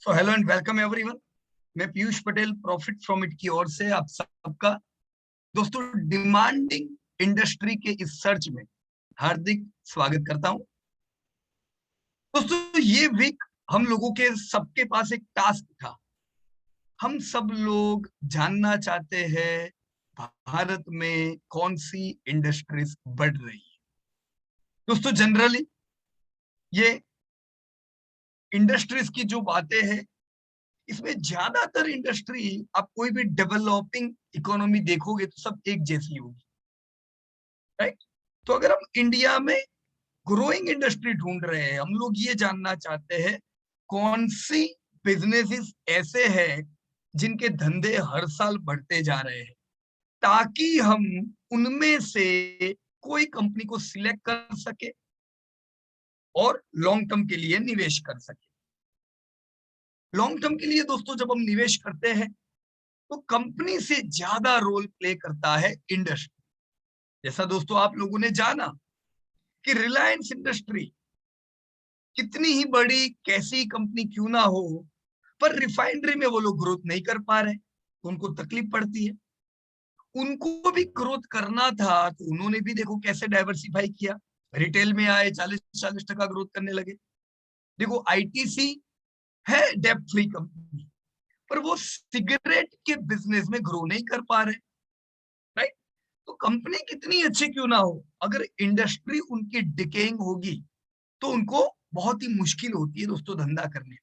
So hello and welcome everyone. मैं Piyush Patel profit from it की ओर से आप सबका दोस्तों डिमांडिंग इंडस्ट्री के इस सर्च में हार्दिक स्वागत करता हूं। दोस्तों ये वीक हम लोगों के सबके पास एक टास्क था। हम सब लोग जानना चाहते हैं भारत में कौन सी इंडस्ट्रीज बढ़ रही है। दोस्तों जनरली ये इंडस्ट्रीज की जो बातें हैं, इसमें ज्यादातर इंडस्ट्री आप कोई भी डेवलपिंग इकोनॉमी देखोगे तो सब एक जैसी होगी, राइट। तो अगर हम इंडिया में ग्रोइंग इंडस्ट्री ढूंढ रहे हैं, हम लोग ये जानना चाहते हैं कौन सी बिजनेसेस ऐसे हैं जिनके धंधे हर साल बढ़ते जा रहे हैं, ताकि हम उनमें से कोई कंपनी को सिलेक्ट कर सके और लॉन्ग टर्म के लिए निवेश कर सके। लॉन्ग टर्म के लिए दोस्तों जब हम निवेश करते हैं तो कंपनी से ज्यादा रोल प्ले करता है इंडस्ट्री। जैसा दोस्तों आप लोगों ने जाना कि रिलायंस इंडस्ट्री कितनी ही बड़ी कैसी कंपनी क्यों ना हो, पर रिफाइनरी में वो लोग ग्रोथ नहीं कर पा रहे तो उनको तकलीफ पड़ती है। उनको भी ग्रोथ करना था तो उन्होंने भी देखो कैसे डाइवर्सिफाई किया, रिटेल में आए, 40-40% ग्रोथ करने लगे। देखो आईटीसी है डेब्ट फ्री कंपनी, पर वो सिगरेट के बिजनेस में ग्रो नहीं कर पा रहे, राइट। तो कंपनी कितनी अच्छी क्यों ना हो, अगर इंडस्ट्री उनकी डिकेइंग होगी तो उनको बहुत ही मुश्किल होती है दोस्तों धंधा करने में,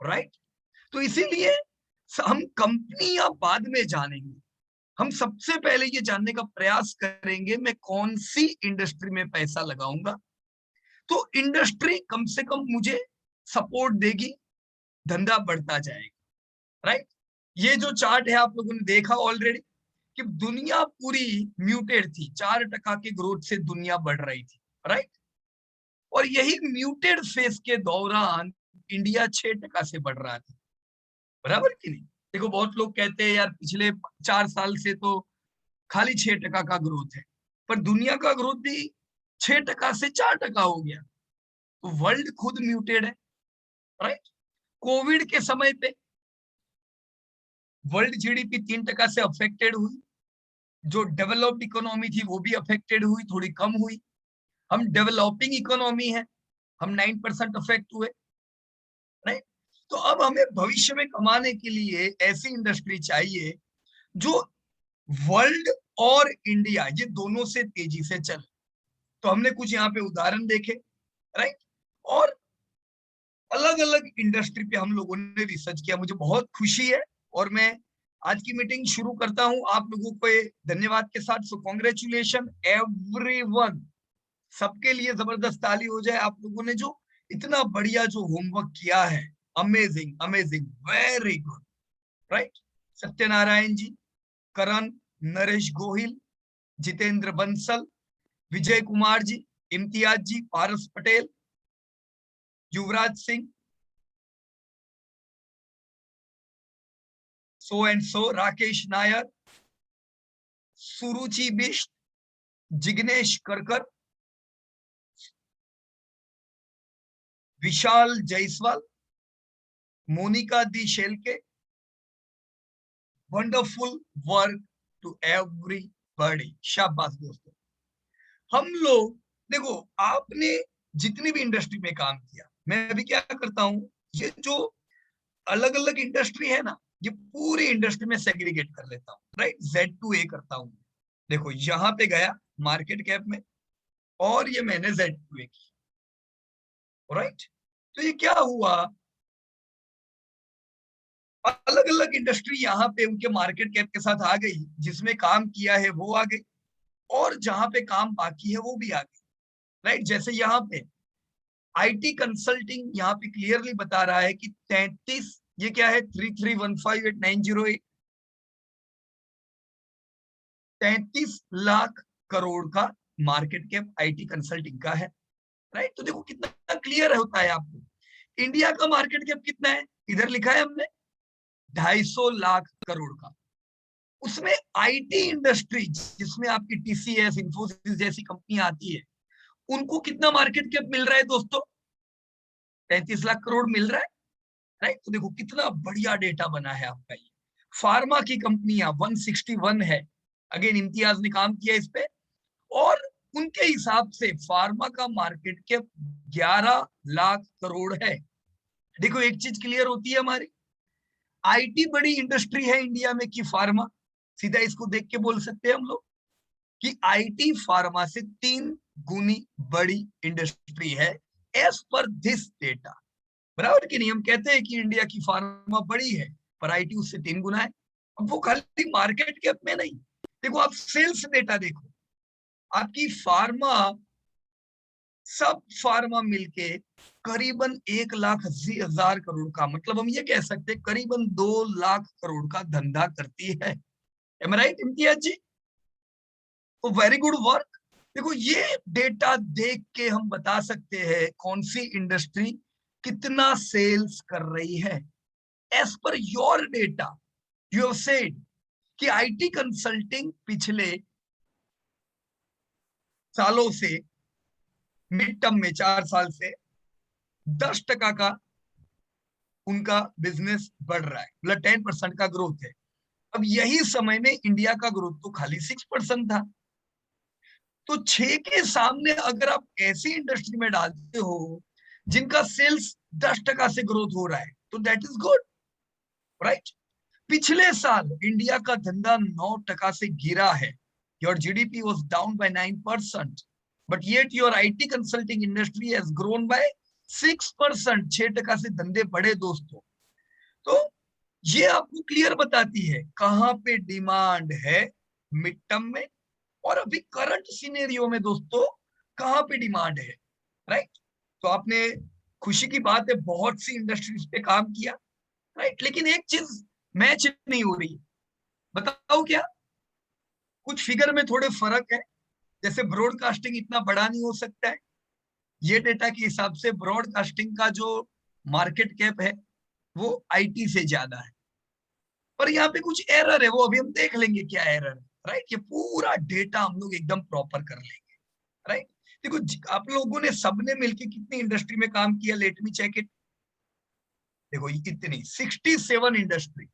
राइट। तो इसीलिए हम कंपनियां बाद में जानेंगे, हम सबसे पहले ये जानने का प्रयास करेंगे मैं कौन सी इंडस्ट्री में पैसा लगाऊंगा तो इंडस्ट्री कम से कम मुझे सपोर्ट देगी, धंधा बढ़ता जाएगा, राइट। ये जो चार्ट है आप लोगों ने देखा ऑलरेडी कि दुनिया पूरी म्यूटेड थी, 4% के ग्रोथ से दुनिया बढ़ रही थी, राइट। और यही म्यूटेड फेज के दौरान इंडिया 6% से बढ़ रहा था, बराबर कि नहीं। देखो बहुत लोग कहते हैं यार पिछले 4 साल से तो खाली 6% का ग्रोथ है, पर दुनिया का ग्रोथ भी 6% से 4% हो गया, तो वर्ल्ड खुद म्यूटेड है, राइट। कोविड के समय पे वर्ल्ड जीडीपी 3% से अफेक्टेड हुई, जो डेवलप्ड इकोनॉमी थी वो भी अफेक्टेड हुई, थोड़ी कम हुई। हम डेवलपिंग इकोनॉमी है, हम 9% अफेक्ट हुए, राइट। तो अब हमें भविष्य में कमाने के लिए ऐसी इंडस्ट्री चाहिए जो वर्ल्ड और इंडिया ये दोनों से तेजी से चले। तो हमने कुछ यहाँ पे उदाहरण देखे, राइट। और अलग अलग इंडस्ट्री पे हम लोगों ने रिसर्च किया, मुझे बहुत खुशी है। और मैं आज की मीटिंग शुरू करता हूं आप लोगों को धन्यवाद के साथ। सो कॉन्ग्रेचुलेशन एवरीवन, सबके लिए जबरदस्त ताली हो जाए। आप लोगों ने जो इतना बढ़िया जो होमवर्क किया है, amazing amazing, very good, right. Satyanarayan ji, Karan, Naresh Gohil, Jitendra Bansal, Vijay Kumar ji, Imtiaz ji, Paras Patel, Yuvraj Singh, so and so, Rakesh Nair, Suruchi Bisht, Jignesh Karkar, Vishal Jaiswal, Monika दी Shelke. Wonderful work to everybody, शाबाश दोस्तों। हम लोग देखो आपने जितनी भी इंडस्ट्री में काम किया, मैं अभी क्या करता हूं, ये जो अलग अलग इंडस्ट्री है ना, ये पूरी इंडस्ट्री में सेग्रीगेट कर लेता हूँ, राइट। Z to A करता हूँ। देखो यहाँ पे गया मार्केट कैप में और ये मैंने Z to A की, राइट। तो ये क्या हुआ, अलग अलग इंडस्ट्री यहाँ पे उनके मार्केट कैप के साथ आ गई, जिसमें काम किया है वो आ गई और जहां पे काम बाकी है वो भी आ गई, राइट। जैसे यहाँ पे आईटी कंसल्टिंग यहाँ पे क्लियरली बता रहा है कि 33, ये क्या है 33158908, 33 लाख करोड़ का मार्केट कैप आईटी कंसल्टिंग का है, राइट। तो देखो कितना क्लियर होता है आपको। इंडिया का मार्केट कैप कितना है, इधर लिखा है हमने 250 लाख करोड़ का। उसमें आईटी इंडस्ट्री जिसमें आपकी टीसीएस, इंफोसिस जैसी कंपनियां आती है, उनको कितना मार्केट कैप मिल रहा है दोस्तों, 33 लाख करोड़ मिल रहा है, राइट। तो देखो कितना बढ़िया डेटा बना है आपका ये। फार्मा की कंपनियां 161 है, अगेन इम्तियाज ने काम किया इस पे, और उनके हिसाब से फार्मा का मार्केट कैप 11 लाख करोड़ है। देखो एक चीज क्लियर होती है हमारी, आईटी बड़ी इंडस्ट्री है इंडिया में कि फार्मा, सीधा इसको देख के बोल सकते हैं हम लोग कि आईटी फार्मा से 3 गुनी बड़ी इंडस्ट्री है एज पर दिस डेटा। बराबर कि नहीं? हम कहते हैं कि इंडिया की फार्मा बड़ी है, पर आईटी उससे 3 गुना है। अब वो खाली मार्केट कैप में नहीं, देखो आप सेल्स डेटा देखो, आपकी फार्मा, सब फार्मा मिलके करीबन 1,80,000 करोड़ का, मतलब हम ये कह सकते हैं करीबन 2 लाख करोड़ का धंधा करती है। एम आई राइट इम्तियाज जी? तो वेरी गुड वर्क। देखो ये डेटा देख के हम बता सकते हैं कौन सी इंडस्ट्री कितना सेल्स कर रही है। As per your data you have said कि आईटी कंसल्टिंग पिछले सालों से, मिड टर्म में 4 साल से 10% का उनका बिजनेस बढ़ रहा है, मतलब 10% का ग्रोथ है। अब यही समय में इंडिया का ग्रोथ तो खाली 6% था। तो 6 के सामने अगर आप ऐसी इंडस्ट्री में डालते हो जिनका सेल्स 10% से ग्रोथ हो रहा है, तो दैट इज गुड, राइट। पिछले साल इंडिया का धंधा 9% से गिरा है, your GDP was down by 9%, but yet your IT consulting industry has grown by 6%। 6% से धंधे बढ़े दोस्तों। तो ये आपको क्लियर बताती है कहां पे डिमांड है मिड टर्म में, और अभी करंट सिनेरियो में दोस्तों कहां पे डिमांड है, राइट। तो आपने, खुशी की बात है, बहुत सी इंडस्ट्रीज पे काम किया, राइट, लेकिन एक चीज मैच नहीं हो रही। बताओ क्या? कुछ फिगर में थोड़े फर्क है, जैसे ब्रॉडकास्टिंग इतना बड़ा नहीं हो सकता है, ये डेटा के हिसाब से ब्रॉडकास्टिंग का जो मार्केट कैप है वो आईटी से ज्यादा है, पर यहाँ पे कुछ एरर है, वो अभी हम देख लेंगे क्या एरर है, राइट। ये पूरा डेटा हम लोग एकदम प्रॉपर कर लेंगे, राइट। देखो आप लोगों ने सबने मिलके कितनी इंडस्ट्री में काम किया, लेट मी चेक इट। देखो इतनी 67 इंडस्ट्री,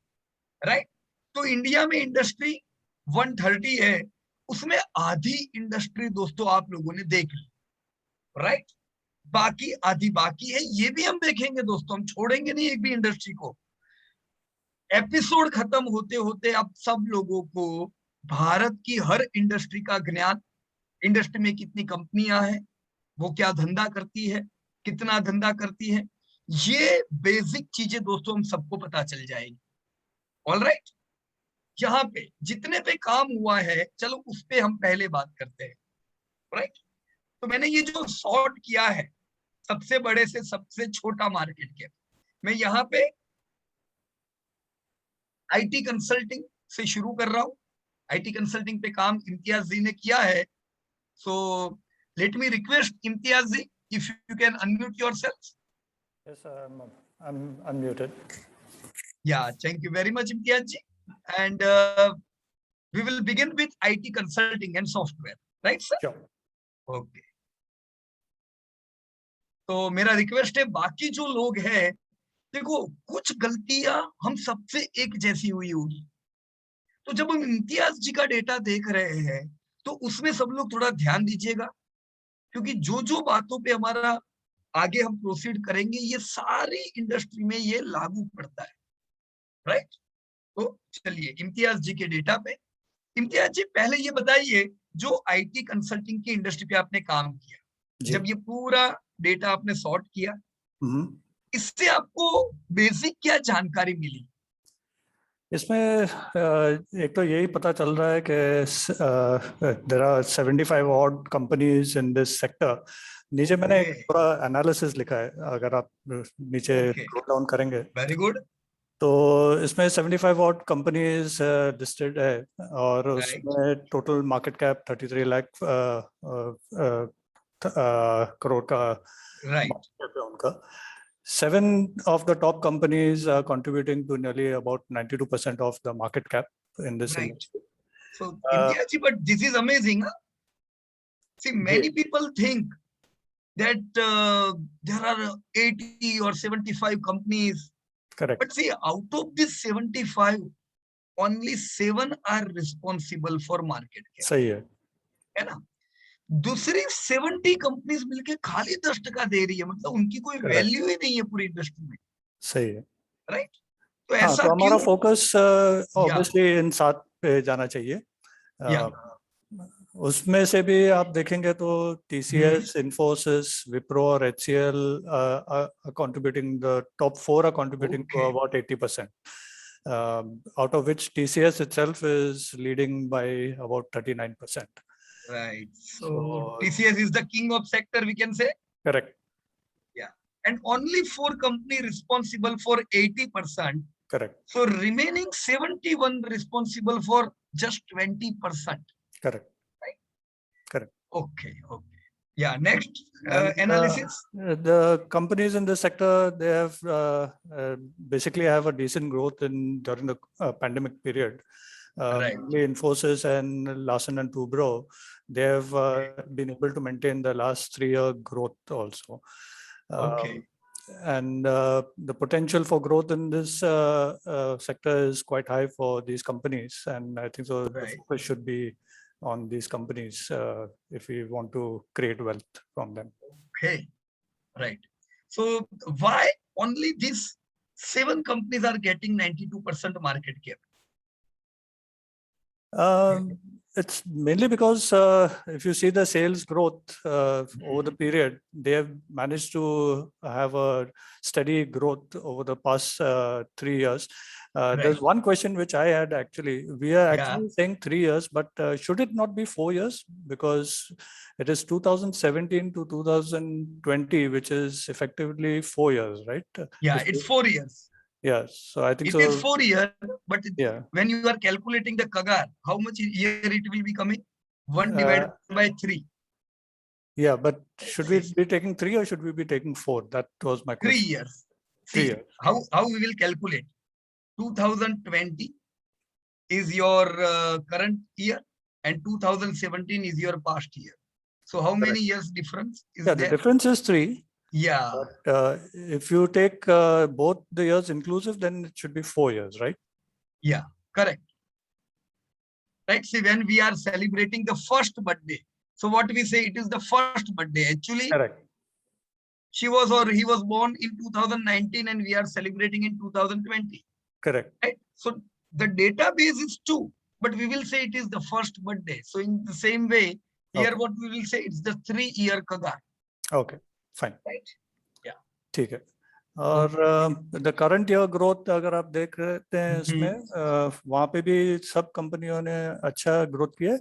राइट। तो इंडिया में इंडस्ट्री 130 है, उसमें आधी इंडस्ट्री दोस्तों आप लोगों ने देख ली, राइट। बाकी आधी बाकी है, ये भी हम देखेंगे दोस्तों, हम छोड़ेंगे नहीं एक भी इंडस्ट्री को। एपिसोड खत्म होते होते अब सब लोगों को भारत की हर इंडस्ट्री का ज्ञान, इंडस्ट्री में कितनी कंपनियां हैं, वो क्या धंधा करती है, कितना धंधा करती है, ये बेसिक चीजें दोस्तों हम सबको पता चल जाएगी। ऑल राइट, यहाँ पे जितने पे काम हुआ है चलो उस पे हम पहले बात करते हैं, राइट। तो मैंने ये जो सॉर्ट किया है सबसे बड़े से सबसे छोटा मार्केट के, मैं यहाँ पे आईटी कंसल्टिंग से शुरू कर रहा हूँ। आईटी कंसल्टिंग पे काम इम्तियाज जी ने किया है, so let me request Imtiaz ji if you can unmute yourself. Yes, I'm unmuted. Yeah, thank you very much Imtiaz ji, and we will begin with IT consulting and software, right sir? Sure. Okay. तो मेरा request है बाकी जो लोग हैं, देखो कुछ गलतियां हम सबसे एक जैसी हुई होगी, तो जब हम इम्तियाज जी का डेटा देख रहे हैं तो उसमें सब लोग थोड़ा ध्यान दीजिएगा, क्योंकि जो जो बातों पे हमारा आगे हम प्रोसीड करेंगे ये सारी इंडस्ट्री में ये लागू पड़ता है, राइट। तो चलिए इम्तियाज जी के डेटा पे। इम्तियाज जी पहले ये बताइए, जो आईटी कंसल्टिंग की इंडस्ट्री पे आपने काम किया, जब ये पूरा डेटा आपने सॉर्ट किया, इससे आपको बेसिक क्या जानकारी मिली? इसमें एक तो यही पता चल रहा है कि there are 75 odd companies in this sector. नीचे मैंने एक पूरा एनालिसिस लिखा है, अगर आप नीचे स्क्रॉल डाउन करेंगे। Very good. तो इसमें 75 ऑड कंपनीज लिस्टेड है, और उसमें total market cap 33 lakh crore का मार्केट कैप है उनका। 7 of the top companies are contributing to nearly about 92% of the market cap in this industry. So, Imtiaz ji, but this is amazing. Huh? See, many people think that there are 80 or 75 companies Correct. But see, out of this 75, only 7 are responsible for market cap. सही है. है ना? दूसरी 70 companies मिलके खाली 10% दे रही है, मतलब उनकी कोई वैल्यू ही नहीं है पूरी इंडस्ट्री में. सही है. राइट? तो हाँ, ऐसा तो हमारा क्यों? फोकस ऑब्वियसली इन 7 पे जाना चाहिए. उसमें से भी आप देखेंगे तो TCS, Infosys, Wipro और HCL are contributing. The top 4 are contributing to Okay. about 80%. Out of which TCS itself is leading by about 39%. Right. So So- TCS is the king of sector, we can say. Correct. Yeah. And only 4 company responsible for 80%. Correct. So remaining 71 responsible for just 20%. Correct. Right? Correct. Okay. Okay. Yeah. Next And, analysis. The companies in this sector, they have basically have a decent growth during the pandemic period. Right. Mainly Infosys and Larsen and Toubro, they have been able to maintain the last 3-year growth also. Okay. And the potential for growth in this sector is quite high for these companies, and I think so. The Right. focus should be on these companies if we want to create wealth from them. Okay. Right. So why only these 7 companies are getting 92% market cap? It's mainly because if you see the sales growth over the period, they have managed to have a steady growth over the past 3 years. There's one question which I had actually. We are actually saying 3 years, but should it not be 4 years? Because it is 2017 to 2020, which is effectively 4 years, right? Yeah, it's 4 years. Yes, so I think It so. is 4 years, but Yeah. when you are calculating the CAGR, how much year it will be coming? 1 divided by 3. Yeah, but should we be taking 3 or should we be taking 4? That was my 3 question. years. 3 See, years. how we will calculate? 2020 is your current year and 2017 is your past year. So how many years difference is Yeah, there? the difference is 3. Yeah. But if you take both the years inclusive, then it should be 4 years, right? Yeah, correct. Right. See, when we are celebrating the first birthday, so what we say, it is the first birthday. Actually, Correct. she was or he was born in 2019 and we are celebrating in 2020. Correct. Right. So the database is 2, but we will say it is the first birthday. So in the same way, here what we will say, it's the 3-year CAGR. Okay, fine. Right. Yeah. ठीक है. और the current year growth अगर आप देख रहे हैं इसमें वहाँ पे भी सब कंपनियों ने अच्छा growth किया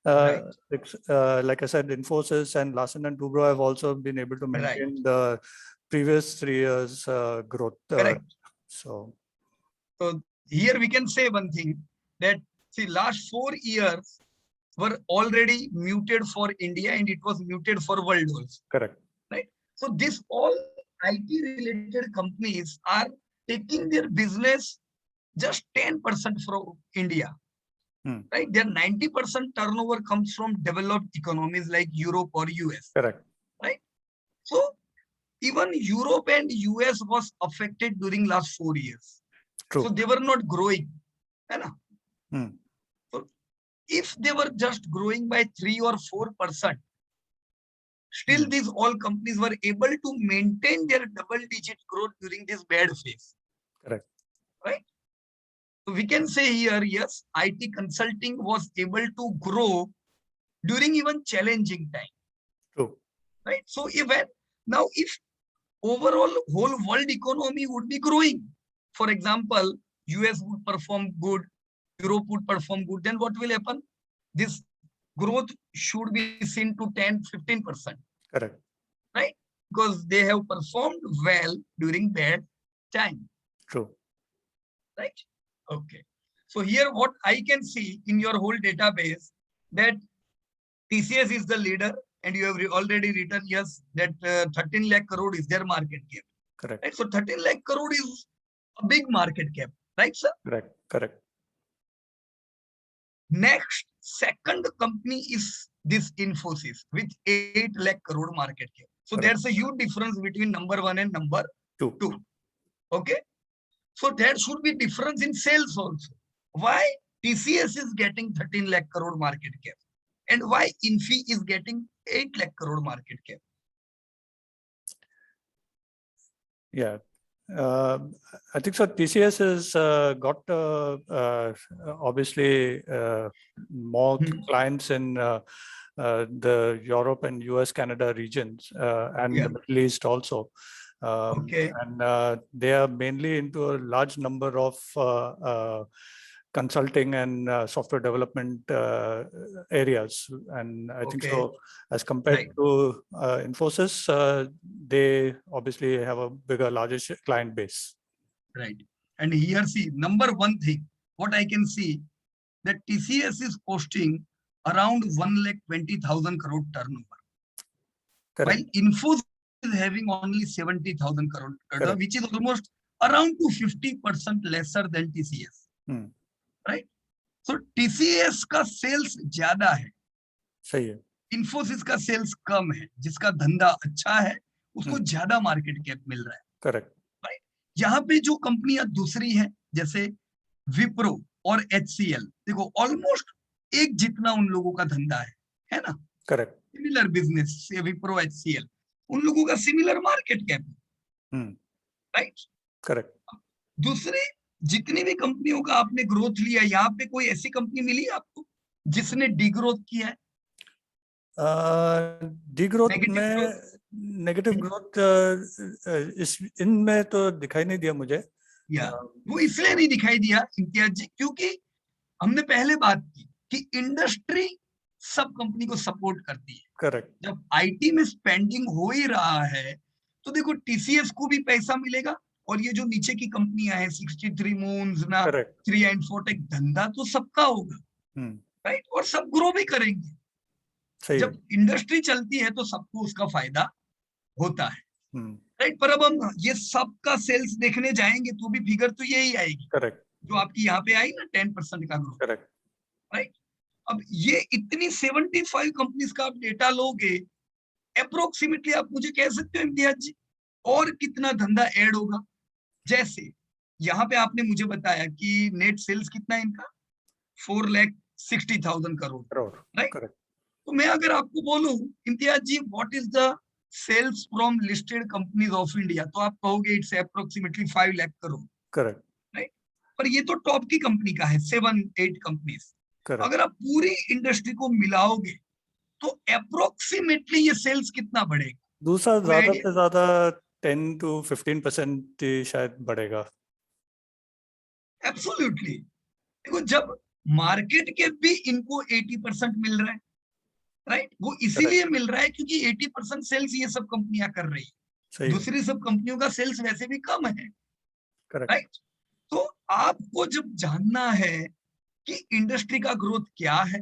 है. Like I said, Infosys and Larsen and Toubro have also been able to maintain the previous 3 years growth. Correct. So here we can say one thing, that see, last 4 years were already muted for India and it was muted for world also. Correct. Right. So this all IT related companies are taking their business just 10% from India. Right. Their 90% turnover comes from developed economies like Europe or US. Correct. Right. So even Europe and US was affected during last 4 years. True. So they were not growing. Right? So if they were just growing by 3 or 4%, still these all companies were able to maintain their double-digit growth during this bad phase. Correct. Right? So we can say here, yes, IT consulting was able to grow during even challenging time. True. Right? So even now, if overall whole world economy would be growing, for example, US would perform good, Europe would perform good, then what will happen? This growth should be seen to 10-15%. Correct. Right? Because they have performed well during bad time. True. Right? Okay. So here what I can see in your whole database, that TCS is the leader and you have already written, yes, that 13 lakh crore is their market cap. Correct. Right? So 13 lakh crore is a big market cap. Right, sir? Correct. Correct. Next, second company is this Infosys with 8 lakh crore market cap. So there's a huge difference between number 1 and number 2. Okay. So there should be difference in sales also. Why TCS is getting 13 lakh crore market cap and why Infy is getting 8 lakh crore market cap? Yeah, I think so. TCS has got obviously more clients in the Europe and US, Canada regions and the Middle East also. Okay. And they are mainly into a large number of consulting and software development areas. And I think so, as compared to Infosys, they obviously have a bigger, larger client base. Right. And here see, number one thing, what I can see, that TCS is posting around 1,20,000 crore turnover. Correct. While Infosys is having only 70,000 crore turnover, which is almost around to 50% lesser than TCS. Right? So TCS का sales ज्यादा है, सही है. इन्फोसिस का sales कम है. जिसका धंधा अच्छा है उसको ज्यादा मार्केट कैप मिल रहा है. करेक्ट. राइट. यहाँ पे जो कंपनियां दूसरी हैं जैसे विप्रो और HCL, देखो ऑलमोस्ट एक जितना उन लोगों का धंधा है ना. करेक्ट. सिमिलर बिजनेस से विप्रो HCL, उन लोगों का similar market cap. Right. Correct. दूसरे जितनी भी कंपनियों का आपने ग्रोथ लिया, यहाँ पे कोई ऐसी कंपनी मिली आपको जिसने डिग्रोथ किया है? डिग्रोथ में नेगेटिव ग्रोथ इनमें तो दिखाई नहीं दिया मुझे. वो इसलिए नहीं दिखाई दिया इम्तियाज जी क्योंकि हमने पहले बात की कि इंडस्ट्री सब कंपनी को सपोर्ट करती है. करेक्ट. जब आईटी में स्पेंडिंग हो ही रहा है तो देखो टीसीएस को भी पैसा मिलेगा और ये जो नीचे की कंपनियां हैं 63 मून्स ना, 3 Infotech, धंधा तो सबका होगा. राइट. और सब ग्रो भी करेंगे. जब इंडस्ट्री चलती है तो सबको उसका फायदा होता है. राइट. पर अब हम ये सबका सेल्स देखने जाएंगे तो भी फिगर तो यही आएगी. करेक्ट. जो आपकी यहाँ पे आई ना 10% का ग्रोथ. करेक्ट. राइट. अब ये इतनी 75 कंपनीज का आप डेटा लोगे, अप्रोक्सीमेटली आप मुझे कह सकते हो इम्तियाज जी और कितना धंधा ऐड होगा? जैसे यहाँ पे आपने मुझे बताया कि नेट सेल्स कितना है इनका, 4,60,000 करोड़. राइट. तो मैं अगर आपको बोलूं Imtiaz ji what is the sales from listed companies of India, तो आप कहोगे it's approximately 5 lakh crore. Correct. Right. पर ये तो टॉप की कंपनी का है, 7-8 कंपनीज. अगर आप पूरी इंडस्ट्री को मिलाओगे तो अप्रोक्सीमेटली ये सेल्स कितना बढ़ेगा? दूसरा ज्यादा से ज्यादा 10 to 15% शायद बढ़ेगा. एब्सोल्युटली. देखो जब मार्केट के भी इनको 80% मिल रहा है, राइट, वो इसीलिए मिल रहा है क्योंकि 80% सेल्स ये सब कंपनियां कर रही है. दूसरी सब कंपनियों का सेल्स वैसे भी कम है. राइट. तो आपको जब जानना है कि इंडस्ट्री का ग्रोथ क्या है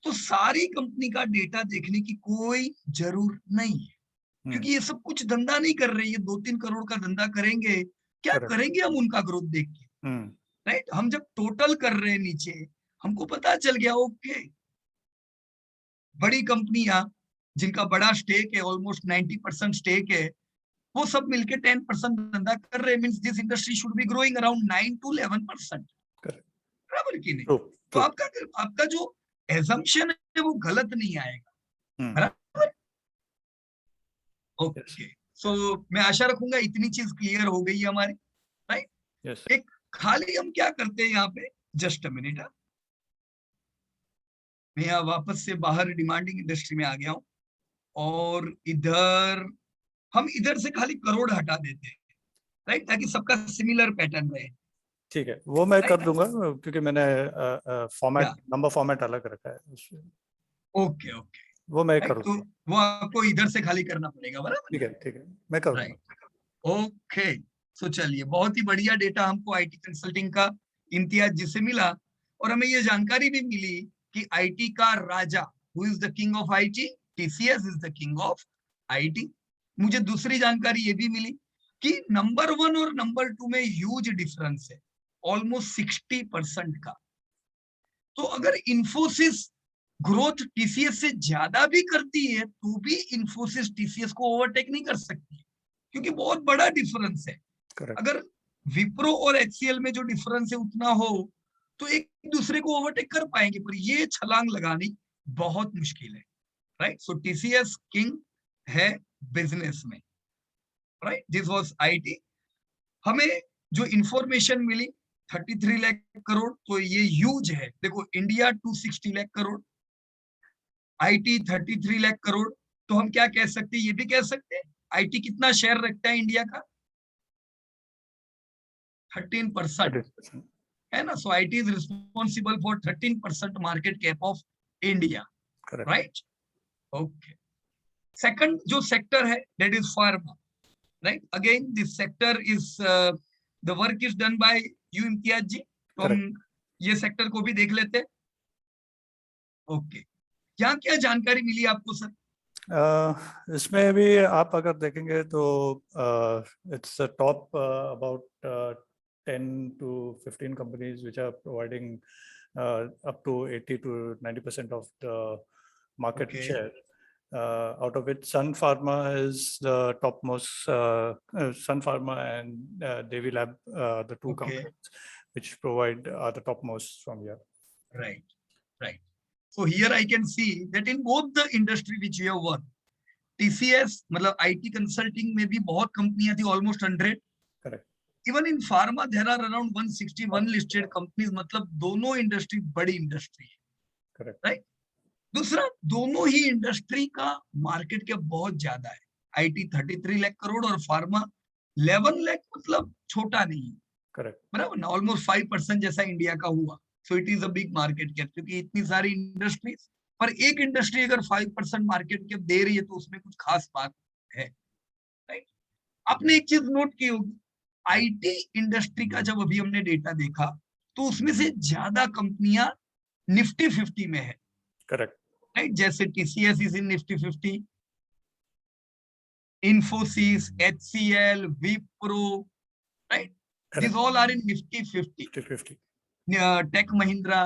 तो सारी कंपनी का डेटा देखने की कोई जरूरत नहीं है क्योंकि ये सब कुछ धंधा नहीं कर रहे. ये 2-3 करोड़ का धंधा करेंगे, क्या करेंगे हम उनका ग्रोथ देख के? राइट. हम जब टोटल कर रहे हैं नीचे हमको पता चल गया ओके बड़ी कंपनियां जिनका बड़ा स्टेक है, ऑलमोस्ट 90% स्टेक है, वो सब मिलके 10% धंधा कर रहे हैं. Means this industry should be growing around 9 to 11%. बराबर की नहीं? तो आपका जो एजम्पशन है वो गलत नहीं आएगा. बराबर. ओके. सो मैं आशा रखूंगा इतनी चीज क्लियर हो गई है हमारी. राइट. एक खाली हम क्या करते हैं यहाँ पे, जस्ट अ मिनट. मैं यहाँ वापस से बाहर डिमांडिंग इंडस्ट्री में आ गया हूँ और इधर हम इधर से खाली करोड़ हटा देते हैं. राइट. ताकि सबका सिमिलर पैटर्न रहे. ठीक है, वो मैं कर दूंगा क्योंकि मैंने फॉर्मेट नंबर फॉर्मेट अलग रखा है. Okay okay. वो मैं कर दूंगा. तो वो आपको इधर से खाली करना पड़ेगा. बराबर. ठीक है मैं कर दूंगा. ओके. सो चलिए, बहुत ही बढ़िया डेटा हमको आईटी कंसल्टिंग का इम्तियाज जिसे मिला और हमें ये जानकारी भी मिली कि आईटी का राजा, who is the king of IT, TCS is the king of IT. मुझे दूसरी जानकारी ये भी मिली कि नंबर 1 और नंबर 2 में ह्यूज डिफरेंस है, ऑलमोस्ट 60% का. तो अगर इन्फोसिस ग्रोथ टीसीएस से ज्यादा भी करती है तो भी इन्फोसिस टीसीएस को ओवरटेक नहीं कर सकती क्योंकि बहुत बड़ा डिफरेंस है. अगर विप्रो और एचसीएल में जो डिफरेंस है उतना हो तो एक दूसरे को ओवरटेक कर पाएंगे, पर ये छलांग लगानी बहुत मुश्किल है, राइट? सो टीसीएस किंग है बिजनेस में, राइट? This was IT. हमें जो इंफॉर्मेशन मिली 33 लाख करोड़, तो ये ह्यूज है। देखो इंडिया 260 लाख करोड़, आईटी 33 लाख करोड़, तो हम क्या कह सकते हैं, ये भी कह सकते हैं आईटी कितना शेयर रखता है इंडिया का? 13%, 30%. है ना? So IT is responsible for 13% market cap of India, Correct. Right? Okay. Second जो सेक्टर है that is pharma, right? Again this sector is the work is done by you Imtiaz ji, तो हम Correct. ये सेक्टर को भी देख लेते हैं। ओके, क्या क्या जानकारी मिली आपको सर? इसमें भी आप अगर देखेंगे तो its top about 10 to 15 companies which are providing up to 80 to 90% of the market okay share. Out of it, Sun Pharma is the topmost. Sun Pharma and Devi Lab, the two okay, companies which provide are the topmost from here. Right right. So here I can see that in both the industry which you have work, TCS मतलब IT consulting में भी बहुत कंपनियां थी, almost 100। Correct. Even in pharma there are around 161 listed companies, मतलब दोनों industry बड़ी industry है, Correct. राइट? दूसरा, दोनों ही इंडस्ट्री का मार्केट कैप बहुत ज्यादा है। आईटी 33 लाख करोड़ और फार्मा 11 लाख, मतलब छोटा नहीं है, Correct. बराबर ना? ऑलमोस्ट 5% जैसा इंडिया का हुआ। So it is a big market cap, क्योंकि इतनी सारी इंडस्ट्रीज पर एक इंडस्ट्री अगर 5% मार्केट कैप दे रही है तो उसमें कुछ खास बात है, राइट? आपने एक चीज नोट की होगी, आईटी इंडस्ट्री का जब अभी हमने डेटा देखा तो उसमें से ज्यादा कंपनियां निफ्टी 50 में है, Correct. राइट? जैसे TCS is in Nifty 50, Infosys, HCL, Wipro, right? These Correct. all are in Nifty 50. 50-50. Tech Mahindra.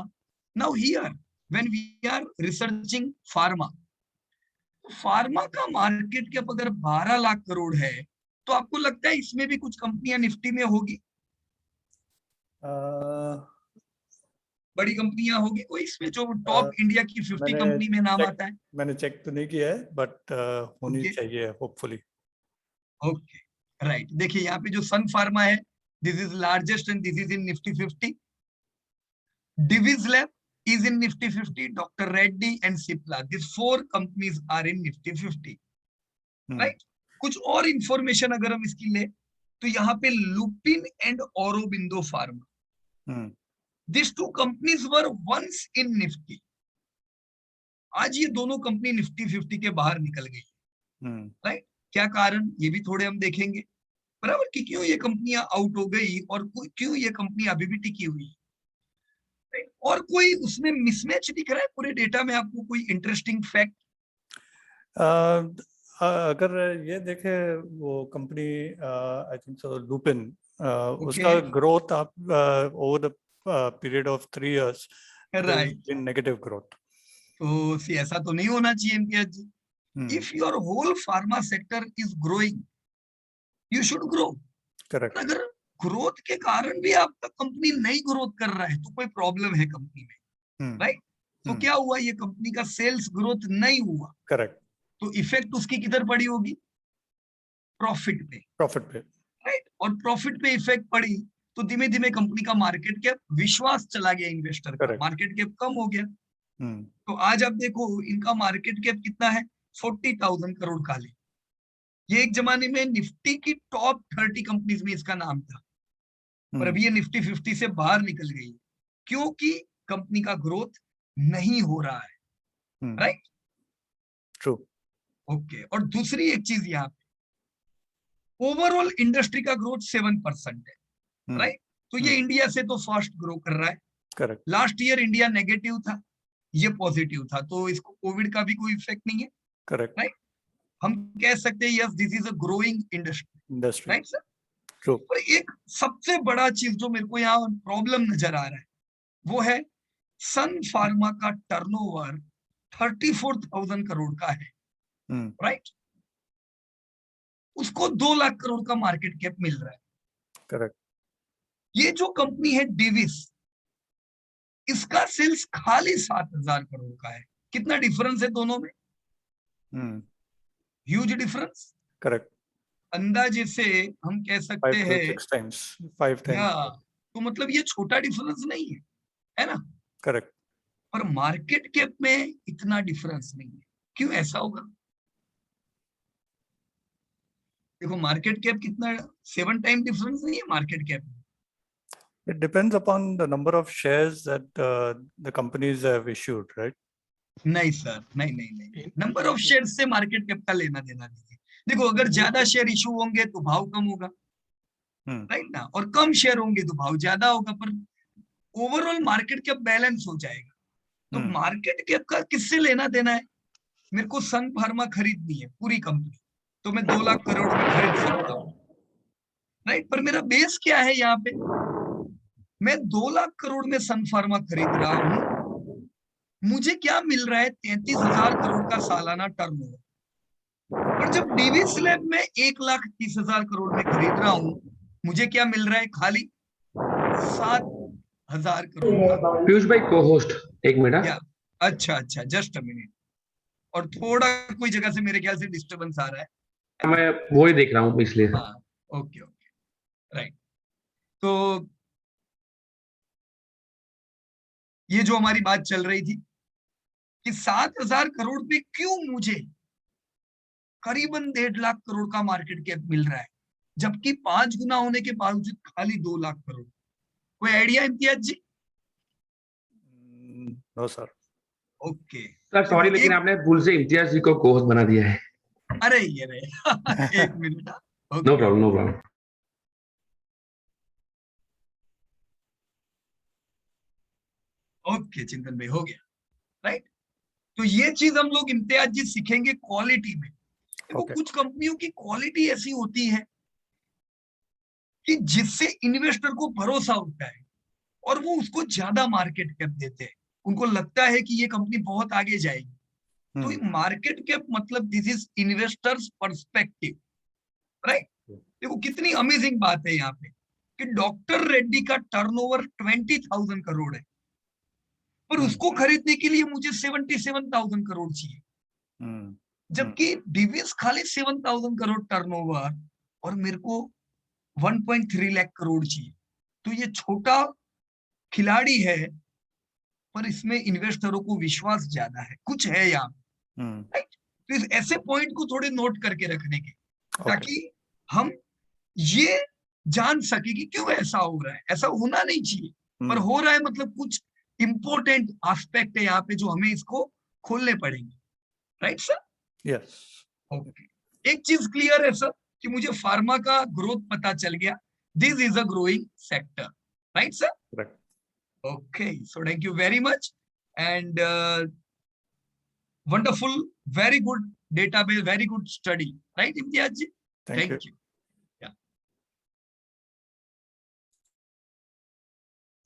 Now here, when we are researching pharma, pharma का मार्केट कैप अगर 12 लाख करोड़ है, तो आपको लगता है इसमें भी कुछ कंपनियां निफ्टी में होगी? बड़ी कंपनियां होगी कोई इसमें, जो टॉप इंडिया की 50 कंपनी में नाम आता है? मैंने चेक तो नहीं किया है, बट होनी ओके चाहिए होपफुली। Okay, right. देखिए यहाँ पे जो सन फार्मा है, this is largest and this is in Nifty 50। Divi's Lab is in Nifty 50. Dr. Reddy and Cipla. These four companies are in Nifty 50. Right? कुछ और इंफॉर्मेशन अगर हम इसकी ले तो यहाँ पे Lupin and Aurobindo pharma, this two companies were once in Nifty. आज ये दोनों कंपनी निफ्टी 50 के बाहर निकल गई, राइट? क्या कारण, ये भी थोड़े हम देखेंगे, बराबर, कि क्यों ये कंपनियां आउट हो गई और क्यों ये कंपनी अभी भी टिकी हुई है। और कोई उसमें मिसमैच दिख रहा है पूरे डेटा में आपको, कोई इंटरेस्टिंग फैक्ट? अगर ये देखे वो company, I think so Lupin, उसका ग्रोथ आप over the period of 3 years right, in negative growth. तो ऐसा तो नहीं होना चाहिए Imtiaz ji. If your whole pharma sector is growing, you should grow. Correct. अगर ग्रोथ के कारण भी आपका कंपनी नहीं ग्रोथ कर रहा है तो कोई प्रॉब्लम है कंपनी में, राइट? तो क्या हुआ, ये कंपनी का सेल्स ग्रोथ नहीं हुआ, करेक्ट, तो इफेक्ट उसकी किधर पड़ी होगी? प्रॉफिट पे, राइट? और प्रॉफिट पे इफेक्ट पड़ी तो धीमे धीमे कंपनी का मार्केट कैप, विश्वास चला गया इन्वेस्टर का, मार्केट कैप कम हो गया। तो आज आप देखो इनका मार्केट कैप कितना है, 40,000 करोड़ खाली। ये एक जमाने में निफ्टी की टॉप 30 कंपनीज में इसका नाम था, पर अभी ये निफ्टी 50 से बाहर निकल गई क्योंकि कंपनी का ग्रोथ नहीं हो रहा है, राइट? ट्रू। ओके, और दूसरी एक चीज यहाँ पे, ओवरऑल इंडस्ट्री का ग्रोथ 7% है, राइट? तो ये इंडिया से तो फास्ट ग्रो कर रहा है। Correct. Last year India negative था, ये पॉजिटिव था, तो इसको कोविड का भी कोई इफेक्ट नहीं है, करेक्ट, राइट? हम कह सकते हैं yes this is a growing industry, right sir? True. और एक सबसे बड़ा चीज जो मेरे को यहाँ प्रॉब्लम नजर आ रहा है वो है सन फार्मा का टर्नओवर 34,000 करोड़ का है, राइट? उसको 2 लाख करोड़ का मार्केट कैप मिल रहा है, करेक्ट। ये जो कंपनी है डिविस, इसका सेल्स खाली 7,000 करोड़ का है। कितना डिफरेंस है दोनों में? Huge difference. करेक्ट। अंदाजे से हम कह सकते 5 to हैं 6 times, 5 या, times. तो मतलब ये छोटा डिफरेंस नहीं है ना? करेक्ट। पर मार्केट कैप में इतना डिफरेंस नहीं है। क्यों ऐसा होगा? देखो मार्केट कैप कितना, 7 टाइम डिफरेंस नहीं है मार्केट कैप में। It depends upon the number of shares that the companies have issued, right? नहीं सर, नहीं नहीं नहीं, नंबर ऑफ शेयर से मार्केट कैप का लेना देना नहीं है। देखो अगर ज्यादा शेयर इशू होंगे तो भाव कम होगा, राइट ना, और कम शेयर होंगे तो भाव ज्यादा होगा, पर ओवरऑल मार्केट कैप बैलेंस हो जाएगा। तो मार्केट कैप का किससे लेना देना है? मेरे को सन फार्मा खरीदनी है पूरी कंपनी, तो मैं 2 लाख करोड़ में खरीद सकता हूँ, राइट। पर मेरा बेस क्या है यहाँ पे? मैं 2 लाख करोड़ में सन फार्मा खरीद रहा हूँ, मुझे क्या मिल रहा है? 33,000 करोड़ का सालाना टर्नओवर। पर जब डिविस लैब में 1,30,000 करोड़ में खरीद रहा हूँ, मुझे क्या मिल रहा है? खाली 7,000 करोड़ का। पीयूष भाई को होस्ट, एक मिनट। या अच्छा, जस्ट अ मिनट। और थोड़ा कोई जगह से मेरे ख्याल से डिस्टरबेंस आ रहा है, मैं वो ही देख रहा हूँ इसलिए। हाँ, ओके, राइट। तो ये जो हमारी बात चल रही थी कि 7,000 करोड़ पे क्यों मुझे करीबन 1.5 लाख करोड़ का मार्केट कैप मिल रहा है, जबकि 5 गुना होने के बावजूद खाली 2 लाख करोड़। कोई idea Imtiaz ji? No sir. Okay sir sorry, लेकिन आपने भूल से इम्तियाज जी को को-होस्ट बना दिया है। अरे ये रे एक minute. No problem, no problem. Okay Chintan भाई, हो गया, राइट। तो ये चीज हम लोग इम्तियाज जी सीखेंगे क्वालिटी में। देखो कुछ कंपनियों की क्वालिटी ऐसी होती है कि जिससे इन्वेस्टर को भरोसा होता है और वो उसको ज्यादा मार्केट कैप देते हैं। उनको लगता है कि ये कंपनी बहुत आगे जाएगी। तो मार्केट कैप मतलब this is investors perspective, right. देखो कितनी अमेजिंग बात है यहाँ पे कि डॉक्टर रेड्डी का टर्नओवर 20,000 करोड़ है, पर उसको खरीदने के लिए मुझे 77,000 करोड़ चाहिए, जबकि डिविस खाली 7,000 करोड़ टर्नओवर और मेरे को 1.3 लाख करोड़ चाहिए। तो ये छोटा खिलाड़ी है, पर इसमें इन्वेस्टरों को विश्वास ज्यादा है, कुछ है यहाँ, राइट। तो इस ऐसे पॉइंट को थोड़े नोट करके रखने के, ताकि हम ये जान सके कि क्यों ऐसा हो रहा है। ऐसा होना नहीं चाहिए, पर हो रहा है, मतलब कुछ इंपॉर्टेंट एस्पेक्ट है यहाँ पे जो हमें इसको खोलने पड़ेंगे, राइट सर? यस। ओके, एक चीज क्लियर है सर कि मुझे फार्मा का ग्रोथ पता चल गया, this is a growing sector, right sir? Okay, so thank you very much and wonderful, very good database, very good study, right Imtiaz ji? Thank you.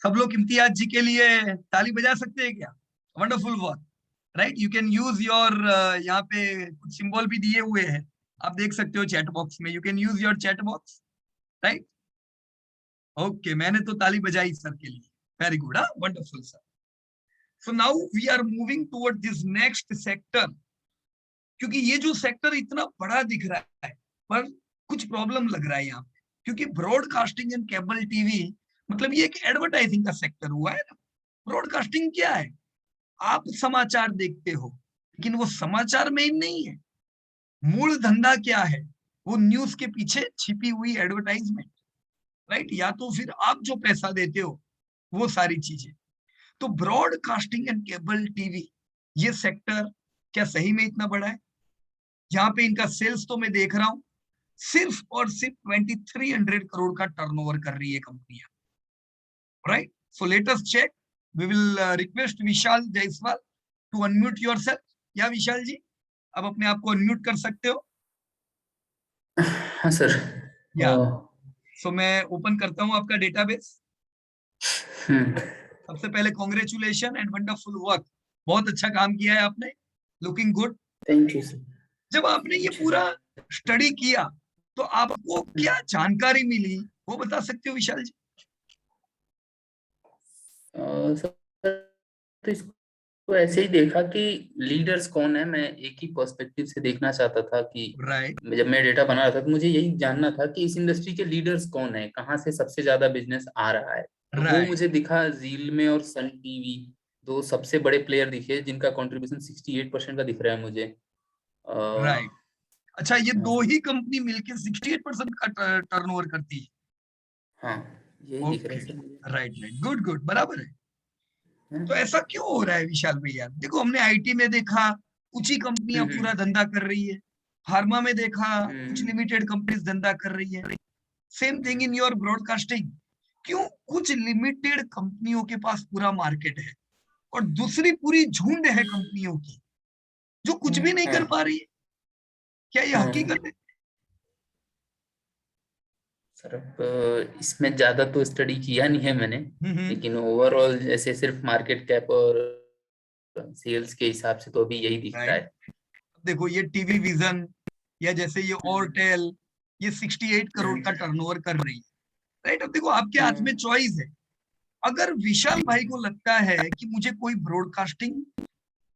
सब लोग इम्तियाज जी के लिए ताली बजा सकते हैं क्या? Wonderful work, right. You can use your, यहाँ पे कुछ सिंबल भी दिए हुए हैं, आप देख सकते हो चैट बॉक्स में, you can use your chat box, right. Okay, मैंने तो ताली बजाई सर के लिए, very good, wonderful sir. So now we are moving toward this next sector, क्योंकि ये जो सेक्टर इतना बड़ा दिख रहा है, पर कुछ प्रॉब्लम लग रहा है यहाँ पे, क्योंकि ब्रॉडकास्टिंग एंड केबल टीवी मतलब ये एक एडवर्टाइजिंग का सेक्टर हुआ है ना। ब्रॉडकास्टिंग क्या है? आप समाचार देखते हो, लेकिन वो समाचार में ही नहीं है। मूल धंधा क्या है? वो न्यूज के पीछे छिपी हुई एडवर्टाइजमेंट, राइट। या तो फिर आप जो पैसा देते हो वो सारी चीजें। तो ब्रॉडकास्टिंग एंड केबल टीवी ये सेक्टर क्या सही में इतना बड़ा है? यहाँ पे इनका सेल्स तो मैं देख रहा हूं सिर्फ और सिर्फ 2,300 करोड़ का टर्नओवर कर रही है कंपनियां, right. So let us check, we will request Vishal Jaiswal to unmute yourself. Yeah Vishal जी, आप अपने आप को अनम्यूट कर सकते हो? हाँ सर। या सो मैं ओपन करता हूं आपका डेटाबेस। सबसे पहले कॉन्ग्रेचुलेशन एंड वंडरफुल वर्क, बहुत अच्छा काम किया है आपने, looking good. Thank you sir. जब आपने ये पूरा स्टडी किया तो आपको क्या जानकारी मिली वो बता सकते हो विशाल जी? सर, तो इसको ऐसे ही देखा कि लीडर्स कौन है, मैं एक ही पर्सपेक्टिव से देखना चाहता था कि राइट जब मैं डेटा बना रहा था तो मुझे यही जानना था कि इस इंडस्ट्री के लीडर्स कौन है, कहाँ से सबसे ज्यादा बिजनेस आ रहा है। तो वो राइट मुझे दिखा, जील में और सन टीवी, दो सबसे बड़े प्लेयर दिखे जिनका कंट्रीब्यूशन 68% का दिख रहा है मुझे। राइट। अच्छा, ये हाँ दो सर। ही कंपनी मिलके 68% का टर्नओवर करती है? हाँ, यही दिख रहा ओके, है सर मुझे। राइट राइट, गुड गुड, बराबर है। हाँ। तो ऐसा क्यों हो रहा है विशाल भैया? देखो, हमने आईटी में देखा कुछ ही कंपनियां पूरा हम्म धंधा कर रही है, फार्मा में देखा कुछ हम्म लिमिटेड कंपनीज धंधा कर रही है। Same thing in your broadcasting. क्यों कुछ लिमिटेड कंपनियों के पास पूरा मार्केट है और दूसरी पूरी झुंड है कंपनियों की जो कुछ भी नहीं कर हाँ पा रही है? क्या ये हाँ हकीकत है? सर, अब इसमें ज्यादा तो स्टडी किया नहीं है मैंने, हम्म। लेकिन ओवरऑल जैसे सिर्फ मार्केट कैप और सेल्स के हिसाब से तो अभी यही दिख रहा राइट। है। देखो, ये टीवी विजन या जैसे ये हम्म ऑरटेल, ये 68 करोड़ का टर्नओवर कर रही है। राइट। अब देखो, आपके हाथ में हम्म चॉइस है। अगर विशाल भाई को लगता है कि मुझे कोई ब्रॉडकास्टिंग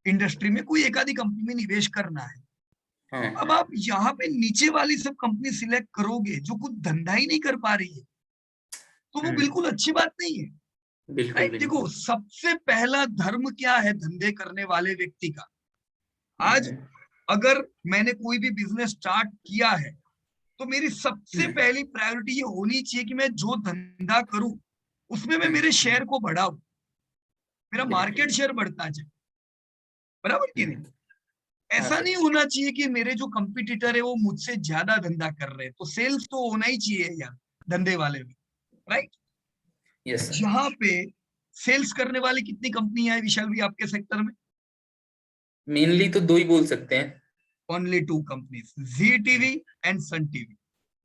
इंडस्ट्री में कोई एक आधी कंपनी में निवेश करना है, तो अब हाँ आप यहाँ पे नीचे वाली सब कंपनी सिलेक्ट करोगे जो कुछ धंधा ही नहीं कर पा रही है, तो वो हम्म, बिल्कुल अच्छी बात नहीं है। बिल्कुल राइट। देखो, बिल्कुल। सबसे पहला धर्म क्या है धंधे करने वाले व्यक्ति का? आज हम्म अगर मैंने कोई भी बिजनेस स्टार्ट किया है, तो मेरी सबसे हम्म पहली प्रायोरिटी ये होनी चाहिए कि मैं जो धंधा करूं उसमें मैं मेरे हम्म, शेयर को बढ़ाऊं, मेरा बिल्कुल। मार्केट शेयर बढ़ता जाए। बराबर कि नहीं? हम्म, हाँ ऐसा सर। नहीं होना चाहिए कि मेरे जो कंपटीटर है वो मुझसे ज्यादा धंधा कर रहे हैं, तो सेल्स तो होना ही चाहिए यार धंधे वाले में। राइट। Yes sir. यहाँ पे सेल्स करने वाली कितनी कंपनियां है विशाल भी आपके सेक्टर में? मेनली तो दो ही बोल सकते हैं। Only two companies, Zee TV and Sun TV.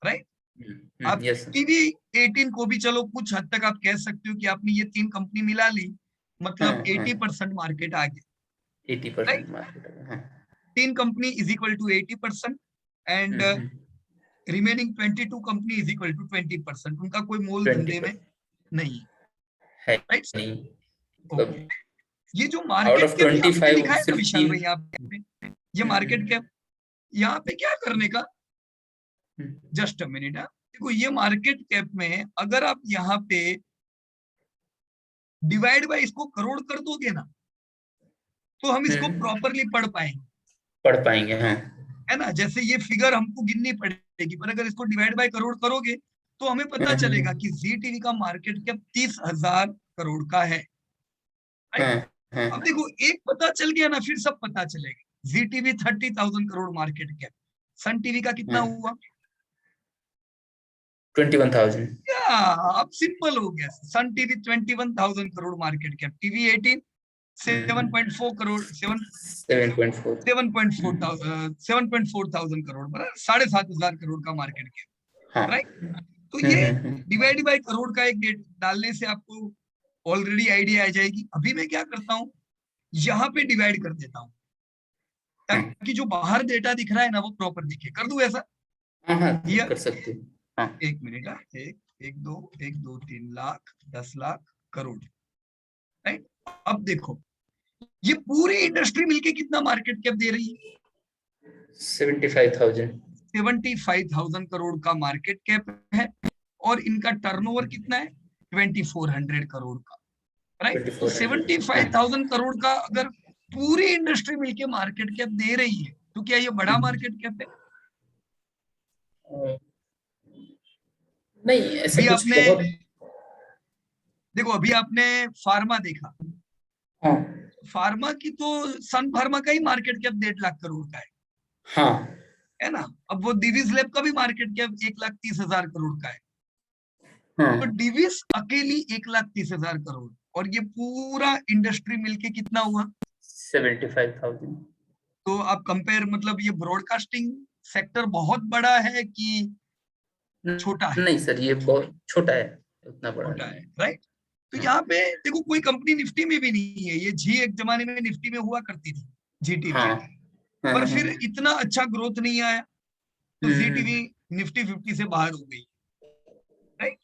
Right. आप यस सर। टीवी 18 को भी चलो कुछ हद तक आप कह सकते हो कि आपने ये तीन कंपनी मिला ली, हाँ मतलब हाँ, 80% मार्केट आ गया। 80% राइट। मार्केट है, हाँ। तीन company is equal to 80% and hmm, remaining 22 company is equal to 20%। उनका कोई मोल धंधे में 20% नहीं। है राइट सर। नहीं, ओके। मतलब ये जो आउट मार्केट ऑफ कैप यहाँ पे 25 लिखा है ना सिर्फ विशाल तीन। भाई, यहाँ पे ये मार्केट हम्म कैप यहाँ पे क्या करने का? हम्म जस्ट अ मिनट। देखो, ये मार्केट कैप में अगर आप यहाँ पे डिवाइड बाय इसको करोड़ कर दोगे ना, तो हम इसको हम्म, प्रॉपरली पढ़ पाएंगे। पढ़ पाएंगे, हाँ। है ना? जैसे ये फिगर हमको गिननी पड़ेगी, पर अगर इसको डिवाइड बाय करोड़ करोगे तो हमें पता चलेगा हम्म, कि जी टीवी का मार्केट कैप 30,000 करोड़ का है। राइट। हाँ हाँ। अब देखो, एक पता चल गया ना, फिर सब पता चलेगा। जी TV 30,000 crore market cap, Sun TV का कितना हाँ, हुआ? 21,000। क्या? अब सिंपल हो गया। Sun TV 21,000 crore market cap, TV 18 7.4 crore, 7.4। 7.4 thousand crore, बराबर 7,500 करोड़ का मार्केट हाँ। कैप। राइट। तो ये डिवाइड बाय करोड़ का एक डेट डालने से आपको ऑलरेडी आइडिया आ जाएगी। अभी मैं क्या करता हूँ, यहाँ पे डिवाइड कर देता हूँ हाँ ताकि जो बाहर डेटा दिख रहा है ना वो प्रॉपर दिखे। कर दूं ऐसा? हाँ हाँ, हियर, कर सकते हो। हाँ। एक मिनट। एक एक दो 3 लाख 10 लाख करोड़। राइट। अब देखो, ये पूरी इंडस्ट्री मिलके कितना मार्केट कैप दे रही है? 75,000। 75,000 करोड़ का मार्केट कैप है और इनका टर्नओवर कितना है? 2,400 करोड़ का। राइट। तो 2400, हाँ। 75,000 करोड़ का अगर पूरी इंडस्ट्री मिलके मार्केट कैप दे रही है, तो क्या ये बड़ा मार्केट कैप है? नहीं, ऐसा अभी कुछ आपने बहुत। देखो, अभी आपने फार्मा देखा। हाँ फार्मा की तो, सन फार्मा का ही मार्केट कैप 1.5 लाख करोड़ का हाँ है ना? अब वो दिवीज लैब का भी मार्केट कैप 1,30,000 करोड़ का है। तो हाँ। डिविस अकेली 1,30,000 करोड़, और ये पूरा इंडस्ट्री मिलके कितना हुआ? 75,000। तो आप कंपेयर, मतलब ये ब्रॉडकास्टिंग सेक्टर बहुत बड़ा है कि छोटा है? नहीं सर, ये बहुत छोटा है, उतना बड़ा छोटा नहीं है। है। राइट। तो हाँ यहाँ पे देखो, कोई कंपनी निफ्टी में भी नहीं है। ये जी एक जमाने में निफ्टी में हुआ करती थी, जी टीवी, हाँ हाँ पर हाँ। फिर इतना अच्छा ग्रोथ नहीं आया, तो जी टीवी हम्म निफ्टी 50 से बाहर हो गई। राइट।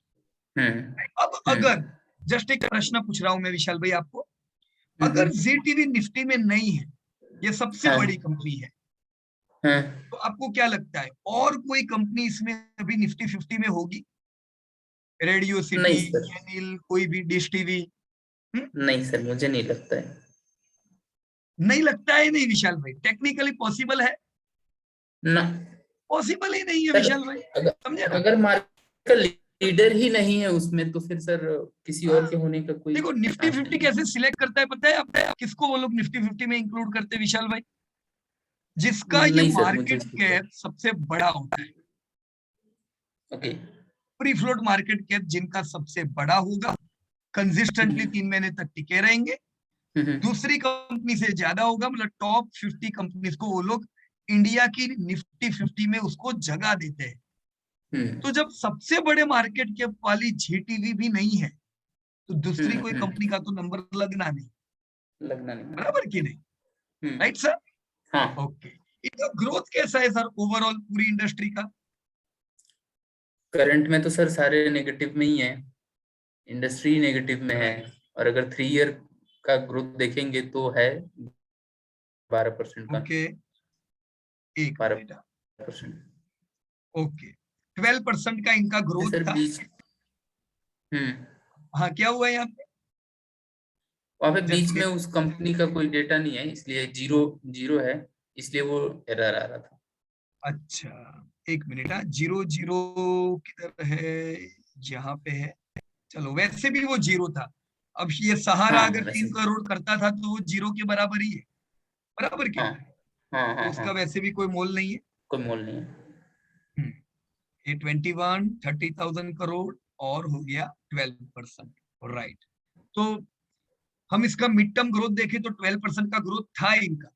हम्म अब अगर हम्म जस्ट एक प्रश्न पूछ रहा हूं मैं विशाल भाई आपको, अगर जी टीवी निफ्टी में नहीं है, ये सबसे हाँ। बड़ी कंपनी है, हाँ, तो आपको क्या लगता है और कोई कंपनी इसमें अभी निफ्टी 50 में होगी? रेडियो सिटी, नहीं सर, एनिल, कोई भी, डिश टीवी? नहीं सर, मुझे नहीं लगता है। नहीं लगता है? नहीं विशाल भाई, टेक्निकली पॉसिबल है? ना पॉसिबल ही नहीं है सर, विशाल भाई, समझे ना? अगर मार्केट का लीडर ही नहीं है उसमें, तो फिर सर किसी और के होने का कोई देखो निफ्टी 50 कैसे सिलेक्ट करता है पता है आपको? किसको वो लोग निफ्टी 50 में इंक्लूड करते हैं विशाल भाई? जिसका ये नहीं सर, मुझे मार्केट कैप सबसे बड़ा होता है, okay. Free float market cap जिनका सबसे बड़ा होगा, कंसिस्टेंटली 3 महीने तक टिके रहेंगे, दूसरी कंपनी से ज्यादा होगा, मतलब टॉप 50 कंपनीज को वो लोग इंडिया की निफ्टी 50 में उसको जगह देते हैं। तो जब सबसे बड़े मार्केट कैप वाली जीटीवी भी नहीं है, तो दूसरी कोई कंपनी का तो नंबर लगना नहीं, लगना नहीं। बराबर कि नहीं? Right sir? हाँ। ओके, इनका ग्रोथ कैसा है सर ओवरऑल पूरी इंडस्ट्री का? करंट में तो सर सारे नेगेटिव में ही है, इंडस्ट्री नेगेटिव में है। और अगर 3 ईयर का ग्रोथ देखेंगे तो है 12% का। ओके, एक 12%। ओके, 12% का इनका ग्रोथ सर था। बीच हाँ, क्या हुआ यहाँ पे? वहां पे बीच जस्ट में उस कंपनी का कोई डेटा नहीं है, इसलिए जीरो जीरो है, इसलिए वो एरर आ रहा था। अच्छा, एक मिनट, हाँ, 0 0 किधर है? यहाँ पे है। चलो, वैसे भी वो 0 था। अब ये सहारा हाँ अगर वैसे 3 करोड़ करता था तो वो 0 के बराबर ही है, बराबर क्यों? हाँ हाँ तो हाँ उसका हाँ, वैसे भी कोई मोल नहीं है। कोई मोल नहीं है। ये 30,000 करोड़ और हो गया 12%, राइट? तो हम इसका मिड टर्म ग्रोथ देखें तो 12% का ग्रोथ था इनका,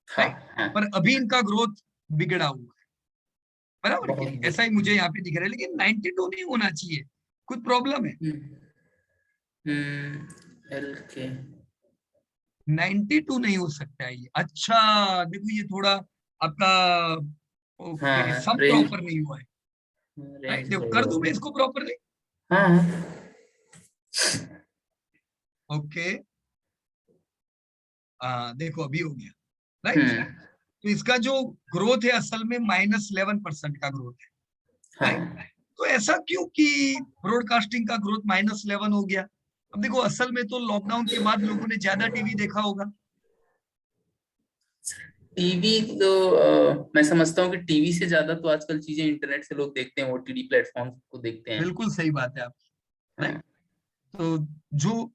हाँ राइट? हाँ, पर अभी इनका ग्रोथ बिगड़ा हुआ है, बराबर कि बहुत नहीं? ऐसा ही बहुत। मुझे यहाँ पे दिख रहा है, लेकिन 92 नहीं होना चाहिए, कुछ प्रॉब्लम है। एल के 92 नहीं हो सकता है ये। अच्छा, देखो ये थोड़ा आपका, ओके, हाँ, सम रेंज प्रॉपर नहीं हुआ है, राइट? रेंज देखो में कर दूं होगा। मैं इसको प्रॉपरली। हाँ हाँ। ओके, देखो अभी हो गया, राइट? हम्म तो इसका जो ग्रोथ है असल में -11% का ग्रोथ है, राइट? हाँ, तो ऐसा क्यों कि ब्रॉडकास्टिंग का ग्रोथ -11 हो गया? अब देखो असल में तो लॉकडाउन के बाद लोगों ने ज्यादा टीवी देखा होगा। टीवी तो मैं समझता हूँ कि टीवी से ज्यादा तो आजकल चीजें इंटरनेट से लोग देखते हैं, ओटीटी प्लेटफॉर्म को देखते हैं। बिल्कुल सही बात है आपकी, राइट? हाँ, तो जो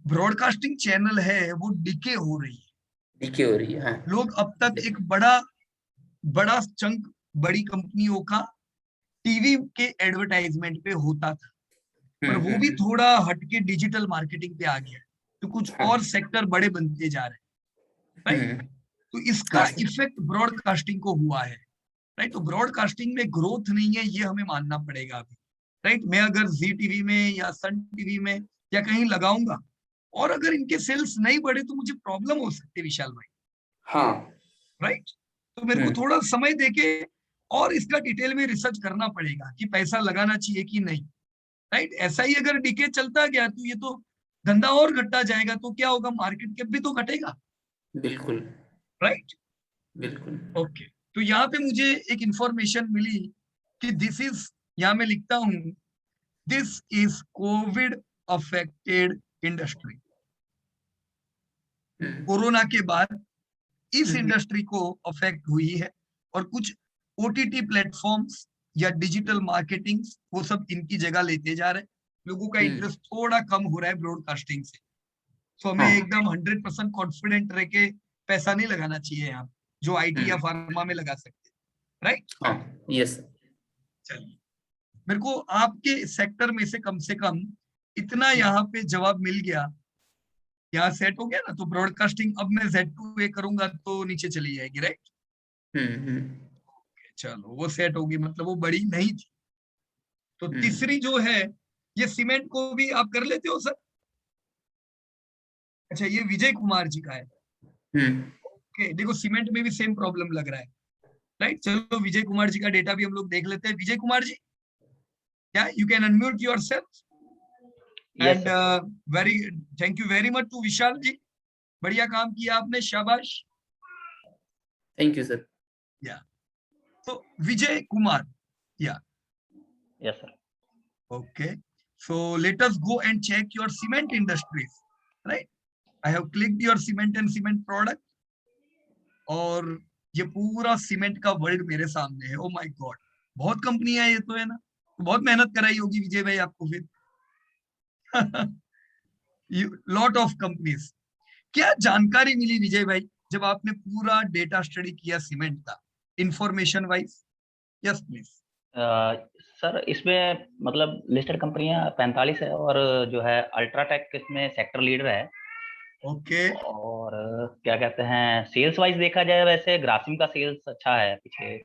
ब्रॉडकास्टिंग चैनल है वो डिके हो रही है। डीके हो रही है। हाँ, लोग अब तक एक बड़ा बड़ा चंक बड़ी कंपनियों का टीवी के एडवर्टाइजमेंट पे होता था, पर वो भी हम्म। थोड़ा हटके डिजिटल मार्केटिंग पे आ गया है, तो कुछ हाँ, और सेक्टर बड़े बनते जा रहे हैं, राइट? हम्म। तो इसका हाँ सर। इफेक्ट ब्रॉडकास्टिंग को हुआ है, राइट? तो ब्रॉडकास्टिंग में ग्रोथ नहीं है, ये हमें मानना पड़ेगा अभी, राइट? मैं अगर जी टीवी में या सन टीवी में या कहीं लगाऊंगा और अगर इनके सेल्स नहीं बढ़े तो मुझे प्रॉब्लम हो सकती है विशाल भाई, हाँ। राइट? तो मेरे को थोड़ा समय देके और इसका डिटेल में रिसर्च करना पड़ेगा कि पैसा लगाना चाहिए कि नहीं, राइट? ऐसा ही अगर डीके चलता गया तो ये तो धंधा और घटता जाएगा, तो क्या होगा, मार्केट कैप भी तो घटेगा, बिल्कुल राइट? बिल्कुल। ओके, तो यहाँ पे मुझे एक इंफॉर्मेशन मिली कि दिस इज, यहाँ मैं लिखता हूँ, this is Covid affected industry. Corona के बाद इस इंडस्ट्री को अफेक्ट हुई है, और कुछ ओटीटी प्लेटफॉर्म्स या डिजिटल मार्केटिंग वो सब इनकी जगह लेते जा रहे हैं, लोगों का इंटरेस्ट थोड़ा कम हो रहा है ब्रॉडकास्टिंग से। तो हमें हाँ। एकदम 100% कॉन्फिडेंट रह के पैसा नहीं लगाना चाहिए यहाँ, जो आईटी या फार्मा में लगा सकते हैं, राइट? हाँ, यस। चलिए, मेरे को आपके सेक्टर में से कम इतना यहाँ पे जवाब मिल गया, यहाँ सेट हो गया ना? तो ब्रॉडकास्टिंग अब मैं Z2A करूंगा तो नीचे चली जाएगी, राइट? चलो, वो सेट होगी, मतलब वो बड़ी नहीं थी। तो तीसरी जो है, ये सीमेंट को भी आप कर लेते हो सर? अच्छा, ये विजय कुमार जी का है। ओके, देखो सीमेंट में भी सेम प्रॉब्लम लग रहा है, राइट? चलो विजय कुमार जी का डेटा भी हम लोग देख लेते हैं। विजय कुमार जी, क्या you can unmute yourself? Yes, and sir. Very thank you very much to Vishal ji, बढ़िया काम किया आपने, शाबाश। Thank you sir. तो विजय कुमार, या Yes, sir. okay, so let us go and check your cement industries, right? I have clicked your cement and cement product, और ये पूरा सीमेंट का वर्ल्ड मेरे सामने है। ओ माय गॉड, बहुत कंपनी है ये तो, है ना? तो बहुत मेहनत कराई होगी विजय भाई आपको फिर। Lot of companies. क्या जानकारी मिली विजय भाई जब आपने पूरा डेटा स्टडी किया सीमेंट का, information wise? Yes please. Sir इसमें मतलब लिस्टेड कंपनियां 45 है और जो है अल्ट्राटेक इसमें सेक्टर लीडर है। ओके, और क्या कहते हैं, सेल्स वाइज देखा जाए वैसे ग्रासिम का सेल्स अच्छा है पीछे।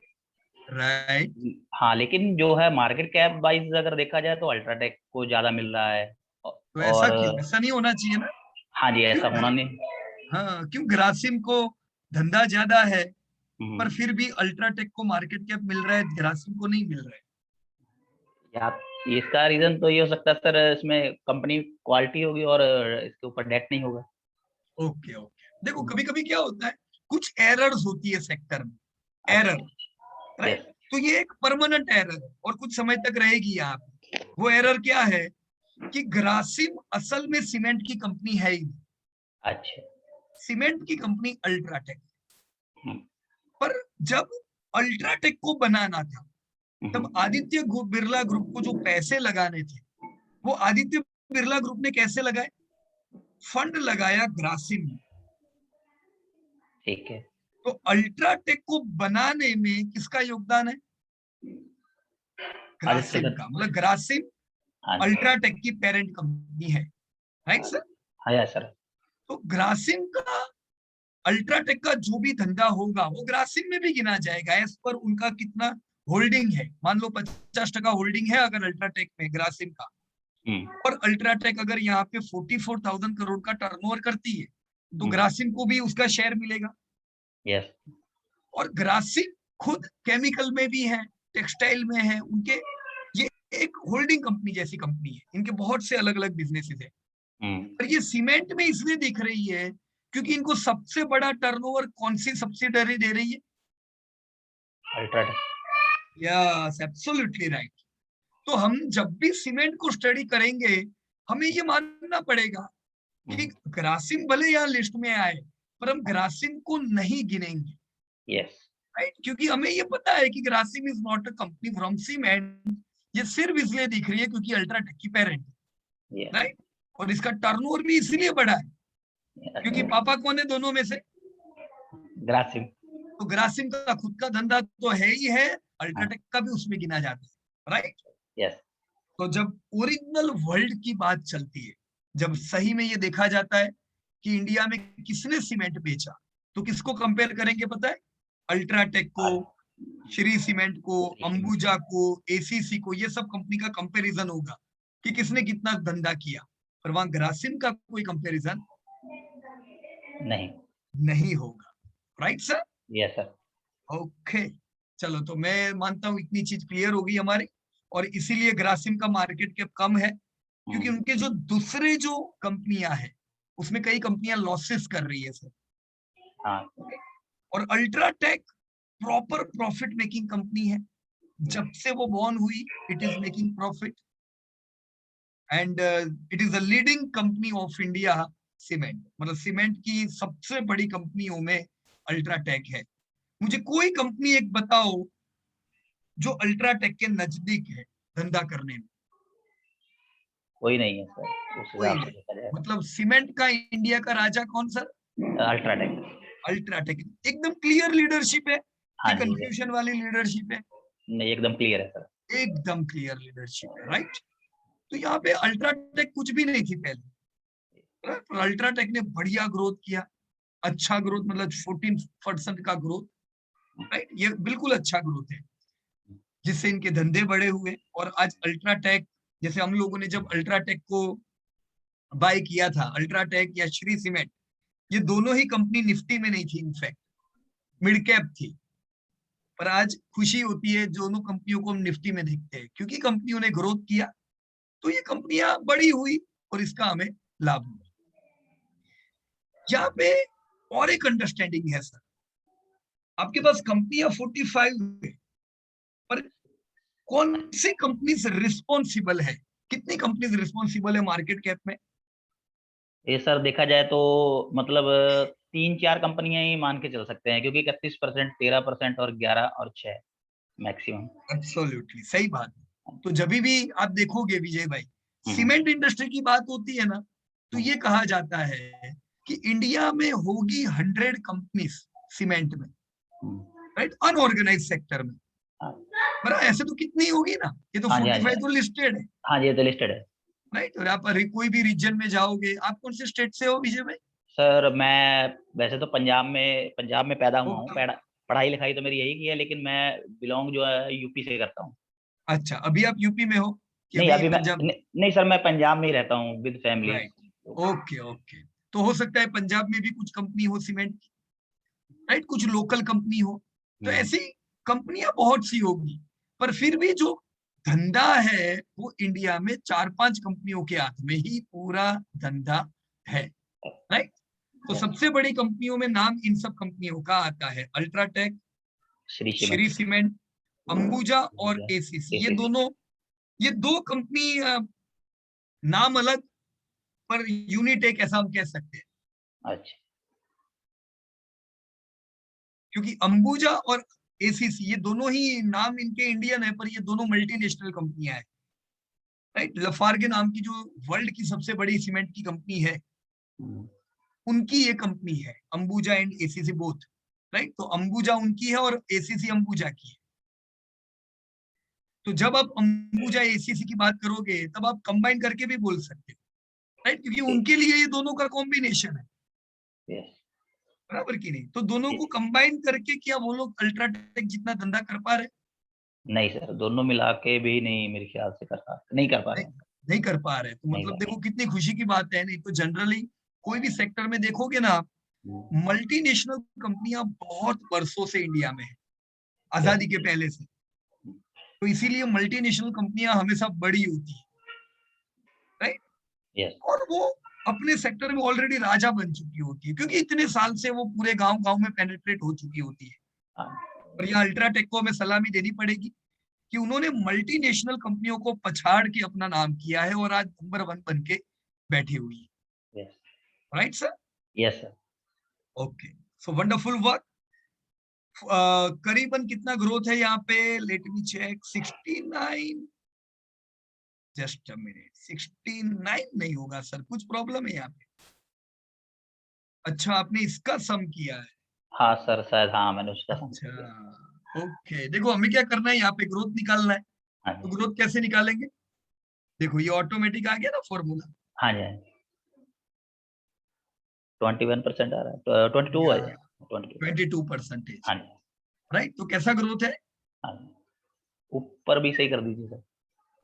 राइट। हाँ, लेकिन जो है मार्केट कैप वाइज अगर देखा जाए तो अल्ट्राटेक को ज्यादा मिल रहा है। तो ऐसा और क्यों? ऐसा नहीं होना चाहिए ना। हाँ जी, ऐसा क्यों? होना नहीं। हाँ, क्यों ग्रासिम को धंधा ज्यादा है पर हम्म, फिर भी अल्ट्राटेक को मार्केट कैप मिल रहा है, ग्रासिम को नहीं मिल रहा है? या इसका रीजन तो ये हो सकता है सर, इसमें कंपनी क्वालिटी होगी और इसके ऊपर डेट नहीं होगा। ओके ओके, देखो कभी कभी क्या होता है, कुछ एरर्स होती है सेक्टर में, एरर, राइट? यस। तो ये एक परमानेंट एरर है और कुछ समय तक रहेगी यहाँ पे। वो एरर क्या है कि ग्रासिम असल में सीमेंट की कंपनी है ही नहीं, अच्छा। सीमेंट की कंपनी अल्ट्राटेक। हम्म, पर जब अल्ट्राटेक को बनाना था तब आदित्य बिरला ग्रुप को जो पैसे लगाने थे वो आदित्य बिरला ग्रुप ने कैसे लगाए? फंड लगाया ग्रासिम में। ठीक है। तो अल्ट्राटेक को बनाने में किसका योगदान है? आदित्य ग्रासिम सर। का, मतलब ग्रासिम हाँ जी। अल्ट्राटेक की पेरेंट कंपनी है, राइट सर? हाँ या सर। तो ग्रासिम का, अल्ट्राटेक का जो भी धंधा होगा वो ग्रासिम में भी गिना जाएगा एज पर उनका कितना होल्डिंग है। मान लो 50% होल्डिंग है अगर अल्ट्राटेक में ग्रासिम का, और अल्ट्राटेक अगर यहाँ पे 44,000 करोड़ का टर्नओवर करती है तो ग्रासिम को भी उसका शेयर मिलेगा। यस। और ग्रासिम खुद केमिकल में भी है, टेक्सटाइल में है, उनके ये एक होल्डिंग कंपनी जैसी कंपनी है, इनके बहुत से अलग अलग बिजनेसेस है। पर ये सीमेंट में इसलिए दिख रही है क्योंकि इनको सबसे बड़ा टर्नओवर कौन सी सब्सिडरी दे रही है? अल्ट्राटेक। Yes, absolutely right. तो हम जब भी सीमेंट को स्टडी करेंगे हमें ये मानना पड़ेगा कि ग्रासिम भले यहाँ लिस्ट में आए पर हम ग्रासिम को नहीं गिनेंगे, यस। राइट? क्योंकि हमें ये पता है कि Grasim is not a company from cement. ये सिर्फ इसलिए दिख रही है क्योंकि अल्ट्राटेक की पेरेंट, राइट? और इसका टर्नओवर भी इसलिए बढ़ा है क्योंकि पापा कौन है दोनों में से? ग्रासिम। तो ग्रासिम का खुद का धंधा तो है ही है, अल्ट्राटेक का भी उसमें गिना जाता है, राइट? यस। तो जब ओरिजिनल वर्ल्ड की बात चलती है, जब सही में ये देखा जाता है कि इंडिया में किसने सीमेंट बेचा, तो किसको कंपेयर करेंगे पता है? अल्ट्राटेक को, श्री सीमेंट को, अंबुजा को, एसीसी को, ये सब कंपनी का कंपैरिजन होगा कि किसने कितना धंधा किया। पर वहां ग्रासिम का कोई कंपैरिजन नहीं होगा, right sir? Yes sir. Okay, चलो तो मैं मानता हूं इतनी चीज क्लियर होगी हमारी, और इसीलिए ग्रासिम का मार्केट कैप कम है क्योंकि उनके जो दूसरे जो कंपनियां हैं उसमें कई कंपनियां लॉसेस कर रही है सर। हाँ। और UltraTech proper profit making company है, जब से वो बॉर्न हुई it is making profit and it is the leading company of India cement. मतलब सीमेंट की सबसे बड़ी कंपनियों में अल्ट्राटेक है। मुझे कोई कंपनी एक बताओ जो अल्ट्राटेक के नजदीक है धंधा करने में? कोई नहीं है सर उस कोई हिसाब से नहीं। देखा जाए। मतलब सीमेंट का इंडिया का राजा कौन सर? अल्ट्राटेक। अल्ट्राटेक। एकदम क्लियर लीडरशिप है हाँ कि जी। कंफ्यूजन वाली लीडरशिप है? नहीं, एकदम क्लियर है सर। एकदम क्लियर लीडरशिप है, राइट? तो यहाँ पे अल्ट्राटेक कुछ भी नहीं थी पहले, पर अल्ट्राटेक ने बढ़िया ग्रोथ किया, अच्छा ग्रोथ, मतलब 14% का ग्रोथ, राइट? ये बिल्कुल अच्छा ग्रोथ है जिससे इनके धंधे बड़े हुए। और आज अल्ट्राटेक, जैसे हम लोगों ने जब अल्ट्राटेक को बाय किया था, अल्ट्राटेक या श्री सीमेंट, ये दोनों ही कंपनी निफ्टी में नहीं थी, इनफैक्ट मिड कैप थी। पर आज खुशी होती है दोनों कंपनियों को हम निफ्टी में देखते हैं क्योंकि कंपनियों ने ग्रोथ किया तो ये कंपनियां बड़ी हुई और इसका हमें लाभ होगा। यहाँ पे और एक अंडरस्टैंडिंग है सर, आपके पास कंपनियां 45 है, पर कौन सी कंपनीज रिस्पॉन्सिबल है, कितनी कंपनीज रिस्पॉन्सिबल है मार्केट कैप में? ये सर देखा जाए तो मतलब 3-4 कंपनियां ही मान के चल सकते हैं, क्योंकि 31%, 13% और 11 और 6 मैक्सिमम। एब्सोल्युटली सही बात है। तो जब भी आप देखोगे विजय भाई, हम्म। सीमेंट इंडस्ट्री की बात होती है ना, तो ये कहा जाता है कि इंडिया में होगी 100 कंपनीज सीमेंट में, राइट, अनऑर्गेनाइज सेक्टर में। हाँ। पर ऐसे तो कितनी होगी ना, ये तो हाँ जी, हाँ 45 जी, तो लिस्टेड है, हाँ जी, ये तो लिस्टेड है। राइट। और आप कोई भी रीजन में जाओगे, आप कौन से स्टेट से हो विजय भाई? सर मैं वैसे तो पंजाब में पैदा हुआ हूँ। ओके। पढ़ाई लिखाई तो मेरी यही की है, लेकिन मैं बिलोंग जो है यूपी से करता हूँ। अच्छा, अभी आप यूपी में हो कि नहीं, अभी अभी मैं पंजाब? नहीं सर, मैं पंजाब में ही रहता हूँ with family. Right, okay okay. तो हो सकता है पंजाब में भी कुछ कंपनी हो सीमेंट की, राइट, कुछ लोकल कंपनी हो, तो ऐसी कंपनियां बहुत सी होगी। पर फिर भी जो धंधा है वो इंडिया में 4-5 कंपनियों के हाथ में ही पूरा धंधा है, राइट। तो सबसे बड़ी कंपनियों में नाम इन सब कंपनियों का आता है, UltraTech, Shri Shri cement, cement, Ambuja और एसीसी। एसीसी। ये दो कंपनी, नाम अलग पर यूनिट एक, ऐसा हम कह सकते हैं। अच्छा। क्योंकि अंबुजा और एसीसी ये दोनों ही नाम इनके इंडियन है, पर ये दोनों मल्टीनेशनल कंपनियां हैं, राइट। लफार्गे नाम की जो वर्ल्ड की सबसे बड़ी सीमेंट की कंपनी है, उनकी ये कंपनी है, Ambuja and ACC both, right. तो अंबुजा उनकी है और एसीसी अंबुजा की है। तो जब आप अंबुजा एसीसी की बात करोगे तब आप कंबाइन करके भी बोल सकते हो, राइट, क्योंकि उनके लिए ये दोनों का कॉम्बिनेशन है, यस। बराबर की नहीं? तो दोनों को कंबाइन करके क्या वो लोग अल्ट्राटेक जितना धंधा कर पा रहे? नहीं सर, दोनों मिला के भी नहीं, मेरे ख्याल से नहीं कर पा नहीं, रहे हैं। नहीं कर पा रहे। तो नहीं मतलब कर देखो कितनी खुशी की बात है। नहीं तो जनरली कोई भी सेक्टर में देखोगे ना आप, मल्टीनेशनल कंपनियां बहुत वर्षों से इंडिया में है, आजादी के पहले से। तो इसीलिए मल्टीनेशनल कंपनियां हमेशा बड़ी होती है, राइट। यस। और वो अपने सेक्टर में ऑलरेडी राजा बन चुकी होती है, क्योंकि इतने साल से वो पूरे गांव गांव में पेनिट्रेट हो चुकी होती है। और यहाँ अल्ट्राटेक को हमें सलामी देनी पड़ेगी कि उन्होंने मल्टीनेशनल कंपनियों को पछाड़ के अपना नाम किया है और आज नंबर 1 बन के बैठी हुई है, yes. Right sir? Yes sir. Okay, so wonderful work. करीबन कितना ग्रोथ है यहाँ पे? Let me check. 69, just a minute, 69 नहीं होगा सर, कुछ प्रॉब्लम है यहाँ पे। अच्छा, आपने इसका सम किया है? हाँ सर, शायद हाँ, मैंने उसका सम अच्छा, किया। ओके। देखो हमें क्या करना है, यहाँ पे ग्रोथ निकालना है। हाँ तो जी, ग्रोथ कैसे निकालेंगे? देखो ये ऑटोमेटिक आ गया ना फॉर्मूला। हाँ जी, हाँ जी। 21% आ रहा है, तो 22 आ या जाए। 22। 22%, हाँ जी, राइट। तो कैसा ग्रोथ है? हाँ जी। ऊपर भी सही कर दीजिए सर।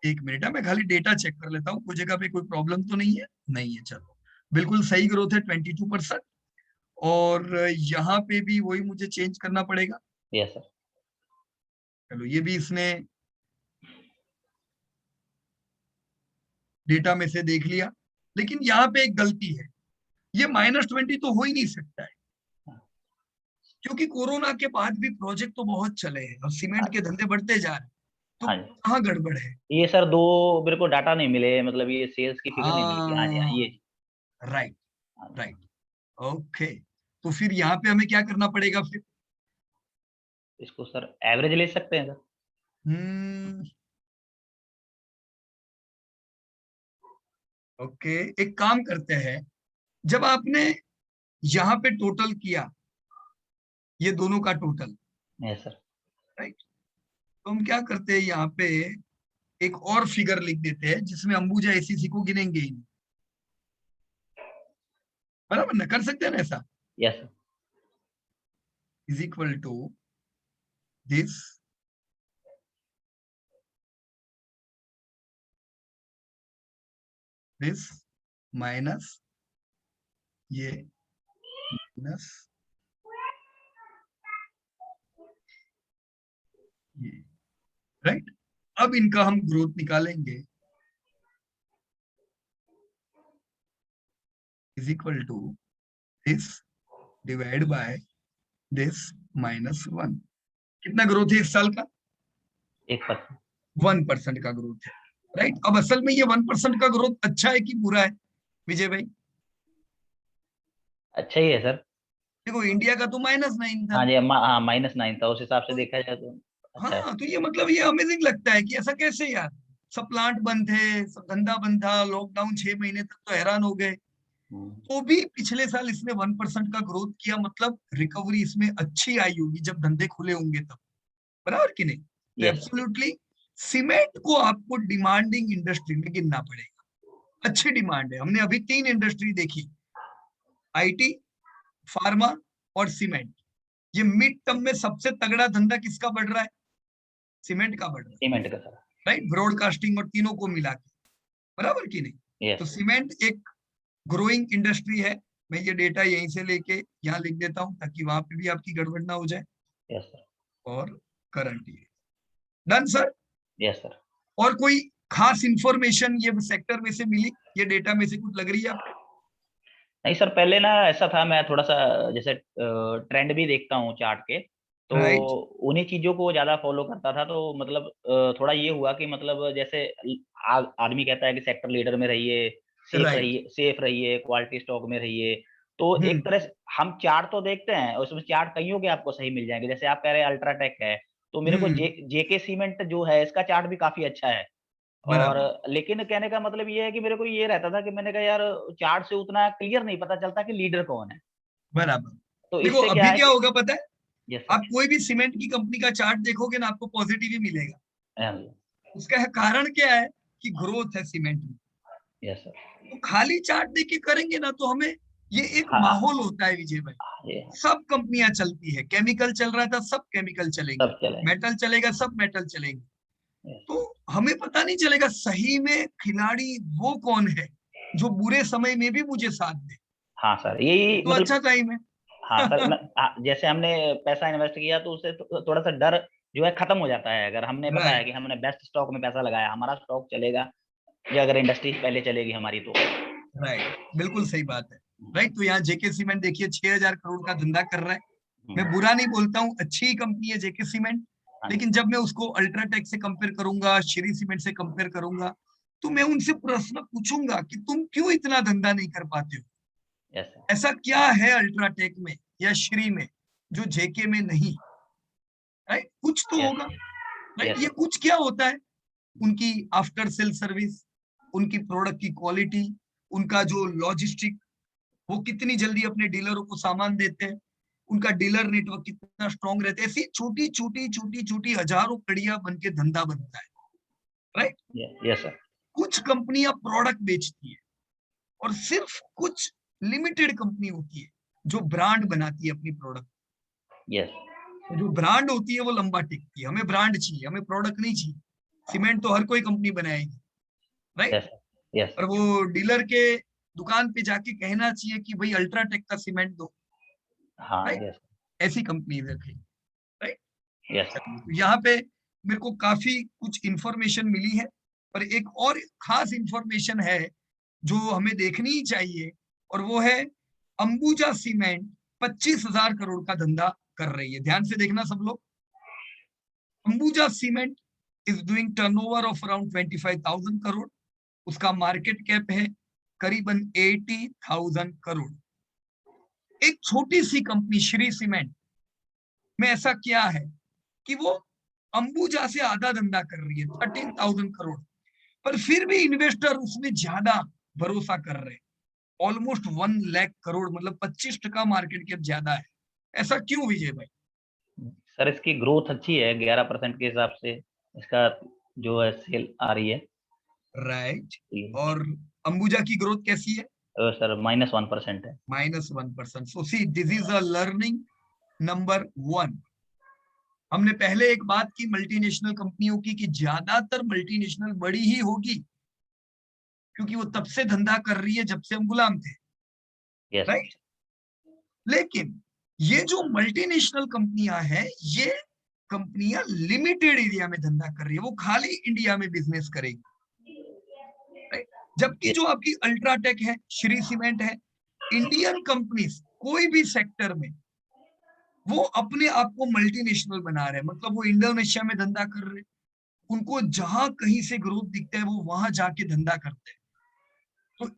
एक मिनट है, मैं खाली डेटा चेक कर लेता हूँ, कोई जगह पे कोई प्रॉब्लम तो नहीं है। नहीं है, चलो बिल्कुल सही ग्रोथ है, 22%। और यहाँ पे भी वही मुझे चेंज करना पड़ेगा। Yes sir. चलो ये भी इसने डेटा में से देख लिया, लेकिन यहाँ पे एक गलती है, ये -20 तो हो ही नहीं सकता है, क्योंकि कोरोना के बाद भी प्रोजेक्ट तो बहुत चले हैं और सीमेंट के धंधे बढ़ते जा रहे हैं। तो हाँ जी, कहाँ गड़बड़ है? ये सर दो मेरे को डाटा नहीं मिले, मतलब ये सेल्स की फिगर नहीं मिली थी। हाँ जी, हाँ, हाँ, ये। राइट, हाँ जी। Right, okay. तो फिर यहाँ पे हमें क्या करना पड़ेगा फिर? इसको सर एवरेज ले सकते हैं सर। हम्म, ओके, एक काम करते हैं। जब आपने यहाँ पे टोटल किया, ये दोनों का टोटल, यस सर। राइट, तो हम क्या करते हैं, यहाँ पे एक और फिगर लिख देते हैं जिसमें अंबुजा एसीसी को गिनेंगे ही नहीं। बराबर ना, कर सकते हैं ना ऐसा? Yes sir. Is equal to this this minus ये माइनस ये, राइट। अब इनका हम ग्रोथ निकालेंगे। Is equal to this divide by this -1। कितना ग्रोथ है इस साल का? 1%। 1% का ग्रोथ है, राइट। अब असल में ये 1% का ग्रोथ अच्छा है कि बुरा है विजय भाई? अच्छा ही है सर। देखो इंडिया का तो -9 था। हाँ जी, हाँ -9 था, उस हिसाब से देखा जाए तो अच्छा है। हाँ, तो ये मतलब ये अमेजिंग लगता है कि ऐसा कैसे यार, सब प्लांट बंद थे, सब धंधा बंद था, लॉकडाउन 6 महीने तक तो हैरान हो गए, तो भी पिछले साल इसने 1% का ग्रोथ किया। मतलब रिकवरी इसमें अच्छी आई होगी जब धंधे खुले होंगे तब, बराबर कि नहीं? तो यस। एब्सोल्युटली सीमेंट को आपको डिमांडिंग इंडस्ट्री में गिनना पड़ेगा। अच्छी डिमांड है। हमने अभी 3 इंडस्ट्री देखी, आईटी, फार्मा और सीमेंट। ये मिड टर्म में सबसे तगड़ा धंधा किसका बढ़ रहा है? सीमेंट का बढ़ रहा है, सीमेंट का सर। राइट। ब्रॉडकास्टिंग और तीनों को मिला के, बराबर कि नहीं? तो यस। सीमेंट एक ग्रोइंग इंडस्ट्री है। मैं ये डेटा यहीं से लेके यहाँ लिख देता हूँ ताकि वहां पे भी आपकी गड़बड़ ना हो जाए। Yes sir. और current year, done sir. Yes sir. और कोई खास इंफॉर्मेशन ये सेक्टर में से मिली, ये डेटा में से कुछ लग रही है आपको? नहीं सर, पहले ना ऐसा था, मैं थोड़ा सा जैसे ट्रेंड भी देखता हूँ चार्ट के, तो राइट, उन्हीं चीजों को ज्यादा फॉलो करता था। तो मतलब थोड़ा ये हुआ कि मतलब जैसे आदमी कहता है कि सेक्टर लीडर में रहिए, राइट। सेफ रहिए, क्वालिटी स्टॉक में रहिए। तो एक तरह से हम चार्ट तो देखते हैं, उसमें चार्ट कईयों के आपको सही मिल जाएंगे। जैसे आप कह रहे हैं अल्ट्राटेक है, तो मेरे को हम्म, जेके सीमेंट जो है इसका चार्ट भी काफी अच्छा है। और बराबर, लेकिन कहने का मतलब ये है कि मेरे को ये रहता था कि मैंने कहा यार चार्ट से उतना क्लियर नहीं पता चलता कि लीडर कौन है। बराबर। तो देखो इससे क्या अभी है क्या कि होगा पता है, यस आप सर। कोई भी सीमेंट की कंपनी का चार्ट देखोगे ना, आपको पॉजिटिव ही मिलेगा। यस उसका कारण क्या है कि ग्रोथ है सीमेंट में। सर। तो खाली चार्ट देख के करेंगे ना तो हमें, ये एक हाँ, माहौल होता है विजय भाई। ये सब कंपनियां चलती है, केमिकल चल रहा था, सब केमिकल चलेंगे, सब चलेंगे। मेटल चलेगा, सब मेटल चलेंगे। यस। तो हमें पता नहीं चलेगा सही में खिलाड़ी वो कौन है जो बुरे समय में भी मुझे साथ दे। हाँ सर, यही तो अच्छा मतलब टाइम है। हाँ सर, जैसे हमने पैसा इन्वेस्ट किया तो उससे थोड़ा सा डर जो है खत्म हो जाता है। अगर हमने पता है राइट, कि हमने बेस्ट स्टॉक में पैसा लगाया, हमारा स्टॉक चलेगा, या अगर इंडस्ट्री पहले चलेगी हमारी तो। राइट, बिल्कुल सही बात है। राइट, तो यहाँ जेके सीमेंट देखिए 6,000 करोड़ का धंधा कर रहा है। मैं बुरा नहीं बोलता हूँ, अच्छी ही कंपनी है जेके सीमेंट। हाँ जी। लेकिन जब मैं उसको अल्ट्राटेक से कंपेयर करूंगा, श्री सीमेंट से कंपेयर करूंगा, तो मैं उनसे प्रश्न पूछूंगा कि तुम क्यों इतना धंधा नहीं कर पाते हो? Yes sir. ऐसा क्या है अल्ट्राटेक में या श्री में जो जेके में नहीं? राइट, कुछ तो यस। होगा। राइट, यस ये सर। कुछ क्या होता है? उनकी आफ्टर सेल सर्विस, उनकी प्रोडक्ट की क्वालिटी, उनका जो लॉजिस्टिक, वो कितनी जल्दी अपने डीलरों को सामान देते हैं, उनका डीलर नेटवर्क कितना स्ट्रांग रहता है। ऐसी छोटी छोटी छोटी छोटी हजारों कड़ियां बन के धंधा बनता है। Right, yes sir. कुछ कंपनियां प्रोडक्ट बेचती है और सिर्फ कुछ लिमिटेड कंपनी होती है जो ब्रांड बनाती है अपनी प्रोडक्ट। यस। जो ब्रांड होती है वो लंबा टिकती है। हमें ब्रांड चाहिए, हमें प्रोडक्ट नहीं चाहिए। सीमेंट तो हर कोई कंपनी बनाएगी, राइट। यस। यस। और वो डीलर के दुकान पे जाके कहना चाहिए कि भाई अल्ट्राटेक का सीमेंट दो, हाँ। राइट। यस। ऐसी कंपनी है, राइट। यस। चलिए, तो यहाँ पे मेरे को काफी कुछ इंफॉर्मेशन मिली है। पर एक और खास इंफॉर्मेशन है जो हमें देखनी ही चाहिए, और वो है अंबुजा सीमेंट 25,000 करोड़ का धंधा कर रही है। ध्यान से देखना सब लोग। Ambuja cement is doing turnover of around 25,000 crore. उसका मार्केट कैप है करीबन 80,000 करोड़। एक छोटी सी कंपनी श्री सीमेंट में ऐसा क्या है कि वो अंबुजा से आधा धंधा कर रही है, 13,000 करोड़, पर फिर भी इन्वेस्टर उसमें ज्यादा भरोसा कर रहे हैं। ऑलमोस्ट 1 लाख करोड़, मतलब 25% मार्केट कैप ज्यादा है। ऐसा क्यों विजय भाई? सर, इसकी ग्रोथ अच्छी है, 11% के हिसाब से इसका जो है सेल आ रही है। राइट, और अंबुजा की ग्रोथ कैसी है? सर -1% है। -1%। So see, this is a learning number 1। हमने पहले एक बात की मल्टीनेशनल कंपनियों की कि ज्यादातर मल्टीनेशनल बड़ी ही होगी, क्योंकि वो तब से धंधा कर रही है जब से हम गुलाम थे, यस। राइट। लेकिन ये जो मल्टीनेशनल कंपनियां हैं, ये कंपनियां लिमिटेड एरिया में धंधा कर रही है, वो खाली इंडिया में बिजनेस करेगी, राइट। जबकि जो आपकी अल्ट्राटेक है, श्री सीमेंट है, इंडियन कंपनीज कोई भी सेक्टर में वो अपने आप को मल्टीनेशनल बना रहे हैं, मतलब वो इंडोनेशिया में धंधा कर रहे हैं, उनको जहां कहीं से ग्रोथ दिखता है वो वहां जाके धंधा करते हैं। तो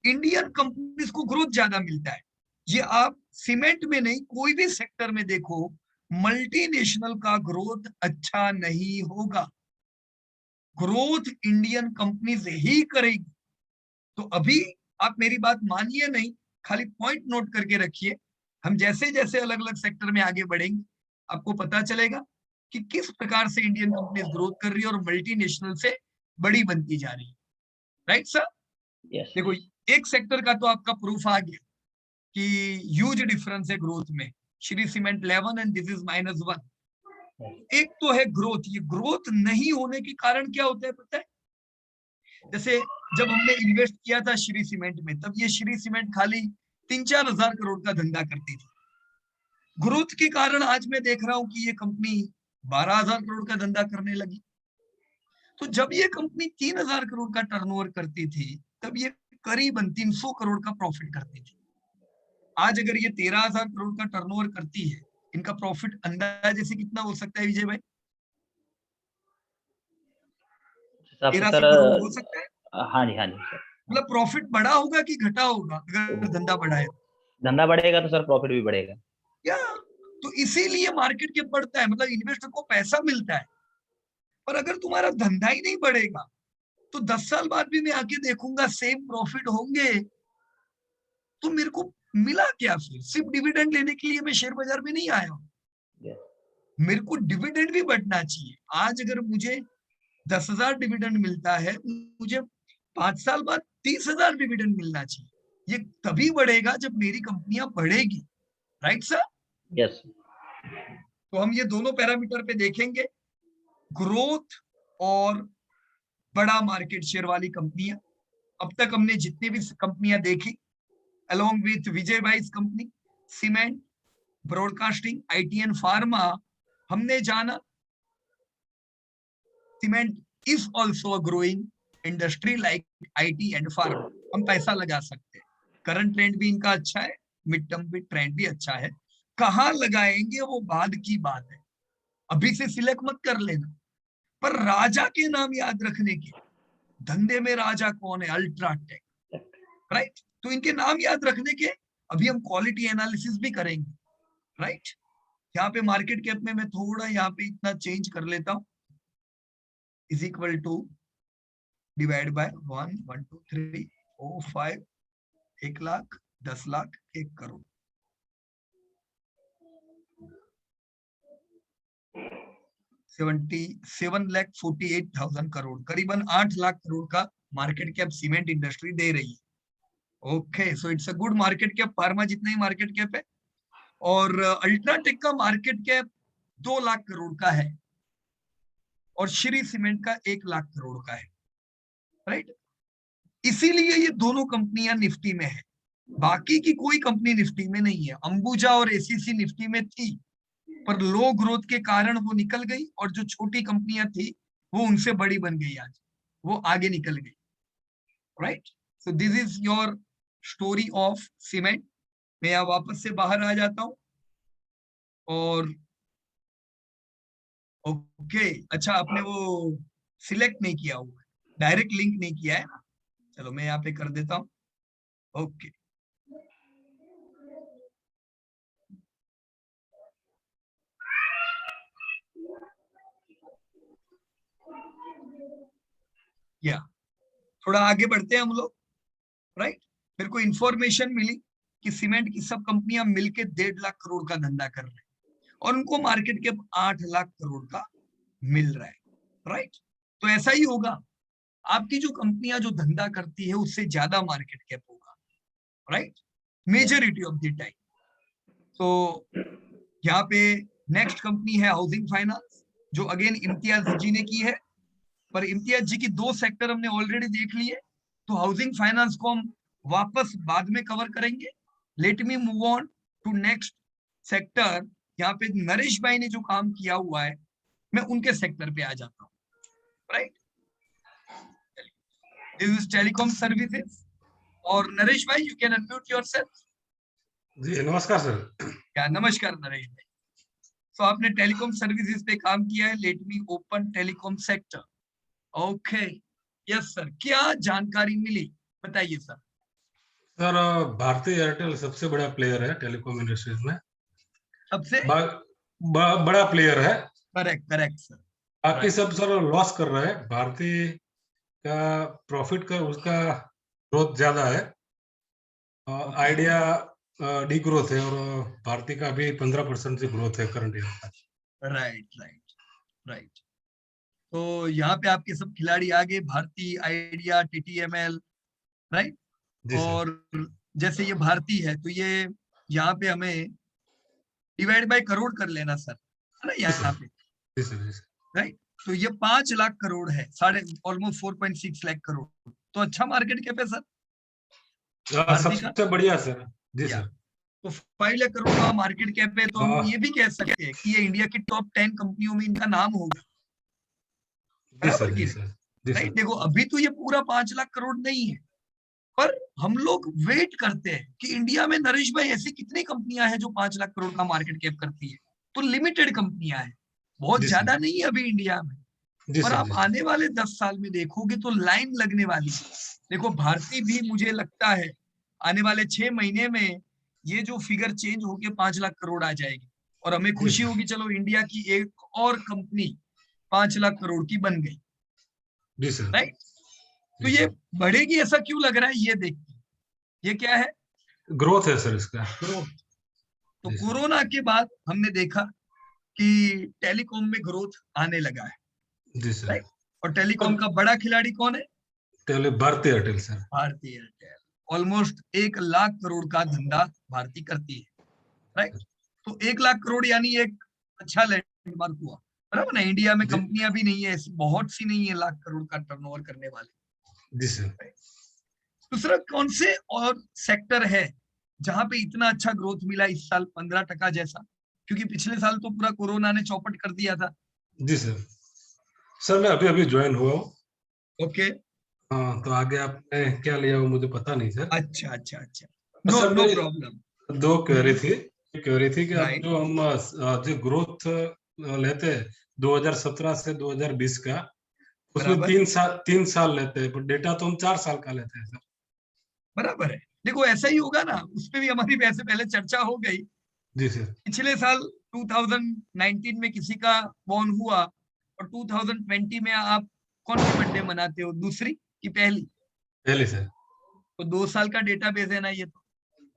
इंडियन कंपनीज को ग्रोथ ज्यादा मिलता है। ये आप सीमेंट में नहीं, कोई भी सेक्टर में देखो, मल्टीनेशनल का ग्रोथ अच्छा नहीं होगा। ग्रोथ इंडियन कंपनीज ही करेगी। तो अभी आप मेरी बात मानिए नहीं, खाली पॉइंट नोट करके रखिए। हम जैसे जैसे अलग अलग सेक्टर में आगे बढ़ेंगे आपको पता चलेगा कि किस प्रकार से इंडियन कंपनीज ग्रोथ कर रही है और मल्टीनेशनल से बड़ी बनती जा रही है। Right sir? यस देखो एक सेक्टर का तो आपका प्रूफ आ गया कि ह्यूज डिफरेंस है ग्रोथ में। Shri cement 11 and this is -1। एक तो है ग्रोथ। ये ग्रोथ नहीं होने के कारण क्या होता है पता है? जैसे जब हमने इन्वेस्ट किया था श्री सीमेंट में, तब ये श्री सीमेंट खाली 3-4 हजार करोड़ का धंधा करती थी। ग्रोथ के कारण आज मैं देख रहा हूं कि ये कंपनी 12,000 करोड़ का धंधा करने लगी। तो जब ये कंपनी 3,000 करोड़ का टर्नओवर करती थी, तब ये करीबन 300 करोड़ का प्रॉफिट करती थी। आज अगर ये 13,000 करोड़ का टर्नओवर करती है, इनका प्रॉफिट अंदाजे से कितना हो सकता है विजय भाई? 1300 करोड़ हो सकता है? हाँ जी सर। मतलब प्रॉफिट बढ़ा होगा कि घटा होगा अगर धंधा बढ़ा है? धंधा बढ़ेगा तो सर प्रॉफिट भी बढ़ेगा। या तो इसीलिए मार्केट के बढ़ता है, मतलब इन्वेस्टर को पैसा मिलता है। पर अगर तुम्हारा धंधा ही नहीं बढ़ेगा तो 10 साल बाद भी मैं आके देखूंगा सेम प्रॉफिट होंगे, तो मेरे को मिला क्या फिर? सिर्फ डिविडेंड लेने के लिए मैं शेयर बाजार में नहीं आया हूं। मेरे को डिविडेंड भी बढ़ना चाहिए। आज अगर मुझे 10,000 डिविडेंड मिलता है, मुझे 5 साल बाद 30,000 डिविडेंड मिलना चाहिए। ये तभी बढ़ेगा जब मेरी कंपनियां बढ़ेगी। Right sir? यस। तो हम ये दोनों पैरामीटर पे देखेंगे, ग्रोथ और बड़ा मार्केट शेयर वाली कंपनियां। अब तक हमने जितनी भी कंपनियां देखी, अलोंग विथ विजय भाई company, cement, broadcasting, IT and pharma, हमने जाना cement is also a growing industry like IT and pharma. हम पैसा लगा सकते हैं। करंट ट्रेंड भी इनका अच्छा है, मिड टर्म भी ट्रेंड भी अच्छा है। कहाँ लगाएंगे वो बाद की बात है, अभी से सिलेक्ट मत कर लेना। पर राजा के नाम याद रखने के, धंधे में राजा कौन है? अल्ट्राटेक। राइट? तो इनके नाम याद रखने के अभी हम क्वालिटी एनालिसिस भी करेंगे। राइट? यहाँ पे मार्केट कैप में मैं थोड़ा यहाँ पे इतना चेंज कर लेता हूं, is equal to divide by 1 1 2 3 4 5, 1 lakh, 10 lakh, 1 crore. 7,48,000 crore, करीबन 8 लाख करोड़ का मार्केट कैप सीमेंट इंडस्ट्री दे रही है। Okay, so it's a good market cap. Pharma जितना ही मार्केट कैप है, और अल्ट्राटेक का मार्केट कैप 2 लाख करोड़ का है, और श्री सीमेंट का 1 लाख करोड़ का है। राइट? इसीलिए ये दोनों कंपनियां निफ्टी में है, बाकी की कोई कंपनी निफ्टी में नहीं है। अंबुजा और एसीसी निफ्टी में थी, पर लो ग्रोथ के कारण वो निकल गई, और जो छोटी कंपनियां थी वो उनसे बड़ी बन गई, आज वो आगे निकल गई। Right? So this is your story of cement. मैं यहाँ वापस से बाहर आ जाता हूं, और ओके, अच्छा आपने वो सिलेक्ट नहीं किया हुआ है, डायरेक्ट लिंक नहीं किया है ना? चलो मैं यहाँ पे कर देता हूँ। ओके, या थोड़ा आगे बढ़ते हैं हम लोग। राइट? मेरे को इंफॉर्मेशन मिली कि सीमेंट की सब कंपनियां मिलके 1.5 लाख करोड़ का धंधा कर रहे हैं, और उनको मार्केट कैप 8 लाख करोड़ का मिल रहा है। राइट? तो ऐसा ही होगा, आपकी जो कंपनियां जो धंधा करती है उससे ज्यादा मार्केट कैप होगा। Right? Majority of the time. तो यहाँ पे नेक्स्ट कंपनी है हाउसिंग फाइनेंस, जो अगेन इम्तियाज जी ने की है, पर इम्तियाज जी की 2 सेक्टर हमने ऑलरेडी देख लिए, तो हाउसिंग फाइनेंस को हम वापस बाद में कवर करेंगे। Let me move on to next sector. यहाँ पे नरेश भाई ने जो काम किया हुआ है, मैं उनके सेक्टर पे आ जाता हूँ। Right? This is telecom services. और नरेश भाई, यू कैन अनम्यूट योरसेल्फ। जी नमस्कार सर। क्या नमस्कार नरेश भाई। तो आपने टेलीकॉम सर्विसेज पे काम किया है, let me open telecom sector. Okay, yes sir, क्या जानकारी मिली बताइए सर। सर भारतीय एयरटेल सबसे बड़ा प्लेयर है टेलीकॉम इंडस्ट्रीज में, सबसे बड़ा प्लेयर है। Correct correct sir. बाकी Right. सब सर लॉस कर रहा है। भारतीय का प्रॉफिट का उसका ग्रोथ ज्यादा है, आइडिया डी ग्रोथ है, और भारतीय का भी 15% से ग्रोथ है करंट ईयर का। Right right right. तो यहाँ पे आपके सब खिलाड़ी आगे, भारती, आइडिया, टीटीएमएल, राइट। जी सर। और जैसे ये भारती है तो ये यहाँ पे हमें डिवाइड बाय करोड़ कर लेना सर, है ना यहाँ पे, जी सर, जी सर। राइट। तो ये 5 लाख करोड़ है, ऑलमोस्ट 4.6 लाख करोड़। तो अच्छा मार्केट कैप है सर भारती का। सबसे बढ़िया सर। जी या। सर। तो 5 लाख करोड़ का मार्केट कैप है, तो हम हाँ। ये भी कह सकते हैं कि ये इंडिया की टॉप 10 कंपनियों में इनका नाम होगा, जी बराबर सर, की जी नहीं? सर, जी राइट। सर। देखो अभी तो ये पूरा 5 लाख करोड़ नहीं है, पर हम लोग वेट करते हैं कि इंडिया में नरेश भाई ऐसी कितनी कंपनियां हैं जो 5 लाख करोड़ का मार्केट कैप करती है। तो लिमिटेड कंपनियां हैं, बहुत जी सर। ज्यादा नहीं है अभी इंडिया में। जी पर सर, आप जी सर। आने वाले 10 साल में देखोगे तो लाइन लगने वाली है। देखो भारती भी मुझे लगता है आने वाले 6 महीने में ये जो फिगर चेंज होके 5 लाख करोड़ आ जाएगी, और हमें खुशी होगी, चलो इंडिया की एक और कंपनी 5 लाख करोड़ की बन गई, जी सर। राइट। तो जी ये सर। बढ़ेगी ऐसा क्यों लग रहा है, ये देखते हैं। ये क्या है, ग्रोथ है सर इसका। ग्रोथ। तो जी सर। कोरोना के बाद हमने देखा कि टेलीकॉम में ग्रोथ आने लगा है, जी सर। राइट। और टेलीकॉम का बड़ा खिलाड़ी कौन है, भारतीय एयरटेल सर। भारती एयरटेल। ऑलमोस्ट 1 लाख करोड़ का धंधा भारती करती है, राइट। तो 1 लाख करोड़ यानी एक अच्छा लैंडमार्क हुआ, बराबर ना। इंडिया में जी। कंपनियां भी नहीं है ऐसी, बहुत सी नहीं है लाख करोड़ का टर्नओवर करने वाले। जी सर। दूसरा कौन से और सेक्टर है जहां पे इतना अच्छा ग्रोथ मिला इस साल 15% जैसा, क्योंकि पिछले साल तो पूरा कोरोना ने चौपट कर दिया था। जी सर। सर मैं अभी अभी ज्वाइन हुआ हूँ। ओके। हाँ, तो आगे आपने क्या लिया वो मुझे पता नहीं सर। अच्छा अच्छा अच्छा, नो सर नो मेरी प्रॉब्लम। दो क्वेरी थी। क्वेरी थी कि अब राइट। जो हम जो ग्रोथ लेते हैं 2017 से 2020 का, उसमें बराबर 3 साल लेते हैं, पर डेटा तो हम 4 साल का लेते हैं सर। बराबर है। देखो ऐसा ही होगा ना, उस पे भी हमारी वैसे पहले चर्चा हो गई। जी सर। पिछले साल 2019 में किसी का बॉर्न हुआ, और 2020 में आप कौन सी बर्थडे मनाते हो, दूसरी कि पहली? पहले सर। तो 2 साल का डेटाबेस है ना ये। तो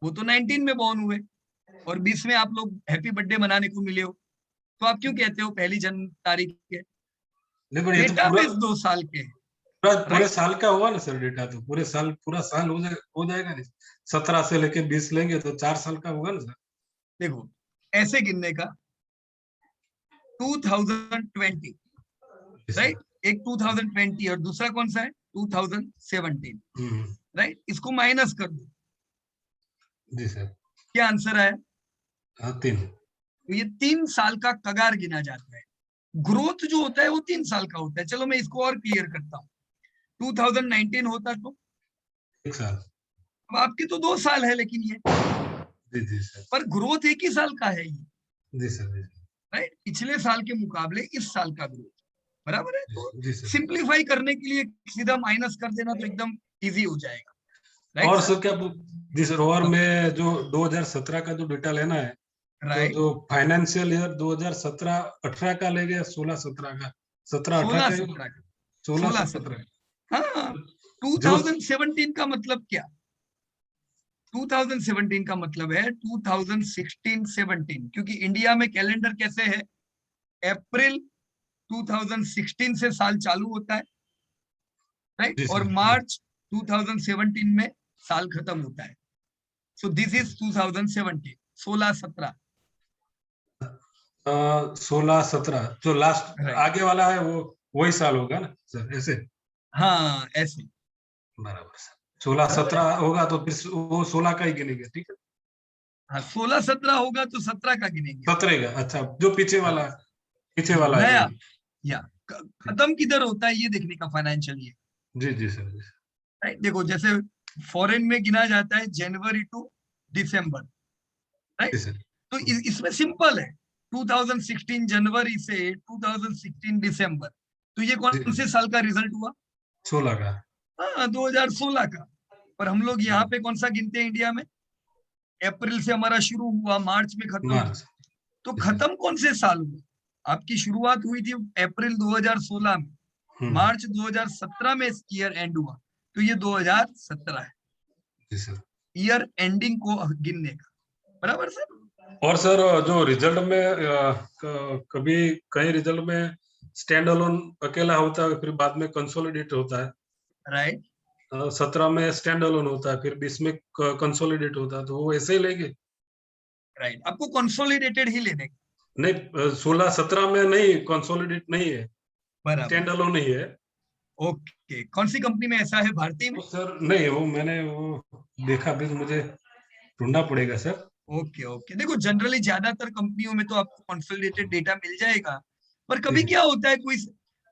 वो तो 19 में बॉर्न हुए, और 20 में आप लोग हैप्पी बर्थडे मनाने को मिले हो, तो आप क्यों कहते हो पहली जन्म तारीख के? नहीं, पर ये तो डेटाबेस 2 साल के, पूरे राइट। साल का हुआ ना सर डेटा, तो पूरा साल हो जाएगा नहीं। 17 से लेके 20 लेंगे तो 4 साल का होगा ना सर। देखो ऐसे गिनने का 2020, जी सर। राइट। एक 2020 और दूसरा कौन सा है 2017, राइट। इसको माइनस कर दो, जी सर। क्या आंसर आया? हाँ, 3। तो ये 3 साल का कगार गिना जाता है। ग्रोथ जो होता है वो 3 साल का होता है। चलो मैं इसको और क्लियर करता हूँ। 2019 होता तो 1 साल। अब आपके तो 2 साल है, लेकिन ये जी जी सर। पर ग्रोथ 1 ही साल का है ये, जी सर, जी सर। राइट। पिछले साल के मुकाबले इस साल का ग्रोथ, बराबर है। तो जी सर। सिंप्लीफाई करने के लिए सीधा माइनस कर देना तो एकदम इजी हो जाएगा, राइट और सर? सर क्या जी सर, और मैं जो 2017 का जो डेटा लेना है, तो राइट। जो फाइनेंशियल ईयर 2017-18 का ले गया, 16-17 का, 17-18 का, 16-17 का, 16-17 हाँ। जो 2017 का मतलब क्या? 2017 का मतलब है 2016-17, क्योंकि इंडिया में कैलेंडर कैसे है, अप्रैल 2016 से साल चालू होता है, राइट, जी और सर। मार्च 2017 में साल खत्म होता है। सो दिस इज 2017, 16-17, 16-17 जो लास्ट राइट। आगे वाला है वो वही साल होगा ना सर, ऐसे? हाँ ऐसे, बराबर सर। 16-17 होगा तो फिर वो 16 का ही गिनेंगे, ठीक है। हाँ 16-17 होगा तो 17 का गिनेंगे, 17 का, अच्छा, जो पीछे वाला है नया, वही। या खत्म किधर होता है ये देखने का फाइनेंशियल ईयर, जी जी सर, जी सर। राइट। देखो जैसे फॉरेन में गिना जाता है जनवरी टू दिसंबर, जी राइट? सर। तो इसमें सिंपल है, 2016 जनवरी से 2016 दिसंबर, तो ये कौन से साल का रिजल्ट हुआ? 16 का। हाँ, 2016 का। पर हम लोग यहाँ पे कौन सा गिनते हैं इंडिया में? अप्रैल से हमारा शुरू हुआ, मार्च में खत्म हुआ। मार्च। तो खत्म कौन से साल हुआ? आपकी शुरुआत हुई थी अप्रैल 2016 में, मार्च 2017 में ईयर एंड हुआ, तो ये 2017 है जी सर। ईयर एंडिंग को गिनने का, बराबर सर? और सर जो रिजल्ट में कभी कई रिजल्ट में स्टैंड अलोन अकेला होता है, फिर बाद में कंसोलिडेट होता है। राइट, 17 में स्टैंड अलोन होता है, फिर 20 में कंसोलिडेट होता है, तो वो ऐसे ही लेंगे? राइट, आपको कंसोलिडेटेड ही लेने का। नहीं, 16-17 में नहीं, कंसोलिडेट नहीं है, बराबर, स्टैंड अलोन नहीं है। ओके। कौन सी कंपनी में ऐसा है? भारतीय में? तो सर नहीं, वो मैंने वो देखा, अभी तो मुझे ढूंढना पड़ेगा सर। ओके ओके, देखो जनरली ज्यादातर कंपनियों में तो आपको कंसोलिडेटेड डेटा मिल जाएगा, पर कभी क्या होता है, कोई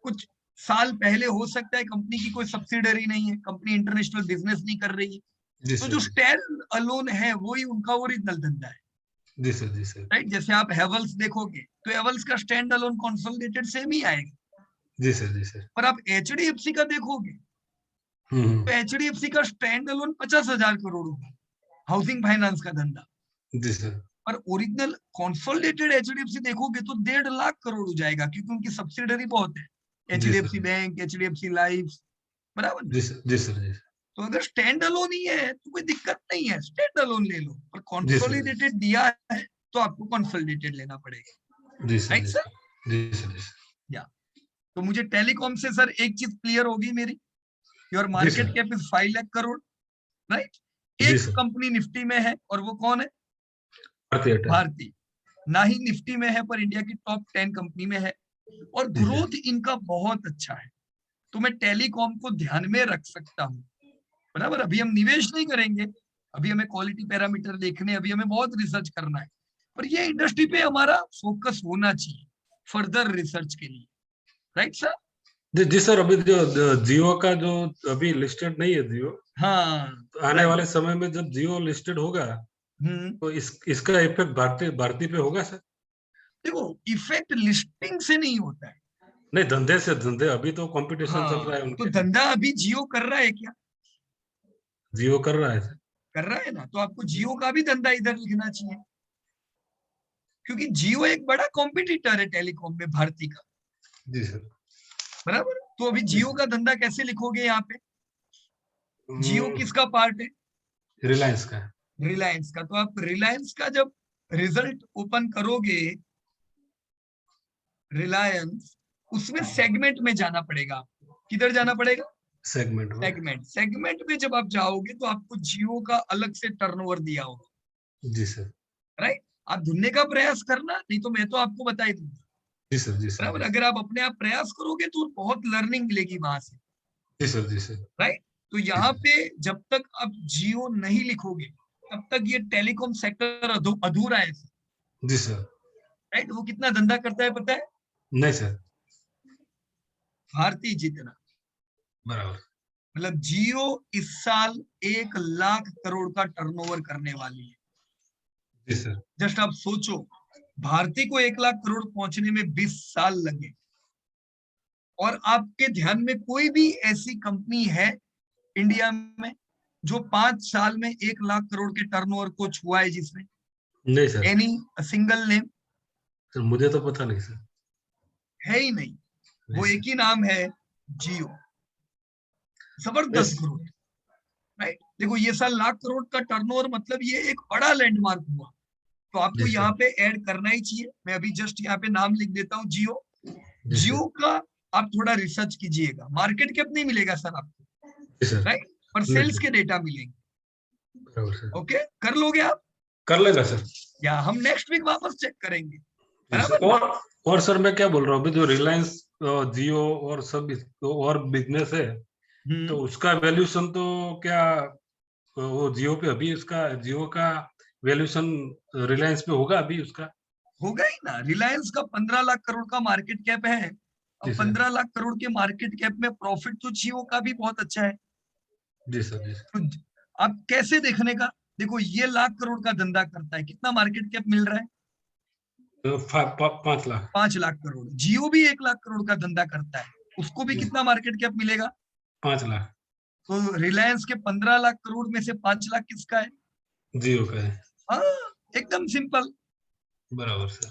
कुछ साल पहले हो सकता है कंपनी की कोई सब्सिडरी नहीं है, कंपनी इंटरनेशनल बिजनेस नहीं कर रही है, जी तो सर। जो स्टैंड अलोन है वही उनका ओरिजिनल धंधा है, जी सर। जी सर। राइट? जैसे आप हेवल्स देखोगे तो हेवल्स का स्टैंड अलोन कंसोलिडेटेड सेम ही आएगा। जी सर। जी सर। पर आप एचडीएफसी का देखोगे तो एचडीएफसी का स्टैंड अलोन 50,000 करोड़ होगा, हाउसिंग फाइनेंस का धंधा। जी सर। पर ओरिजिनल कंसोलिडेटेड एचडीएफसी देखोगे तो 1.5 लाख करोड़ हो जाएगा, क्योंकि उनकी सब्सिडरी बहुत है, एचडीएफसी बैंक, एचडीएफसी लाइफ, बराबर ना? जी सर। जी सर। जी सर। तो अगर स्टैंड अलोन ही है तो कोई दिक्कत नहीं है, स्टैंड अलोन ले लो, पर जी सर। कंसोलिडेटेड दिया है तो आपको कंसोलिडेटेड लेना पड़ेगा, जी सर। राइट जी सर? सर। जी सर। जी सर। या तो मुझे टेलीकॉम से सर एक चीज क्लियर होगी मेरी, योर जी market sir. Cap is 5 lakh crore, right? जी एक सर। कंपनी निफ्टी में है और वो कौन है? भारतीय एयरटेल। भारती। ना ही निफ्टी में है पर इंडिया की टॉप 10 कंपनी में है, और जी सर। ग्रोथ इनका बहुत अच्छा है, तो मैं टेलीकॉम को ध्यान में रख सकता हूँ, बराबर? अभी हम निवेश नहीं करेंगे, अभी हमें क्वालिटी पैरामीटर देखने, अभी हमें बहुत रिसर्च करना है, पर ये इंडस्ट्री पे हमारा फोकस होना चाहिए फर्दर रिसर्च के लिए, राइट सर? जी सर। अभी जो जियो का जो अभी लिस्टेड नहीं है जियो, हाँ, तो आने वाले समय में जब जियो लिस्टेड होगा तो इसका इफेक्ट भारती पे होगा सर? देखो इफेक्ट लिस्टिंग से नहीं होता है, नहीं, धंधे अभी तो कंपटीशन चल रहा है तो उनके। धंधा अभी जियो कर रहा है क्या? जियो कर रहा है सर। कर रहा है ना, तो आपको जियो का भी धंधा इधर लिखना चाहिए, क्योंकि जियो एक बड़ा कॉम्पिटिटर है टेलीकॉम में भारती का, जी सर। बराबर? तो अभी जियो का धंधा कैसे लिखोगे यहाँ पे? जियो हम्म, किसका पार्ट है? रिलायंस का। रिलायंस का। तो आप रिलायंस का जब रिजल्ट ओपन करोगे, रिलायंस, उसमें सेगमेंट में जाना पड़ेगा आपको। किधर जाना पड़ेगा? सेगमेंट में। सेगमेंट में जब आप जाओगे तो आपको जियो का अलग से टर्नओवर दिया होगा, जी सर। राइट? आप ढूंढने का प्रयास करना, नहीं तो मैं तो आपको बता ही दूंगा, जी सर। जी सर। बराबर? अगर आप अपने आप प्रयास करोगे तो बहुत लर्निंग मिलेगी वहां से, जी सर। जी सर। राइट? तो यहाँ पे जब तक आप जियो नहीं लिखोगे तब तक ये टेलीकॉम सेक्टर अधूरा है, जी सर। राइट? वो कितना धंधा करता है पता है? नहीं सर। भारती जितना। बराबर। मतलब जियो इस साल 1 लाख करोड़ का टर्नओवर करने वाली है। जी सर। जस्ट आप सोचो, भारती को 1 लाख करोड़ पहुंचने में 20 साल लगे, और आपके ध्यान में कोई भी ऐसी कंपनी है इंडिया में जो 5 साल में 1 लाख करोड़ के टर्नओवर को छुआ है जिसने? नहीं sir. Any single name? Sir मुझे तो पता नहीं सर। है ही नहीं। वो एक ही नाम है, जियो। जबरदस्त ग्रोथ, राइट? देखो ये साल 1 लाख करोड़ का टर्नओवर, मतलब ये एक बड़ा लैंडमार्क हुआ, तो आपको यहाँ पे ऐड करना ही चाहिए। मैं अभी जस्ट यहाँ पे नाम लिख देता हूँ, जियो। जियो का आप थोड़ा रिसर्च कीजिएगा, मार्केट कैप नहीं मिलेगा सर आपको, राइट? पर सेल्स के डेटा मिलेंगे, ओके? कर लोगे आप? कर लेगा सर। या हम नेक्स्ट वीक वापस चेक करेंगे, सर, बराबर? और सर मैं क्या बोल रहा हूँ, अभी जो रिलायंस, जियो और सब और बिजनेस है, तो उसका वैल्यूएशन तो क्या वो जियो पे अभी उसका जियो का वैल्यूएशन रिलायंस पे होगा अभी उसका? होगा ही ना। रिलायंस का 15 लाख करोड़ का मार्केट कैप है। अब 15 लाख करोड़ के मार्केट कैप में प्रॉफिट तो जियो का भी बहुत अच्छा है। जी सर। जी तो आप कैसे देखने का, देखो ये लाख करोड़ का धंधा करता है, कितना मार्केट कैप मिल रहा है? 5 लाख। 5 लाख करोड़। जियो भी 1 लाख करोड़ का धंधा करता है, उसको भी जी। कितना मार्केट कैप मिलेगा? 5 लाख। तो रिलायंस के 15 लाख करोड़ में से 5 लाख किसका है? जियो का है। हाँ, एकदम सिंपल, बराबर सर।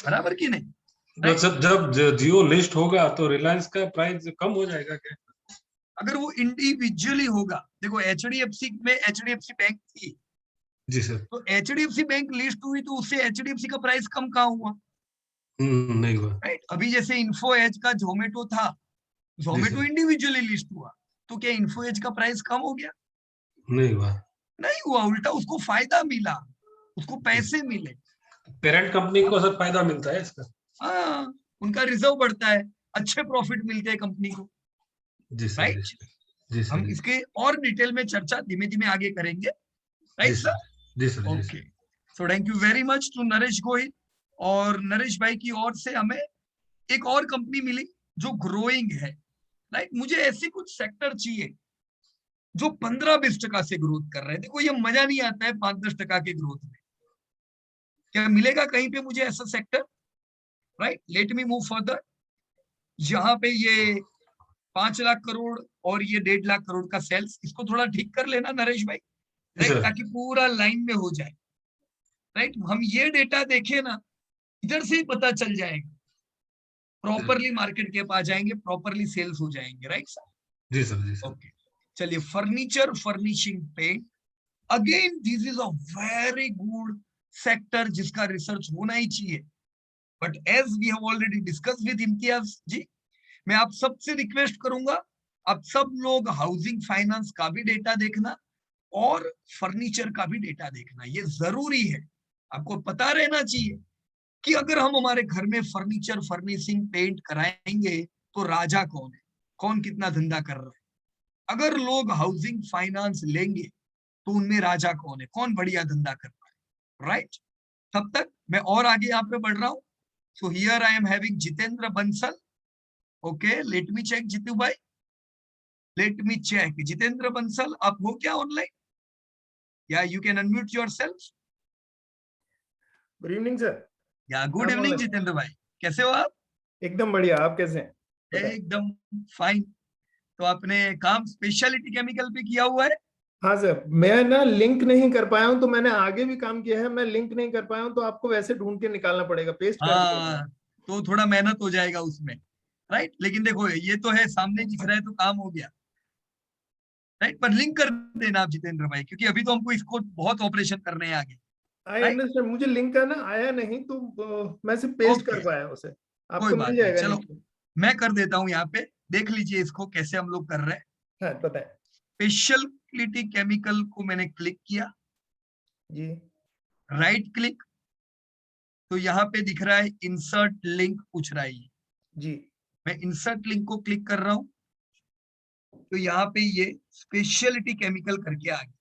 बराबर की नहीं? तो जब जियो लिस्ट होगा तो रिलायंस का प्राइस कम हो जाएगा क्या? अगर वो इंडिविजुअली होगा, देखो एचडीएफसी में एचडीएफसी बैंक थी, जी सर। तो एचडीएफसी बैंक लिस्ट हुई तो उससे एचडीएफसी का प्राइस कम कहाँ हुआ? नहीं हुआ। राइट। अभी जैसे इन्फो एज का जोमेटो था, जोमेटो इंडिविजुअली लिस्ट हुआ, तो क्या इन्फो एज का प्राइस कम हो गया? नहीं हुआ। नहीं हुआ, उल्टा उसको फायदा मिला, उसको पैसे मिले। पेरेंट कंपनी को सर फायदा मिलता है इसका। हाँ, उनका रिजर्व बढ़ता है, अच्छे प्रॉफिट मिलते हैं कंपनी को। जी सर। राइट। जी सर। हम इसके और डिटेल में चर्चा धीमे धीमे आगे करेंगे। Right sir? Ji sir. Okay, so thank you very much to Naresh Gohil. और नरेश भाई की ओर से हमें एक और कंपनी मिली जो ग्रोइंग है। राइट, मुझे ऐसे कुछ सेक्टर चाहिए जो 15-20% से ग्रोथ कर रहे हैं। देखो ये मजा नहीं आता है 5-10% के ग्रोथ में, क्या मिलेगा कहीं पे मुझे ऐसा sector? Right, late me move further. यहाँ पे ये 5 लाख करोड़ और ये 1.5 लाख करोड़ का सेल्स, इसको थोड़ा ठीक कर लेना नरेश भाई, राइट, ताकि पूरा लाइन में हो जाए। राइट, हम ये डेटा देखें ना, इधर से ही पता चल जाएगा, प्रॉपरली मार्केट कैप आ जाएंगे, प्रॉपरली सेल्स हो जाएंगे। Right sir? जी सर। जी सर। ओके, चलिए furniture furnishing paint, again this is a very good sector जिसका रिसर्च होना ही चाहिए। But as we have already discuss with Imtiaz ji, मैं आप सबसे रिक्वेस्ट करूंगा, आप सब लोग हाउसिंग फाइनेंस का भी डेटा देखना और फर्नीचर का भी डेटा देखना, ये जरूरी है। आपको पता रहना चाहिए कि अगर हम हमारे घर में फर्नीचर फर्निशिंग पेंट कराएंगे तो राजा कौन है, कौन कितना धंधा कर रहा है। अगर लोग हाउसिंग फाइनेंस लेंगे तो उनमें राजा कौन है, कौन बढ़िया धंधा कर रहा है। राइट, तब तक मैं और आगे यहाँ पे बढ़ रहा हूँ। So here I am having Jitendra Bansal. Okay, let me check Jitu भाई, let me check. Jitendra Bansal, आप हो क्या ऑनलाइन? या you can unmute yourself. Good evening sir. Yeah good evening Jitendra भाई, कैसे हो आप? एकदम बढ़िया, आप कैसे हैं? एकदम फाइन। तो आपने काम स्पेशलिटी केमिकल पे किया हुआ है? हाँ सर, मैं ना लिंक नहीं कर पाया हूँ, तो मैंने आगे भी काम किया है, मैं लिंक नहीं कर पाया हूँ, तो आपको वैसे ढूंढ के निकालना पड़ेगा, पेस्ट कर दिया। हाँ, तो थोड़ा मेहनत हो जाएगा उसमें। राइट, लेकिन देखो ये तो है, सामने दिख रहा है तो काम हो गया। राइट, पर लिंक कर देना आप जितेंद्र भाई, क्योंकि अभी तो हमको इसको बहुत ऑपरेशन करने हैं आगे। आई अंडरस्टैंड, मुझे लिंक करना आया नहीं, तो मैं सिर्फ पेस्ट कर पाया उसे। कोई आपको बात मिल नहीं, जाएगा चलो नीचे। मैं कर देता हूँ यहाँ पे, देख लीजिए इसको कैसे हम लोग कर रहे हैं। हाँ बताएं स्पेशलिटी केमिकल को मैंने क्लिक किया, जी। राइट क्लिक, तो यहाँ पे दिख रहा है इंसर्ट लिंक पूछ रहा है ये। जी, मैं इंसर्ट लिंक को क्लिक कर रहा हूँ, तो यहाँ पे ये स्पेशलिटी केमिकल करके आ गया,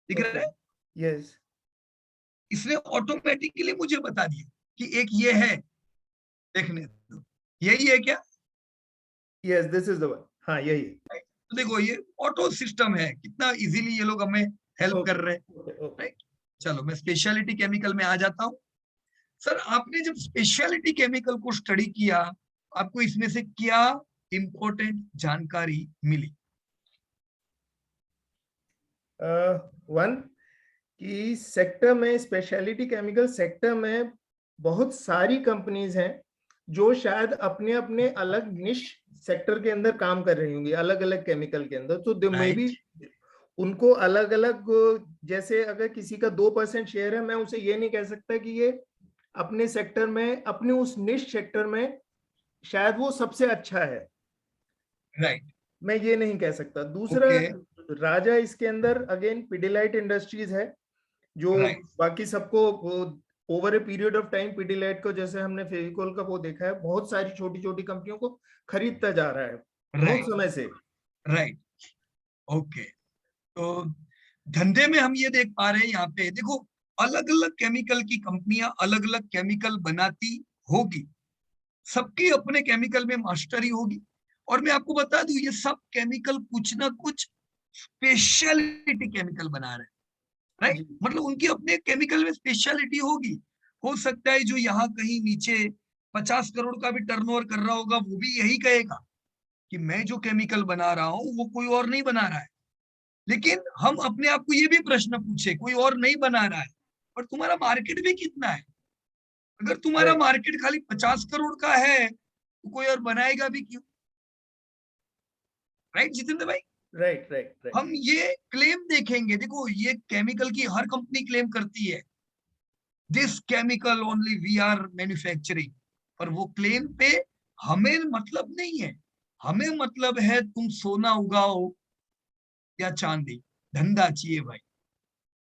दिख रहा है? यस, इसने ऑटोमेटिकली मुझे बता दिया कि एक ये है, देखने दो, यही है क्या? Yes, this is the one. हाँ यही है। तो देखो ये ऑटो सिस्टम है, कितना इजीली ये लोग हमें हेल्प कर रहे हैं। राइट, चलो मैं स्पेशलिटी केमिकल में आ जाता हूँ। सर, आपने जब स्पेशलिटी केमिकल को स्टडी किया, आपको इसमें से क्या इंपॉर्टेंट जानकारी मिली? वन कि सेक्टर में, स्पेशलिटी केमिकल सेक्टर में बहुत सारी कंपनीज हैं जो शायद अपने अपने अलग निश सेक्टर के अंदर काम कर रही होंगी, अलग अलग केमिकल के अंदर। तो दे मे बी उनको अलग अलग, जैसे अगर किसी का 2% शेयर है, मैं उसे ये नहीं कह सकता कि ये अपने सेक्टर में, अपने उस निश सेक्टर में शायद वो सबसे अच्छा है। राइट, मैं ये नहीं कह सकता। दूसरा, राजा इसके अंदर अगेन पिडिलाइट इंडस्ट्रीज है, जो बाकी सबको over a period of time Pidilite को, जैसे हमने फेविकोल का वो देखा है, बहुत सारी छोटी छोटी कंपनियों को खरीदता जा रहा है बहुत समय से। Right, okay. तो धंधे में हम ये देख पा रहे हैं, यहाँ पे देखो अलग अलग केमिकल की कंपनियां अलग अलग केमिकल बनाती होगी, सबकी अपने केमिकल में मास्टरी होगी। और मैं आपको बता दूं, ये सब केमिकल कुछ ना कुछ स्पेशलिटी केमिकल बना रहे हैं, राइट। मतलब उनकी अपने केमिकल में स्पेशलिटी होगी। हो सकता है जो यहाँ कहीं नीचे 50 करोड़ का भी टर्नओवर कर रहा होगा वो भी यही कहेगा कि मैं जो केमिकल बना रहा हूं वो कोई और नहीं बना रहा है। लेकिन हम अपने आप को ये भी प्रश्न पूछे, कोई और नहीं बना रहा है पर तुम्हारा मार्केट भी कितना है? अगर तुम्हारा मार्केट खाली 50 करोड़ का है तो कोई और बनाएगा भी क्यों? राइट जितेंद्र भाई? राइट। हम ये क्लेम देखेंगे, देखो ये केमिकल की हर कंपनी क्लेम करती है this chemical only we are manufacturing, पर वो क्लेम पे हमें मतलब नहीं है। हमें मतलब है तुम सोना उगाओ या चांदी, धंधा चाहिए भाई।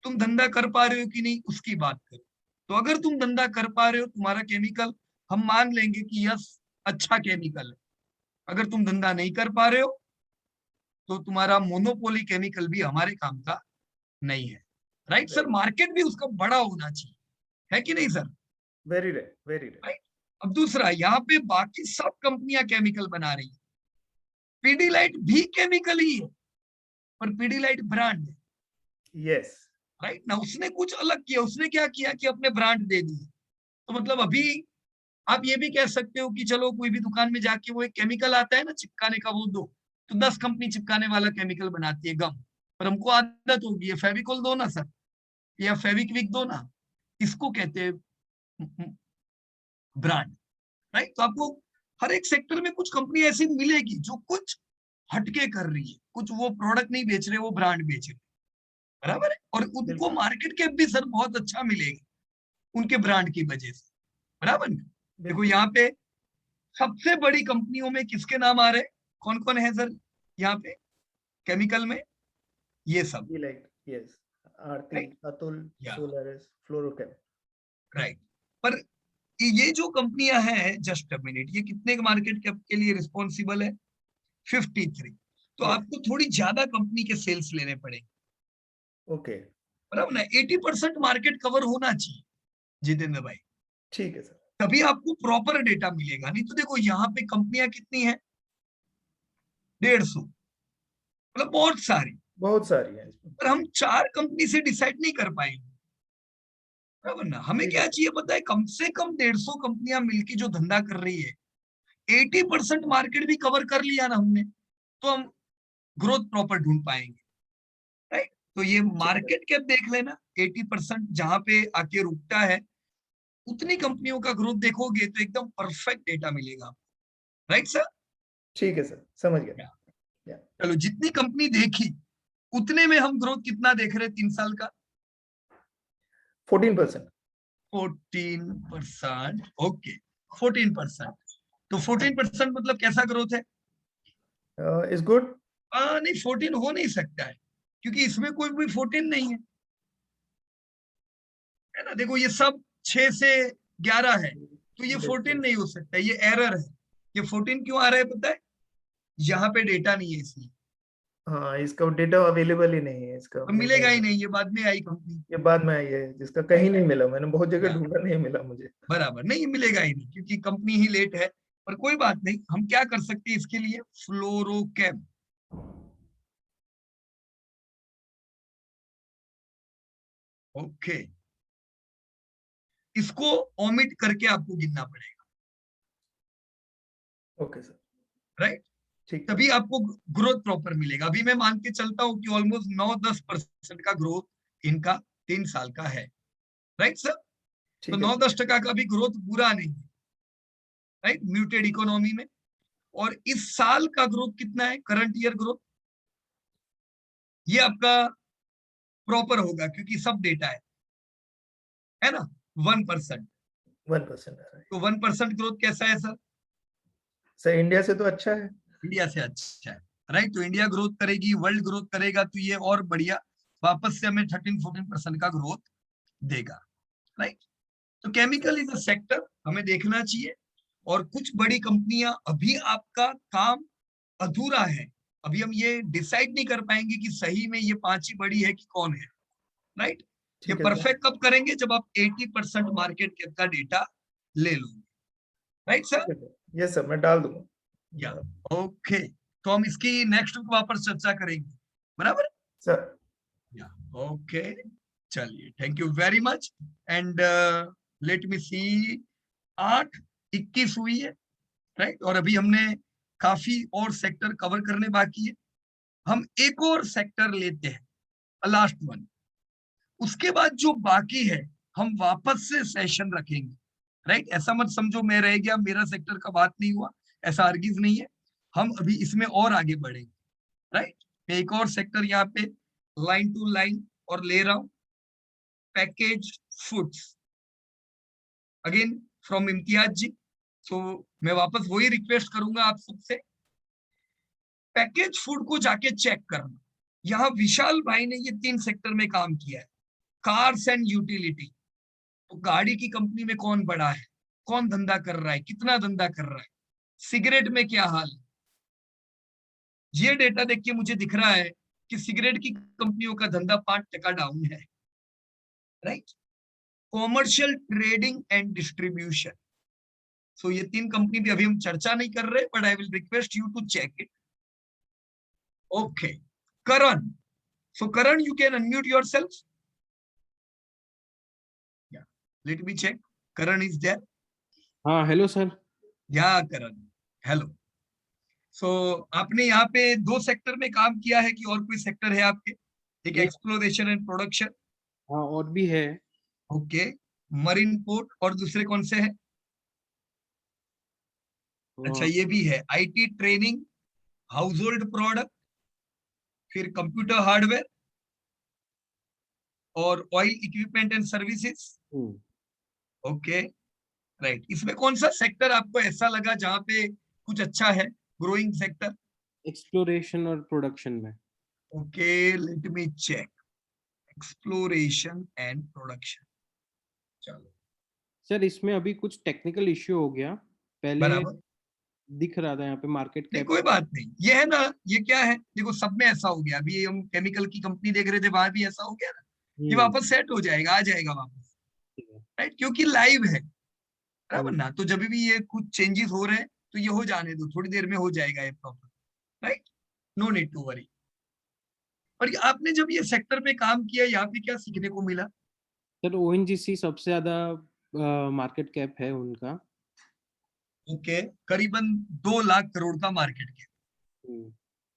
तुम धंधा कर पा रहे हो कि नहीं उसकी बात करो। तो अगर तुम धंधा कर पा रहे हो, तुम्हारा केमिकल हम मान लेंगे कि यस अच्छा केमिकल है। अगर तुम धंधा नहीं कर पा रहे हो तो तुम्हारा मोनोपोली केमिकल भी हमारे काम का नहीं है। राइट सर, मार्केट भी उसका बड़ा होना चाहिए, है कि नहीं सर? Very right. राइट। अब दूसरा, यहाँ पे बाकी सब कंपनियां केमिकल बना रही है, पीडीलाइट भी केमिकल ही है पर पीडीलाइट ब्रांड है। यस राइट ना, उसने कुछ अलग किया। उसने क्या किया कि अपने ब्रांड दे दिए। तो मतलब अभी आप ये भी कह सकते हो कि चलो कोई भी दुकान में जाके वो एक केमिकल आता है ना चिपकाने का, वो दो, तो 10 कंपनी चिपकाने वाला केमिकल बनाती है गम, पर हमको आदत होगी है फेविकोल दो ना सर या फेविक्विक दो ना, इसको कहते हैं ब्रांड। राइट। तो आपको हर एक सेक्टर में कुछ कंपनी ऐसी मिलेगी जो कुछ हटके कर रही है, कुछ वो प्रोडक्ट नहीं बेच रहे, वो ब्रांड बेच रहे, बराबर है। और उनको मार्केट कैप भी सर बहुत अच्छा मिलेगा उनके ब्रांड की वजह से, बराबर ना। देखो यहाँ पे सबसे बड़ी कंपनियों में किसके नाम आ रहे हैं, कौन कौन है सर यहाँ पे केमिकल में? ये सब, यस, आरती, अतुल, सोलारिस, फ्लोरोकेम। राइट। पर ये जो कंपनियां हैं, जस्ट अ मिनट, ये कितने के मार्केट कैप के लिए रिस्पॉन्सिबल है? 53। तो आपको थोड़ी ज्यादा कंपनी के सेल्स लेने पड़ेंगे, ओके, बराबर ना। 80% मार्केट कवर होना चाहिए जितेंद्र भाई, ठीक है सर। तभी आपको प्रॉपर डेटा मिलेगा। नहीं तो देखो यहाँ पे कंपनियां कितनी है, 150, मतलब बहुत सारी है इसमें। पर हम 4 कंपनी से डिसाइड नहीं कर पाएंगे, बराबर ना। हमें क्या चाहिए पता है, कम से कम 150 कंपनियां मिलकर जो धंधा कर रही है, 80% मार्केट भी कवर कर लिया ना हमने, तो हम ग्रोथ प्रॉपर ढूंढ पाएंगे। राइट। तो ये मार्केट कैप देख लेना, 80% जहां पे आके रुकता है उतनी कंपनियों का ग्रोथ देखोगे तो एकदम परफेक्ट डेटा मिलेगा आपको। Right sir? ठीक है सर, समझ गया। चलो, जितनी कंपनी देखी उतने में हम ग्रोथ कितना देख रहे हैं 3 साल का? 14%। 14%। ओके, 14%। तो 14% मतलब कैसा ग्रोथ है? Is good. नहीं, 14 हो नहीं सकता है क्योंकि इसमें कोई भी 14 नहीं है ना। देखो ये सब 6 से 11 है, तो ये 14 नहीं हो सकता, ये एरर है। ये 14 क्यों आ रहा है पता है? यहाँ पे डेटा नहीं है इसलिए। हाँ, इसका डेटा अवेलेबल ही नहीं है, इसका मिलेगा ही नहीं, ये बाद में आई कंपनी, ये बाद में आई है, जिसका कहीं नहीं मिला, मैंने बहुत जगह ढूंढा, नहीं मिला मुझे। बराबर, नहीं मिलेगा ही नहीं क्योंकि कंपनी ही लेट है। पर कोई बात नहीं, हम क्या कर सकते हैं इसके लिए, फ्लोरोकेम। ओके, इसको ओमिट करके आपको गिनना पड़ेगा। Okay sir, right. ठीक, तभी आपको ग्रोथ प्रॉपर मिलेगा। अभी मैं मान के चलता हूं कि ऑलमोस्ट 9-10% का ग्रोथ इनका 3 साल का है। Right sir? तो 9-10% का भी ग्रोथ बुरा नहीं है, राइट, म्यूटेड इकोनॉमी में। और इस साल का ग्रोथ कितना है, करंट ईयर ग्रोथ, ये आपका प्रॉपर होगा क्योंकि सब डेटा है ना, 1%। 1% है। तो 1% ग्रोथ कैसा है सर? सर इंडिया से तो अच्छा है। इंडिया से अच्छा है, राइट। तो इंडिया ग्रोथ करेगी, वर्ल्ड ग्रोथ करेगा, तो ये और बढ़िया वापस से हमें 13-14% का ग्रोथ देगा। राइट। तो केमिकल इज अ सेक्टर हमें देखना चाहिए। और कुछ बड़ी कंपनियां, अभी आपका काम अधूरा है, अभी हम ये डिसाइड नहीं कर पाएंगे कि सही में ये 5 ही बड़ी है कि कौन है। राइट। ये परफेक्ट कब करेंगे, जब आप 80% मार्केट कैप का डेटा ले लोगे। Right sir? यस सर, मैं डाल दूंगा। या ओके, तो हम इसकी नेक्स्ट वीक वापस चर्चा करेंगे। बराबर। सर ओके चलिए, thank you very much. And let me see, 8:21 हुई है, राइट। और अभी हमने काफी और सेक्टर कवर करने बाकी है। हम एक और सेक्टर लेते हैं, लास्ट वन। उसके बाद जो बाकी है हम वापस से सेशन रखेंगे, राइट। ऐसा मत समझो मैं रह गया, मेरा सेक्टर का बात नहीं हुआ, ऐसा हरगिज नहीं है। हम अभी इसमें और आगे बढ़ेंगे, राइट। मैं एक और सेक्टर यहाँ पे लाइन टू लाइन और ले रहा हूं, package foods, again from Imtiaz ji. So मैं वापस वही रिक्वेस्ट करूंगा आप सबसे, पैकेज फूड को जाके चेक करना। यहाँ विशाल भाई ने ये 3 सेक्टर में काम किया है, कार्स एंड यूटिलिटी। तो गाड़ी की कंपनी में कौन बड़ा है, कौन धंधा कर रहा है, कितना धंधा कर रहा है, सिगरेट में क्या हाल है। ये डेटा देख के मुझे दिख रहा है कि सिगरेट की कंपनियों का धंधा 5% डाउन है, right. Commercial trading and distribution, so ये 3 कंपनी भी अभी हम चर्चा नहीं कर रहे, but I will request you to check it. Okay Karan, so Karan you can unmute yourself. Let me check, Karan is there. हाँ hello sir. Yeah Karan hello. सो आपने यहाँ पे 2 सेक्टर में काम किया है कि और कोई सेक्टर है आपके? एक ये- एक्सप्लोरेशन एंड प्रोडक्शन, हाँ और भी है। ओके, मरीन पोर्ट, और दूसरे कौन से हैं? अच्छा ये भी है, IT training, house hold product, फिर कंप्यूटर हार्डवेयर और oil equipment and services. Okay right. इसमें कौन सा सेक्टर आपको ऐसा लगा जहां पे कुछ अच्छा है, ग्रोइंग सेक्टर? एक्सप्लोरेशन और प्रोडक्शन में। Okay let me check, exploration and production. चलो सर इसमें अभी कुछ टेक्निकल इश्यू हो गया, पहले बराबर, दिख रहा था यहाँ पे मार्केट नहीं कैप। कोई बात नहीं, ये है ना, ये क्या है, देखो सब में ऐसा हो गया। अभी हम केमिकल की कंपनी देख रहे थे, वहां भी ऐसा हो गया ना। ये वापस सेट हो जाएगा, आ जाएगा वापस, राइट, क्योंकि लाइव है, बराबर ना। तो जब भी ये कुछ चेंजेस हो रहे हैं तो ये हो जाने दो, थोड़ी देर में हो जाएगा ये problem, right, no need to worry. और आपने जब ये सेक्टर पे काम किया, यहाँ पे क्या सीखने को मिला? सर ओएनजीसी सबसे ज्यादा मार्केट कैप है उनका। ओके, करीबन 2 लाख करोड़ का मार्केट कैप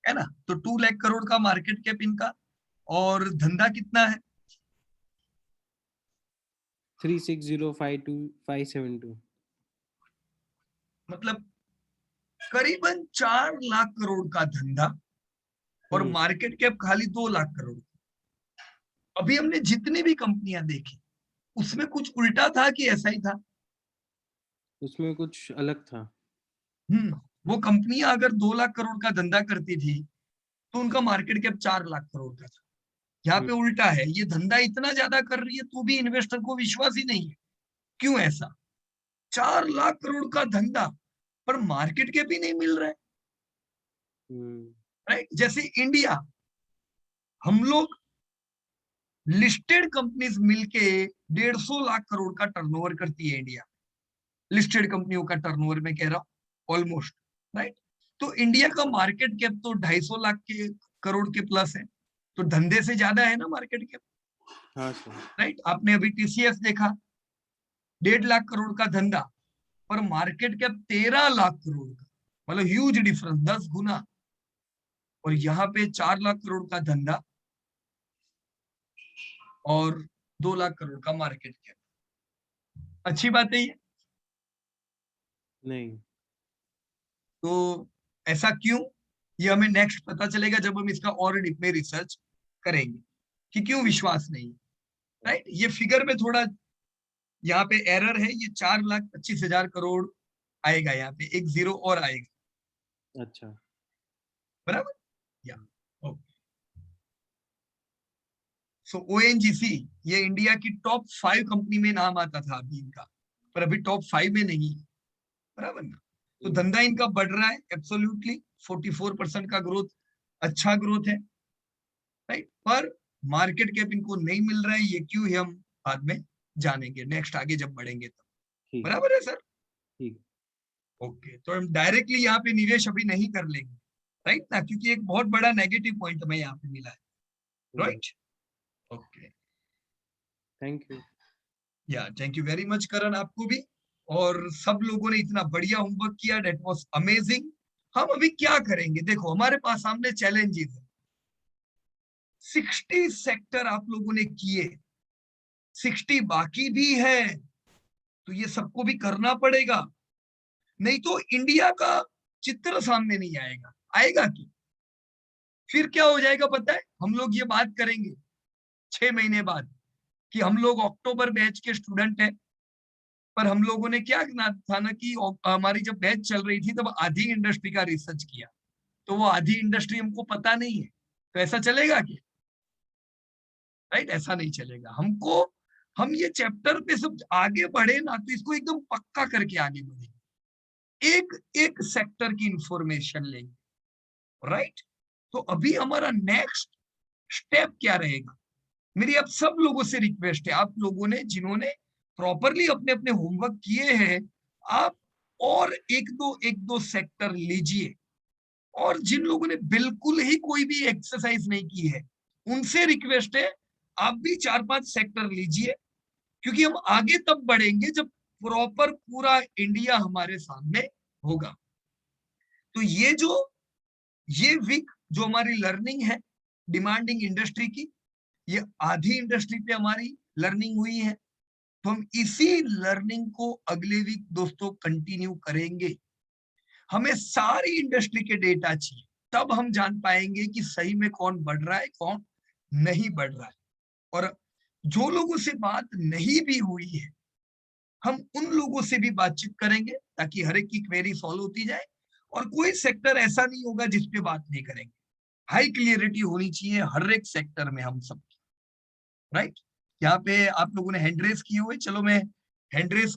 है ना। तो 2 लाख करोड़ का मार्केट कैप इनका, और धंधा कितना है? 36052572। मतलब करीबन 4 लाख करोड़ का धंधा, और मार्केट कैप खाली 2 लाख करोड़। अभी हमने जितनी भी कंपनियां देखी उसमें कुछ उल्टा था कि ऐसा ही था? उसमें कुछ अलग था। वो कंपनियां अगर 2 लाख करोड़ का धंधा करती थी तो उनका मार्केट कैप 4 लाख करोड़ का था। यहाँ पे उल्टा है, ये धंधा इतना ज्यादा कर रही है तो भी इन्वेस्टर को विश्वास ही नहीं है। क्यों ऐसा? 4 लाख करोड़ का धंधा पर मार्केट कैप ही नहीं मिल रहा है, राइट। जैसे इंडिया, हम लोग लिस्टेड कंपनीज मिलके 150 लाख करोड़ का टर्नओवर करती है इंडिया, लिस्टेड कंपनियों का टर्नओवर मैं कह रहा हूं ऑलमोस्ट, राइट। तो इंडिया का मार्केट कैप तो 250 लाख के करोड़ के प्लस है, तो धंधे से ज्यादा है ना मार्केट कैप, हाँ सर। राइट। आपने अभी टीसीएस देखा, 1.5 लाख करोड़ का धंधा पर मार्केट कैप 13 लाख करोड़ का, मतलब ह्यूज डिफरेंस, 10 गुना। और यहाँ पे 4 लाख करोड़ का धंधा और 2 लाख करोड़ का मार्केट कैप। अच्छी बात है ये? नहीं। तो ऐसा क्यों, ये हमें नेक्स्ट पता चलेगा जब हम इसका और डीप में रिसर्च करेंगे कि क्यों विश्वास नहीं, राइट। ये फिगर में थोड़ा यहाँ पे एरर है, ये 4,25,000 करोड़ आएगा, यहाँ पे एक जीरो और आएगा। अच्छा बराबर, या ओके। सो ओएनजीसी ये इंडिया की टॉप 5 कंपनी में नाम आता था अभी इनका, पर अभी टॉप 5 में नहीं है, बराबर ना। तो धंधा इनका बढ़ रहा है एब्सोल्युटली, 44% का ग्रोथ, अच्छा ग्रोथ है, राइट। पर मार्केट कैप इनको नहीं मिल रहा है, ये क्यों है हम बाद में जानेंगे, नेक्स्ट आगे जब बढ़ेंगे तब, बराबर है सर? ठीक। ओके, तो हम डायरेक्टली यहाँ पे निवेश अभी नहीं कर लेंगे, राइट ना, क्योंकि एक बहुत बड़ा नेगेटिव पॉइंट हमें यहाँ पे मिला है, राइट। Okay, thank you. या थैंक यू वेरी मच करण, आपको भी। और सब लोगों ने इतना बढ़िया होमवर्क किया, डेट वाज अमेजिंग। हम अभी क्या करेंगे, देखो हमारे पास सामने चैलेंजेस है। 60 सेक्टर आप लोगों ने किए, 60 बाकी भी है, तो ये सबको भी करना पड़ेगा, नहीं तो इंडिया का चित्र सामने नहीं आएगा। आएगा कि फिर क्या हो जाएगा पता है, हम लोग ये बात करेंगे 6 महीने बाद कि हम लोग अक्टूबर बैच के स्टूडेंट हैं, पर हम लोगों ने क्या था ना कि हमारी जब बैच चल रही थी तब आधी इंडस्ट्री का रिसर्च किया, तो वो आधी इंडस्ट्री हमको पता नहीं है। तो ऐसा चलेगा क्या? राइट, ऐसा नहीं चलेगा। हमको, हम ये चैप्टर पे सब आगे बढ़े ना, तो इसको एकदम पक्का करके आगे बढ़ेंगे, एक एक सेक्टर की इंफॉर्मेशन लेंगे, राइट। तो अभी हमारा नेक्स्ट स्टेप क्या रहेगा? मेरी आप सब लोगों से रिक्वेस्ट है, आप लोगों ने जिन्होंने प्रॉपरली अपने अपने होमवर्क किए हैं, आप और एक दो सेक्टर लीजिए, और जिन लोगों ने बिल्कुल ही कोई भी एक्सरसाइज नहीं की है, उनसे रिक्वेस्ट है आप भी 4-5 सेक्टर लीजिए, क्योंकि हम आगे तब बढ़ेंगे जब प्रॉपर पूरा इंडिया हमारे सामने होगा। तो ये वीक जो हमारी लर्निंग है डिमांडिंग इंडस्ट्री की, ये आधी इंडस्ट्री पे हमारी लर्निंग हुई है, तो हम इसी लर्निंग को अगले वीक दोस्तों कंटिन्यू करेंगे। हमें सारी इंडस्ट्री के डेटा चाहिए, तब हम जान पाएंगे कि सही में कौन बढ़ रहा है, कौन नहीं बढ़ रहा है। और जो लोगों से बात नहीं भी हुई है, हम उन लोगों से भी बातचीत करेंगे, ताकि हर एक की क्वेरी सॉल्व होती जाए, और कोई सेक्टर ऐसा नहीं होगा जिसपे बात नहीं करेंगे। हाई क्लियरिटी होनी चाहिए हर एक सेक्टर में हम सब, राइट। यहाँ पे आप लोगों ने हैंड रेस किए हुए, चलो मैं हैंड रेस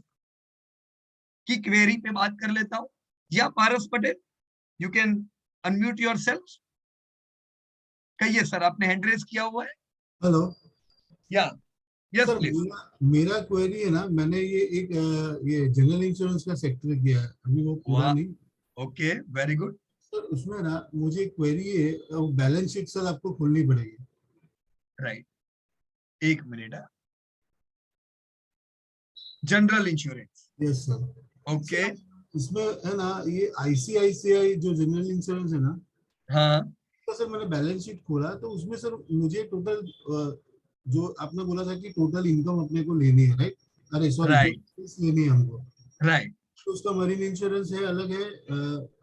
की क्वेरी पे बात कर लेता हूँ। Yeah Paras Patel, you can unmute yourself. कहिए सर, आपने हैंड रेस किया हुआ है। Hello. Yeah yes sir please. मेरा क्वेरी है ना, मैंने ये एक ये जनरल इंश्योरेंस का सेक्टर किया है अभी, वो पूरा नहीं। Okay, very good. सर उसमें ना मुझे क्वेरी है, बैलेंस शीट सर आपको खोलनी पड़ेगी। राइट, एक minute. General insurance, yes sir. Okay. इसमें है ना ये आईसीआईसीआई जो जनरल इंश्योरेंस है ना, हाँ, तो सर मैंने बैलेंस शीट खोला, तो उसमें सर मुझे टोटल जो आपने बोला था कि टोटल इनकम अपने को लेनी है, राइट? अरे सॉरी, राइट लेनी है हमको, राइट। तो उसका मरीन इंश्योरेंस है अलग है,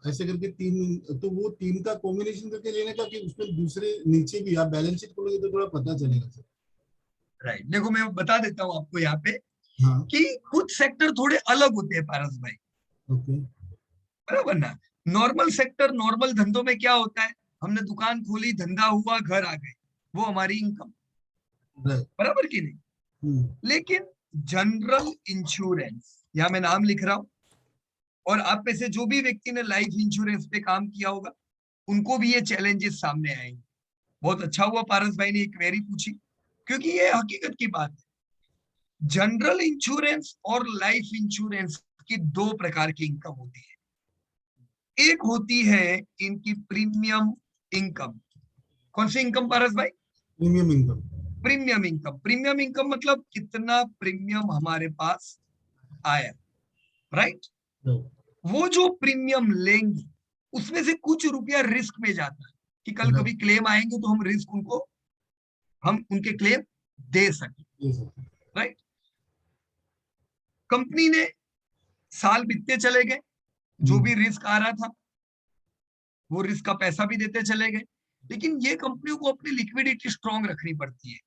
ऐसे करके 3, तो वो 3 का कॉम्बिनेशन करके लेने का, कि उसमें दूसरे नीचे भी आप बैलेंस शीट खोलोगे तो थोड़ा पता चलेगा सर। राइट, देखो मैं बता देता हूँ आपको यहाँ पे हाँ कि कुछ सेक्टर थोड़े अलग होते हैं पारस भाई, ओके। बराबर ना। नॉर्मल सेक्टर, नॉर्मल धंधों में क्या होता है, हमने दुकान खोली, धंधा हुआ, घर आ गए, वो हमारी इनकम, राइट। बराबर की नहीं। लेकिन जनरल इंश्योरेंस, यहाँ मैं नाम लिख रहा हूं, और आप में से जो भी व्यक्ति ने लाइफ इंश्योरेंस पे काम किया होगा, उनको भी ये चैलेंजेस सामने आएंगे। बहुत अच्छा हुआ पारस भाई ने एक क्वेरी पूछी, क्योंकि ये हकीकत की बात है। जनरल इंश्योरेंस और लाइफ इंश्योरेंस की 2 प्रकार की इनकम होती है। एक होती है इनकी प्रीमियम इनकम। कौन सी इनकम पारस भाई? Premium income. Premium income. Premium income मतलब कितना प्रीमियम हमारे पास आया, राइट। वो जो प्रीमियम लेंगे उसमें से कुछ रुपया रिस्क में जाता है, कि कल कभी क्लेम आएंगे तो हम रिस्क उनको, हम उनके क्लेम दे सके, राइट। कंपनी ने साल बीतते चले गए, जो भी रिस्क आ रहा था वो रिस्क का पैसा भी देते चले गए, लेकिन ये कंपनियों को अपनी लिक्विडिटी स्ट्रांग रखनी पड़ती है।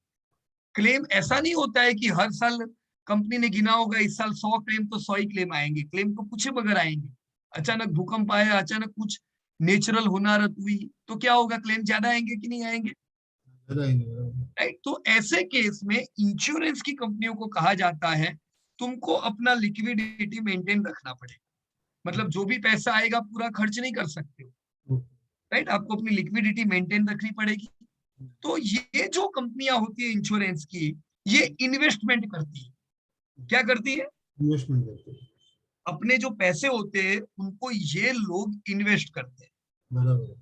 क्लेम ऐसा नहीं होता है कि हर साल कंपनी ने गिना होगा इस साल 100 क्लेम तो 100 ही क्लेम आएंगे। क्लेम तो पूछे बगैर आएंगे। अचानक भूकंप आया, अचानक कुछ नेचुरल होनारत हुई, तो क्या होगा, क्लेम ज्यादा आएंगे कि नहीं आएंगे, राइट। तो ऐसे केस में इंश्योरेंस की कंपनियों को कहा जाता है तुमको अपना लिक्विडिटी मेंटेन रखना पड़ेगा, मतलब जो भी पैसा आएगा पूरा खर्च नहीं कर सकते हो, राइट। आपको अपनी लिक्विडिटी मेंटेन रखनी पड़ेगी। तो ये जो कंपनियां होती है इंश्योरेंस की, ये इन्वेस्टमेंट करती है। क्या करती है? इन्वेस्टमेंट करते हैं। अपने जो पैसे होते हैं उनको ये लोग इन्वेस्ट करते हैं, बराबर।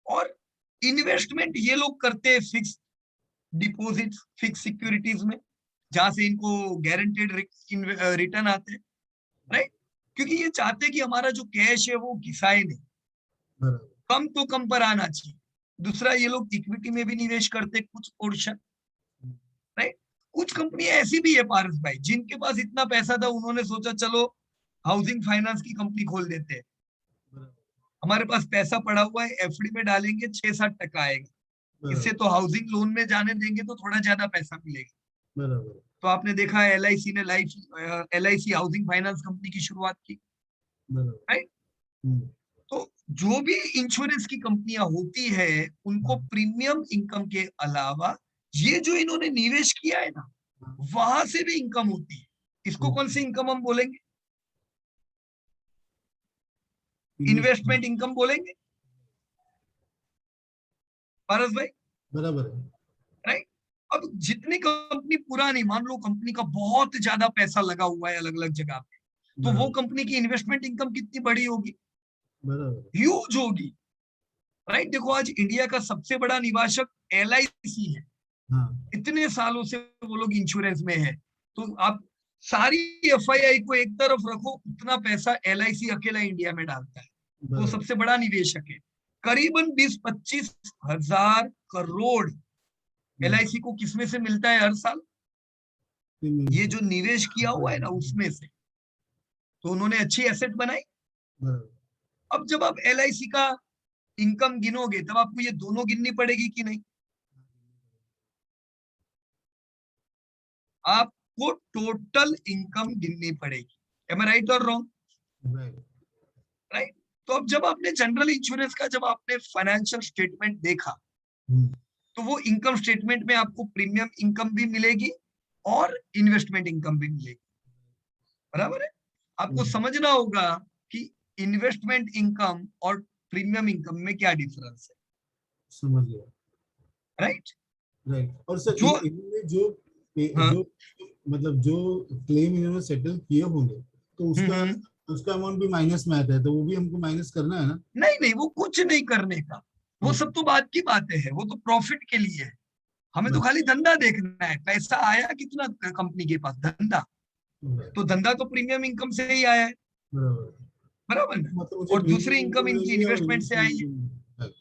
और इन्वेस्टमेंट ये लोग करते हैं फिक्स डिपॉजिट, फिक्स सिक्योरिटीज में, जहां से इनको गारंटेड रिटर्न आते हैं, राइट? क्योंकि ये चाहते हैं कि हमारा जो कैश है वो घिसाए नहीं, बराबर, कम तो कम पर आना चाहिए। दूसरा, ये लोग इक्विटी में भी निवेश करते हैं कुछ पोर्शन, राइट? कुछ कंपनी ऐसी भी है पारस भाई, जिनके पास इतना पैसा था, उन्होंने सोचा चलो हाउसिंग फाइनेंस की कंपनी खोल देते हैं, बराबर, हमारे पास पैसा पड़ा हुआ है, एफडी में डालेंगे 6-7% आएगा, इससे तो हाउसिंग लोन में जाने देंगे तो थोड़ा ज्यादा पैसा मिलेगा। बराबर, तो आपने देखा है LIC ने LIC हाउसिंग फाइनेंस कंपनी की शुरुआत की, बराबर, राइट? तो जो भी इंश्योरेंस की कंपनियां होती है, उनको प्रीमियम इनकम के अलावा ये जो इन्होंने निवेश किया है ना, वहां से भी इनकम होती है। इसको कौन सी इनकम हम बोलेंगे? इन्वेस्टमेंट इनकम बोलेंगे पारस भाई, बराबर है, राइट? अब जितनी कंपनी पुरानी, मान लो कंपनी का बहुत ज्यादा पैसा लगा हुआ है अलग अलग जगह पे, तो वो कंपनी की इन्वेस्टमेंट इनकम कितनी बड़ी होगी? बराबर, ह्यूज होगी, राइट? देखो आज इंडिया का सबसे बड़ा निवेशक LIC है, हाँ, इतने सालों से वो लोग इंश्योरेंस में है। तो आप सारी FII को एक तरफ रखो, उतना पैसा LIC अकेला इंडिया में डालता है, वो बराबर, सबसे बड़ा निवेशक है। करीबन 20-25 हजार करोड़ LIC को किसमें से मिलता है हर साल? ये जो निवेश किया हुआ है ना, उसमें से। तो उन्होंने अच्छी एसेट बनाई। बराबर, अब जब आप LIC का इनकम गिनोगे, तब आपको ये दोनों गिननी पड़ेगी कि नहीं? आपको टोटल इनकम गिननी पड़ेगी। एम आई राइट और रॉन्ग? Right, right? तो अब जब आपने जनरल इंश्योरेंस का जब आपने फाइनेंशियल स्टेटमेंट देखा, तो वो इनकम स्टेटमेंट में आपको प्रीमियम इनकम भी मिलेगी और इन्वेस्टमेंट इनकम भी मिलेगी, बराबर है? आपको समझना होगा कि इन्वेस्टमेंट इनकम और प्रीमियम इनकम में क्या डिफरेंस है, समझ गया, राइट? राइट। और सर जो इन्होंने जो हाँ, जो मतलब जो क्लेम इन्होंने सेटल किए होंगे, तो उसका अमाउंट भी माइनस में आता है, तो वो भी हमको माइनस करना है ना? नहीं नहीं, वो कुछ नहीं करने का, वो सब तो बात की बातें है, वो तो प्रॉफिट के लिए है। हमें तो खाली धंधा देखना है, पैसा आया कितना कंपनी के पास, धंधा, तो धंधा तो प्रीमियम इनकम से ही आया है, बराबर, बराबर ना? मतलब मुझे और दूसरी प्रीमियम इनकम इनकम इनकी मिलेगी और इन्वेस्टमेंट से आई है। राइट,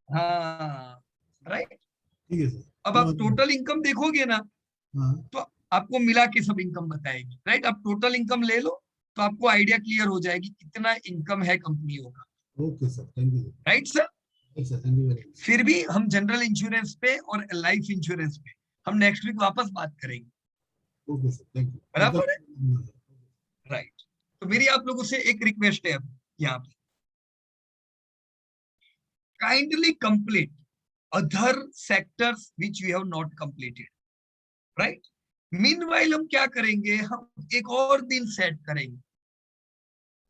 हाँ, राइट। ठीक है सर। अब आप टोटल इनकम देखोगे ना, हाँ, तो आपको मिला के सब इनकम बताएगी, राइट? आप टोटल इनकम ले लो तो आपको आइडिया क्लियर हो जाएगी कितना इनकम है कंपनियों का, okay sir, thank you right sir? Sir, thank you very much. फिर भी हम जनरल इंश्योरेंस पे और लाइफ इंश्योरेंस पे हम नेक्स्ट वीक वापस बात करेंगे, ओके सर, थैंक यू। बराबर है? राइट। तो मेरी आप लोगों से एक रिक्वेस्ट है अब यहाँ पे, kindly complete other sectors which we have not completed, right? Meanwhile हम क्या करेंगे, हम एक और दिन सेट करेंगे,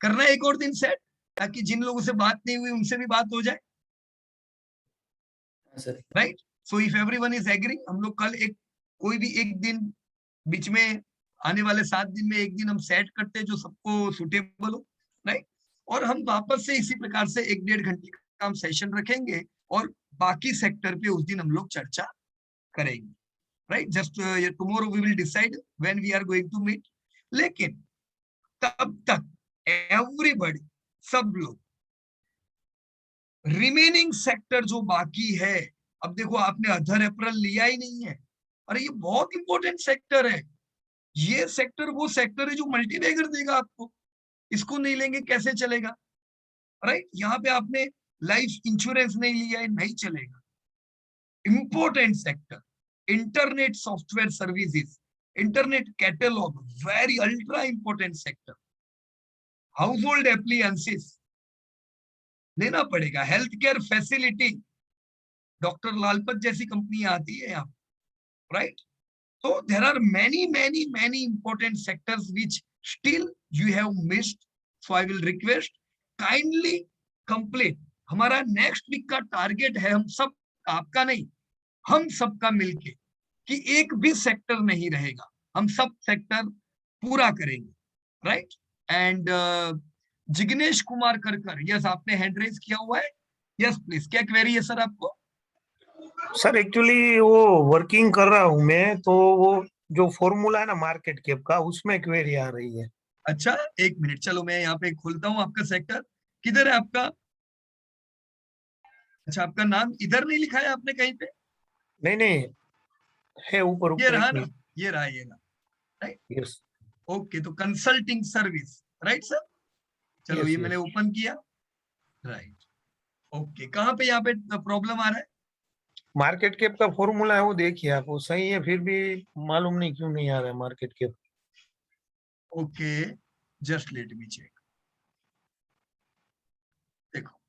करना है एक और दिन सेट, ताकि जिन लोगों से बात नहीं हुई उनसे भी बात हो जाए, right? So if everyone is agree, हम लोग कल एक कोई भी एक दिन बीच में आने वाले 7 दिन में एक दिन हम सेट करते हैं जो सबको सुटेबल हो, राइट? और हम वापस से इसी प्रकार से 1-1.5 घंटे का हम सेशन रखेंगे और बाकी सेक्टर पे उस दिन हम लोग चर्चा करेंगे, right? Just tomorrow we will decide when we are going to meet. लेकिन तब तक एवरीबॉडी, सब लोग, रिमेनिंग सेक्टर जो बाकी है, अब देखो आपने अदर अप्रैल लिया ही नहीं है, अरे ये बहुत इंपॉर्टेंट सेक्टर है, ये सेक्टर वो सेक्टर है जो मल्टीबैगर देगा आपको, इसको नहीं लेंगे कैसे चलेगा, राइट? यहाँ पे आपने लाइफ इंश्योरेंस नहीं लिया है, नहीं चलेगा। Important sector, internet software services, internet catalogue, very ultra important sector, house hold appliances लेना पड़ेगा, हेल्थ केयर फैसिलिटी, डॉक्टर लालपत जैसी कंपनी आती है यहाँ, right? So there are many important sectors which still you have missed. So I will request kindly complete. हमारा next week का target है, हम सब, आपका नहीं, हम सबका मिलके, कि एक भी सेक्टर नहीं रहेगा, हम सब सेक्टर पूरा करेंगे, राइट? एंड जिग्नेश कुमार करकर, यस आपने हैंड रेज किया हुआ है, यस प्लीज, क्या क्वेरी है सर आपको? सर एक्चुअली वो वर्किंग कर रहा हूँ मैं, तो वो जो फॉर्मूला है ना मार्केट कैप का, उसमें क्वेरी आ रही है। अच्छा एक मिनट, चलो मैं यहाँ पे खोलता हूँ आपका सेक्टर। किधर है आपका? अच्छा आपका नाम इधर नहीं लिखा है आपने कहीं पे? नहीं नहीं, है ऊपर ये ऊपर रहा एक ना, ये रहा, ये रहा, राइट। यस ओके, तो कंसल्टिंग सर्विस, राइट सर। चलो यस ये मैंने यस। ओपन किया, राइट। ओके, कहाँ पे यहाँ पे प्रॉब्लम आ रहा है? मार्केट कैप का फॉर्मूला है वो देखिए आप, वो सही है, फिर भी मालूम नहीं क्यों नहीं आ रहा है market cap. Okay, just let me check. देखो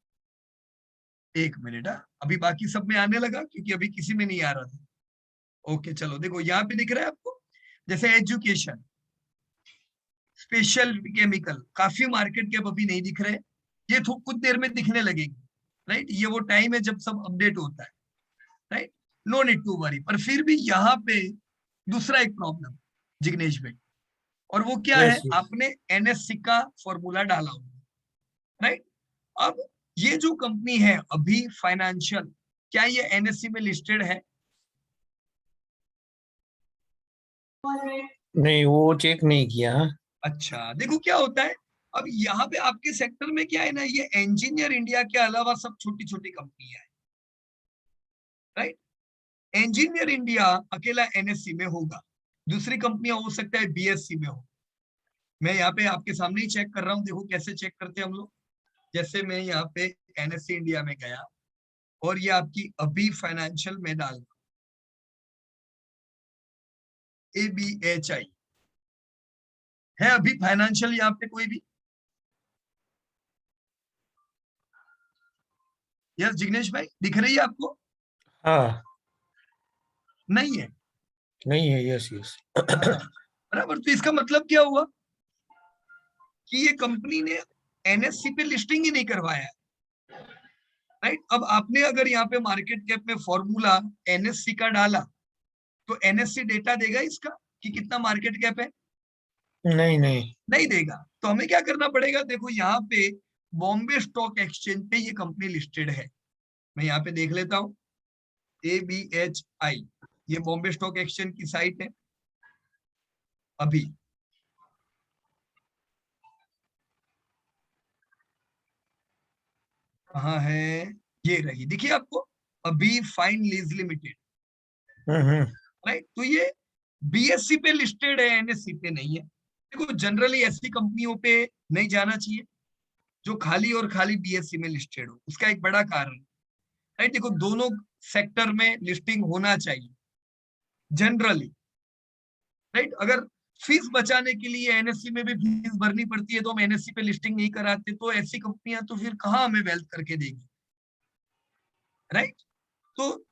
एक मिनट, अभी बाकी सब में आने लगा क्योंकि अभी किसी में नहीं आ रहा था। ओके चलो देखो यहाँ पे दिख रहा है आपको, जैसे एजुकेशन, स्पेशल केमिकल, काफी मार्केट कैप अभी नहीं दिख रहे, ये कुछ देर में दिखने लगेंगे, राइट। ये वो टाइम है जब सब अपडेट होता है, right. No need to worry. पर फिर भी यहाँ पे दूसरा एक प्रॉब्लम जिग्नेश भाई, और वो क्या है, यस यस। आपने एनएससी का फॉर्मूला डाला हुआ, राइट। अब ये जो कंपनी है अभी फाइनेंशियल, क्या ये एनएससी में लिस्टेड है? नहीं वो चेक नहीं किया। अच्छा देखो क्या होता है, अब यहाँ पे आपके सेक्टर में क्या है ना, ये इंजीनियर इंडिया के अलावा सब छोटी छोटी कंपनियां हैं, राइट। इंजीनियर इंडिया अकेला एनएससी में होगा, दूसरी कंपनियां हो सकता है बीएससी में हो। मैं यहाँ पे आपके सामने ही चेक कर रहा हूँ, देखो कैसे चेक करते हैं हम लोग। जैसे मैं यहाँ पे एनएससी इंडिया में गया और ये आपकी अभी फाइनेंशियल में डाल ABHI है, अभी फाइनेंशियल यहाँ पे कोई भी? यस जिग्नेश भाई, दिख रही है आपको? हाँ नहीं है? नहीं है। Yes yes. हाँ बराबर, तो इसका मतलब क्या हुआ कि ये कंपनी ने एनएससी पे लिस्टिंग ही नहीं करवाया है, राइट। अब आपने अगर यहाँ पे मार्केट कैप में फॉर्मूला एनएससी का डाला तो एनएससी डेटा देगा इसका कि कितना मार्केट कैप है? नहीं नहीं। नहीं देगा। तो हमें क्या करना पड़ेगा, देखो यहाँ पे बॉम्बे स्टॉक एक्सचेंज पे ये कंपनी लिस्टेड है, मैं यहाँ पे देख लेता हूँ, ABHI, ये बॉम्बे स्टॉक एक्सचेंज की साइट है। अभी कहाँ है, ये रही, देखिए आपको, अभी फाइन लीज लिमिटेड, राइट। तो ये बीएससी पे लिस्टेड है, एनएससी पे नहीं है। देखो जनरली ऐसी कंपनियों पे नहीं जाना चाहिए जो खाली और खाली बीएससी में लिस्टेड हो, उसका एक बड़ा कारण, राइट। देखो दोनों सेक्टर में लिस्टिंग होना चाहिए जनरली, राइट। अगर फीस बचाने के लिए एनएससी में भी फीस भरनी पड़ती है तो हम एनएससी पे लिस्टिंग नहीं कराते, तो ऐसी कंपनियां तो फिर कहाँ हमें वेल्थ करके देगी, राइट। तो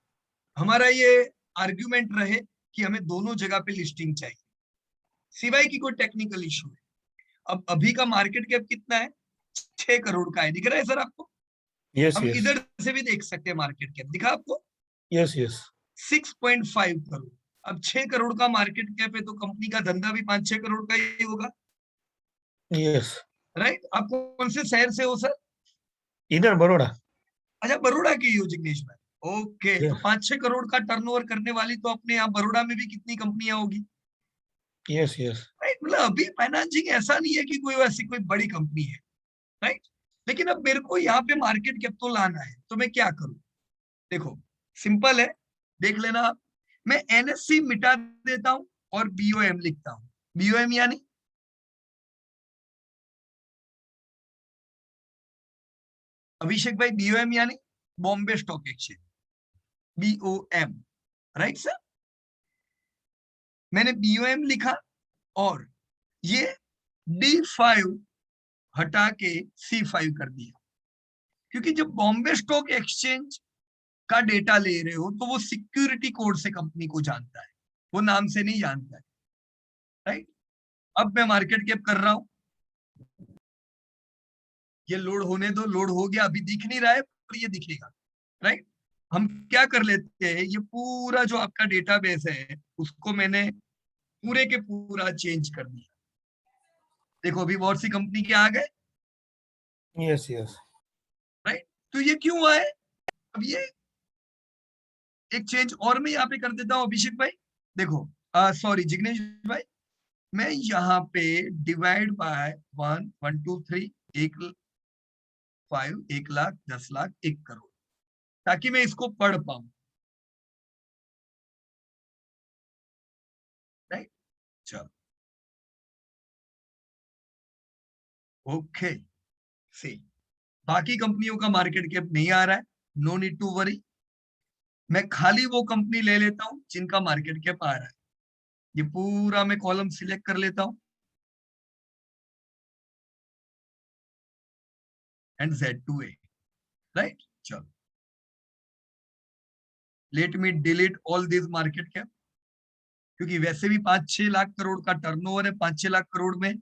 हमारा ये आर्ग्यूमेंट रहे कि हमें दोनों जगह पे लिस्टिंग चाहिए, सिवाय की कोई टेक्निकल इशू है। अब अभी का मार्केट कैप कितना है? 6 करोड़ का है, दिख रहा है सर आपको? यस हम यस इधर से भी देख सकते हैं, मार्केट कैप दिखा आपको? Yes yes. 6.5 करोड़। अब 6 करोड़ का मार्केट कैप है तो कंपनी का धंधा भी 5-6 करोड़ का ही होगा, यस। राइट। आप कौन से शहर से हो सर? इधर बड़ोड़ा। अच्छा बड़ोड़ा के ही हो जिग्नेश भाई, ओके। तो 5-6 करोड़ का टर्नओवर करने वाली तो अपने यहाँ बड़ोड़ा में भी कितनी कंपनियां होगी, यस यस। राइट। मतलब अभी फाइनेंसिंग ऐसा नहीं है कि कोई ऐसी कोई बड़ी कंपनी है, राइट। लेकिन अब मेरे को यहाँ पे मार्केट कैप तो लाना है, तो मैं क्या करूं? देखो सिंपल है, देख लेना आप। मैं एनएससी मिटा देता हूं और बीओएम लिखता हूं। बीओएम यानी अभिषेक भाई, बीओएम यानी Bombay stock exchange, BOM, right sir. मैंने बीओएम लिखा और ये D5 हटा के C5 कर दिया, क्योंकि जब बॉम्बे स्टॉक एक्सचेंज का डेटा ले रहे हो तो वो सिक्योरिटी कोड से कंपनी को जानता है, वो नाम से नहीं जानता है, राइट। अब मैं मार्केट कैप कर रहा हूं, ये लोड होने दो, लोड हो गया, अभी दिख नहीं रहा है पर ये दिखेगा, राइट। हम क्या कर लेते हैं, ये पूरा जो आपका डेटाबेस है उसको मैंने पूरे के पूरा चेंज कर दिया। देखो अभी बहुत सी कंपनी के आ गए, यस यस। राइट। तो ये क्यों हुआ है? अब ये एक चेंज और मैं यहाँ पे कर देता हूँ अभिषेक भाई। देखो सॉरी जिग्नेश भाई, मैं यहाँ पे डिवाइड बाय 1 1 2 3 5 1 लाख 10 लाख 1 करोड़, ताकि मैं इसको पढ़ पाऊं। राइट, चलो ओके। सी बाकी कंपनियों का मार्केट कैप नहीं आ रहा है, नो नीड टू वरी। मैं खाली वो कंपनी ले लेता हूं जिनका मार्केट कैप आ रहा है। ये पूरा मैं कॉलम सिलेक्ट कर लेता हूं एंड Z2A। राइट, चलो let me delete all this market cap, क्योंकि वैसे भी 5-6 लाख करोड़ का टर्नओवर है। 5-6 लाख करोड़ में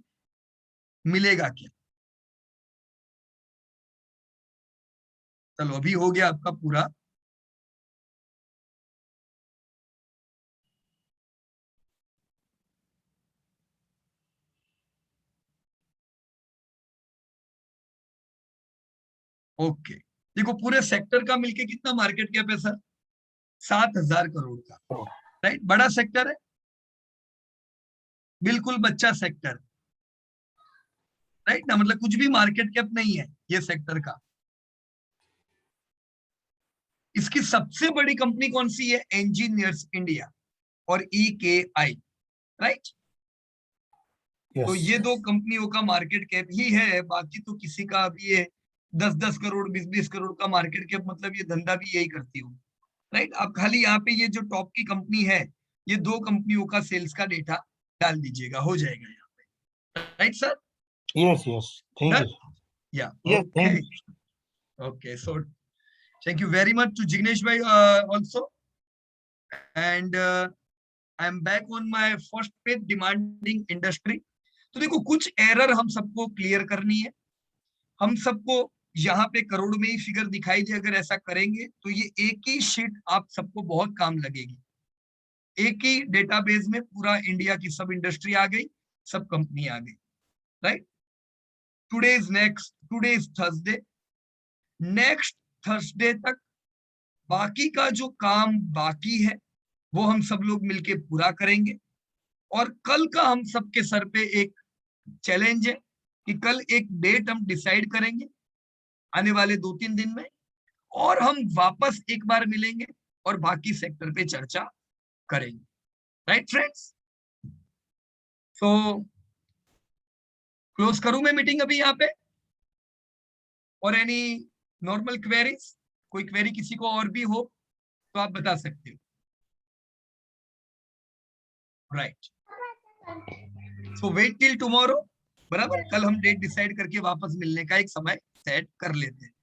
मिलेगा क्या? चलो अभी हो गया आपका पूरा। ओके, देखो पूरे सेक्टर का मिलके कितना मार्केट कैप है सर? 7,000 करोड़ का। राइट, बड़ा सेक्टर है, बिल्कुल बच्चा सेक्टर। राइट ना, मतलब कुछ भी मार्केट कैप नहीं है ये सेक्टर का। इसकी सबसे बड़ी कंपनी कौन सी है? इंजीनियर्स इंडिया और EKI। राइट, तो ये दो कंपनियों का मार्केट कैप ही है। बाकी तो किसी का अभी ये 10-10 करोड़ 20-20 करोड़ का मार्केट कैप, मतलब ये धंधा भी यही करती हो। राइट, आप खाली यहाँ पे ये जो टॉप की कंपनी है, ये दो कंपनियों का सेल्स का डेटा डाल दीजिएगा, हो जाएगा यहाँ पे। Right sir? Yes, yes. Thank you. Yeah. Yes, Okay. thank you. Okay. So thank you very much to Jignesh bhai also. And I am back on my first page, demanding industry. तो देखो कुछ error हम सबको clear करनी है। हम सबको यहाँ पे करोड़ में ही फिगर दिखाई दे, अगर ऐसा करेंगे तो ये एक ही शीट आप सबको बहुत काम लगेगी। एक ही डेटाबेस में पूरा इंडिया की सब इंडस्ट्री आ गई, सब कंपनी आ गई। Right, today is Thursday. Next Thursday तक बाकी का जो काम बाकी है वो हम सब लोग मिलके पूरा करेंगे। और कल का हम सबके सर पे एक चैलेंज है कि कल एक डेट हम डिसाइड करेंगे आने वाले 2-3 दिन में, और हम वापस एक बार मिलेंगे और बाकी सेक्टर पे चर्चा करेंगे। Right friends? सो क्लोज करूं मैं मीटिंग अभी यहाँ पे? और एनी नॉर्मल क्वेरीज? कोई क्वेरी किसी को और भी हो तो आप बता सकते हो। राइट, सो वेट टिल टुमारो। बराबर, कल हम डेट डिसाइड करके वापस मिलने का एक समय सेट कर लेते हैं।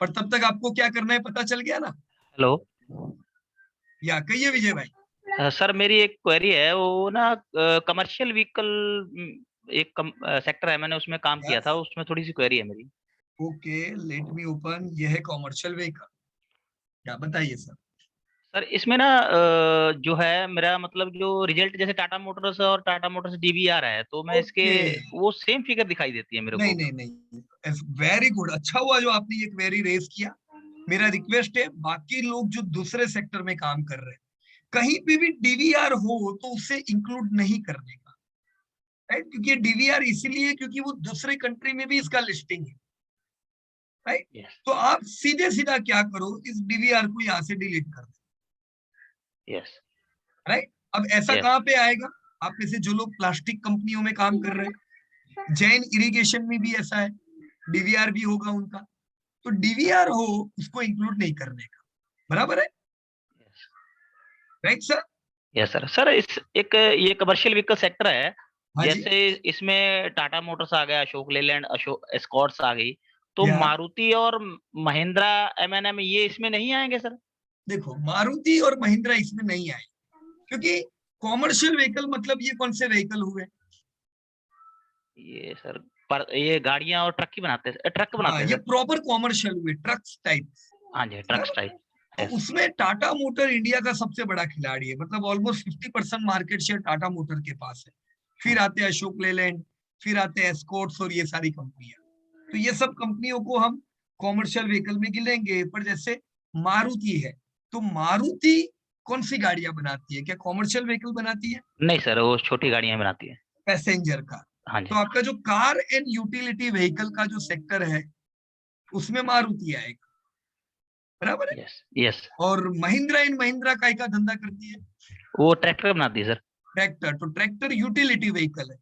पर तब तक आपको क्या करना है पता चल गया ना? हेलो, या कहिए विजय भाई। सर मेरी एक क्वेरी है, वो ना कमर्शियल व्हीकल एक सेक्टर है, मैंने उसमें काम किया था, उसमें थोड़ी सी क्वेरी है मेरी। ओके, लेट मी ओपन। ये है कमर्शियल व्हीकल, क्या बताइए सर? सर इसमें ना जो है मेरा मतलब जो रिजल्ट जैसे टाटा मोटर्स और टाटा मोटर्स DVR है, तो मैं इसके वो सेम फिगर दिखाई देती है मेरे को। नहीं, वेरी गुड, अच्छा हुआ जो आपने ये क्वेरी रेज किया। मेरा रिक्वेस्ट है बाकी लोग जो दूसरे सेक्टर में काम कर रहे हैं, कहीं पे भी DVR हो तो उसे इंक्लूड नहीं करने का। राइट, क्योंकि DVR इसीलिए क्योंकि वो दूसरे कंट्री में भी इसका लिस्टिंग है। राइट, तो आप सीधे सीधा क्या करो, इस DVR को यहाँ से डिलीट कर दो। राइट, अब ऐसा कहाँ पे आएगा? आप में से जो लोग प्लास्टिक कंपनियों में काम कर रहे हैं, जैन इरिगेशन में भी ऐसा है, DVR भी होगा उनका। तो DVR हो उसको इंक्लूड नहीं करने का। बराबर है? Right sir? Yes sir. Sir इस एक ये कमर्शियल व्हीकल सेक्टर है, जैसे इसमें टाटा मोटर्स आ गया, अशोक लेलैंड, अशोक एस्कॉर्ट्स आ गई, तो मारुति और महिंद्रा M&M ये इसमें नहीं आएंगे सर? देखो मारुति और महिंद्रा इसमें नहीं आए, क्योंकि कॉमर्शियल व्हीकल मतलब ये कौन से व्हीकल हुए? ये सर पर ये गाड़ियां और ट्रक ही बनाते हैं, ट्रक बनाते हैं। ये प्रॉपर कॉमर्शियल हुए, ट्रक्स टाइप। हाँ जी, ट्रक्स टाइप। तो उसमें टाटा मोटर इंडिया का सबसे बड़ा खिलाड़ी है, मतलब almost 50% market share Tata motor के पास है। फिर आते हैं अशोक लेलैंड, फिर आते हैं एस्कॉर्ट्स और ये सारी कंपनियां। तो ये सब कंपनियों को हम कॉमर्शियल व्हीकल में गिनेंगे, पर जैसे मारुति है, तो मारुति कौन सी गाड़ियां बनाती है? क्या कॉमर्शियल व्हीकल बनाती है? नहीं सर, वो छोटी गाड़ियां बनाती है। पैसेंजर का। हाँ जी। तो आपका जो कार एंड यूटिलिटी व्हीकल का जो सेक्टर है उसमें मारुति आएगा, बराबर है? Yes yes. और महिंद्रा एंड महिंद्रा काय का धंधा करती है? वो ट्रैक्टर बनाती है सर। ट्रैक्टर, तो ट्रैक्टर यूटिलिटी व्हीकल है,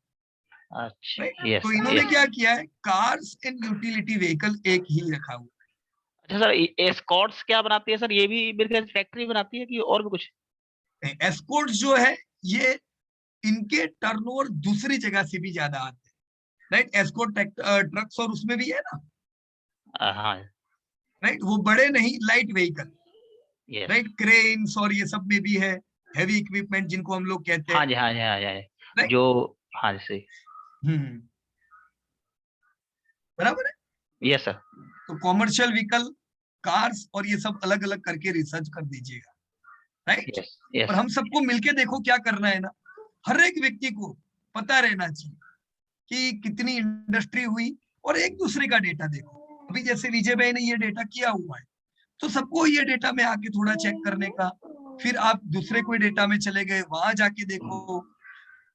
अच्छा राइट? यस। तो इन्होंने क्या किया है, कार्स एंड यूटिलिटी व्हीकल एक ही रखा हुआ। अच्छा सर, एस्कॉर्ट्स क्या बनाती है सर? ये भी मेरे ख्याल से फैक्ट्री बनाती है कि और भी कुछ? एस्कॉर्ट जो है ये इनके टर्नओवर दूसरी जगह से भी ज्यादा आते हैं, राइट? एस्कॉर्ट ट्रक्स और उसमें भी है ना, हाँ राइट? वो बड़े नहीं, light vehicle, yes. Right? Cranes और ये सब में भी है, हैवी इक्विपमेंट जिनको हम लोग कहते हैं। हाँ जी हाँ जी हाँ जी Right? जो हाँ जी सही। बराबर है? Yes sir. तो कॉमर्शियल व्हीकल, कार्स और ये सब अलग अलग करके रिसर्च कर दीजिएगा, राइट? Yes yes. और हम सबको मिलके देखो क्या करना है ना, हर एक व्यक्ति को पता रहना चाहिए कि कितनी इंडस्ट्री हुई, और एक दूसरे का डेटा देखो। अभी जैसे विजय भाई ने ये डेटा किया हुआ है, तो सबको ये डेटा में आके थोड़ा चेक करने का, फिर आप दूसरे कोई डेटा में चले गए, वहां जाके देखो,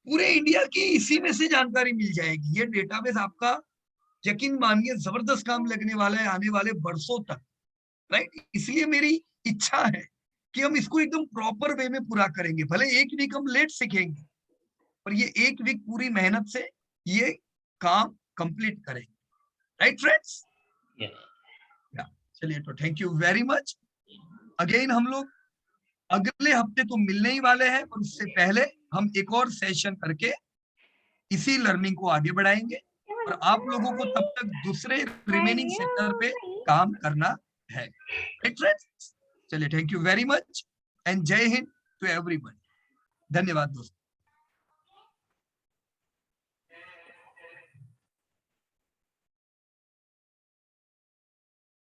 पूरे इंडिया की इसी में से जानकारी मिल जाएगी। ये डेटाबेस आपका यकीन मानिए जबरदस्त काम लगने वाला है आने वाले वर्षों तक, राइट? इसलिए मेरी इच्छा है कि हम इसको एकदम प्रॉपर वे में पूरा करेंगे। भले एक वीक हम लेट सीखेंगे, पर ये एक वीक पूरी मेहनत से ये काम कंप्लीट करेंगे, राइट फ्रेंड्स? चलिए, तो thank you very much. Again हम लोग अगले हफ्ते तो मिलने ही वाले हैं, पर उससे पहले हम एक और सेशन करके इसी लर्निंग को आगे बढ़ाएंगे, और आप लोगों को तब तक दूसरे रिमेनिंग सेक्टर पे काम करना है, राइट फ्रेंड्स? चलिए, thank you very much and जय हिंद टू एवरीवन। धन्यवाद दोस्तों।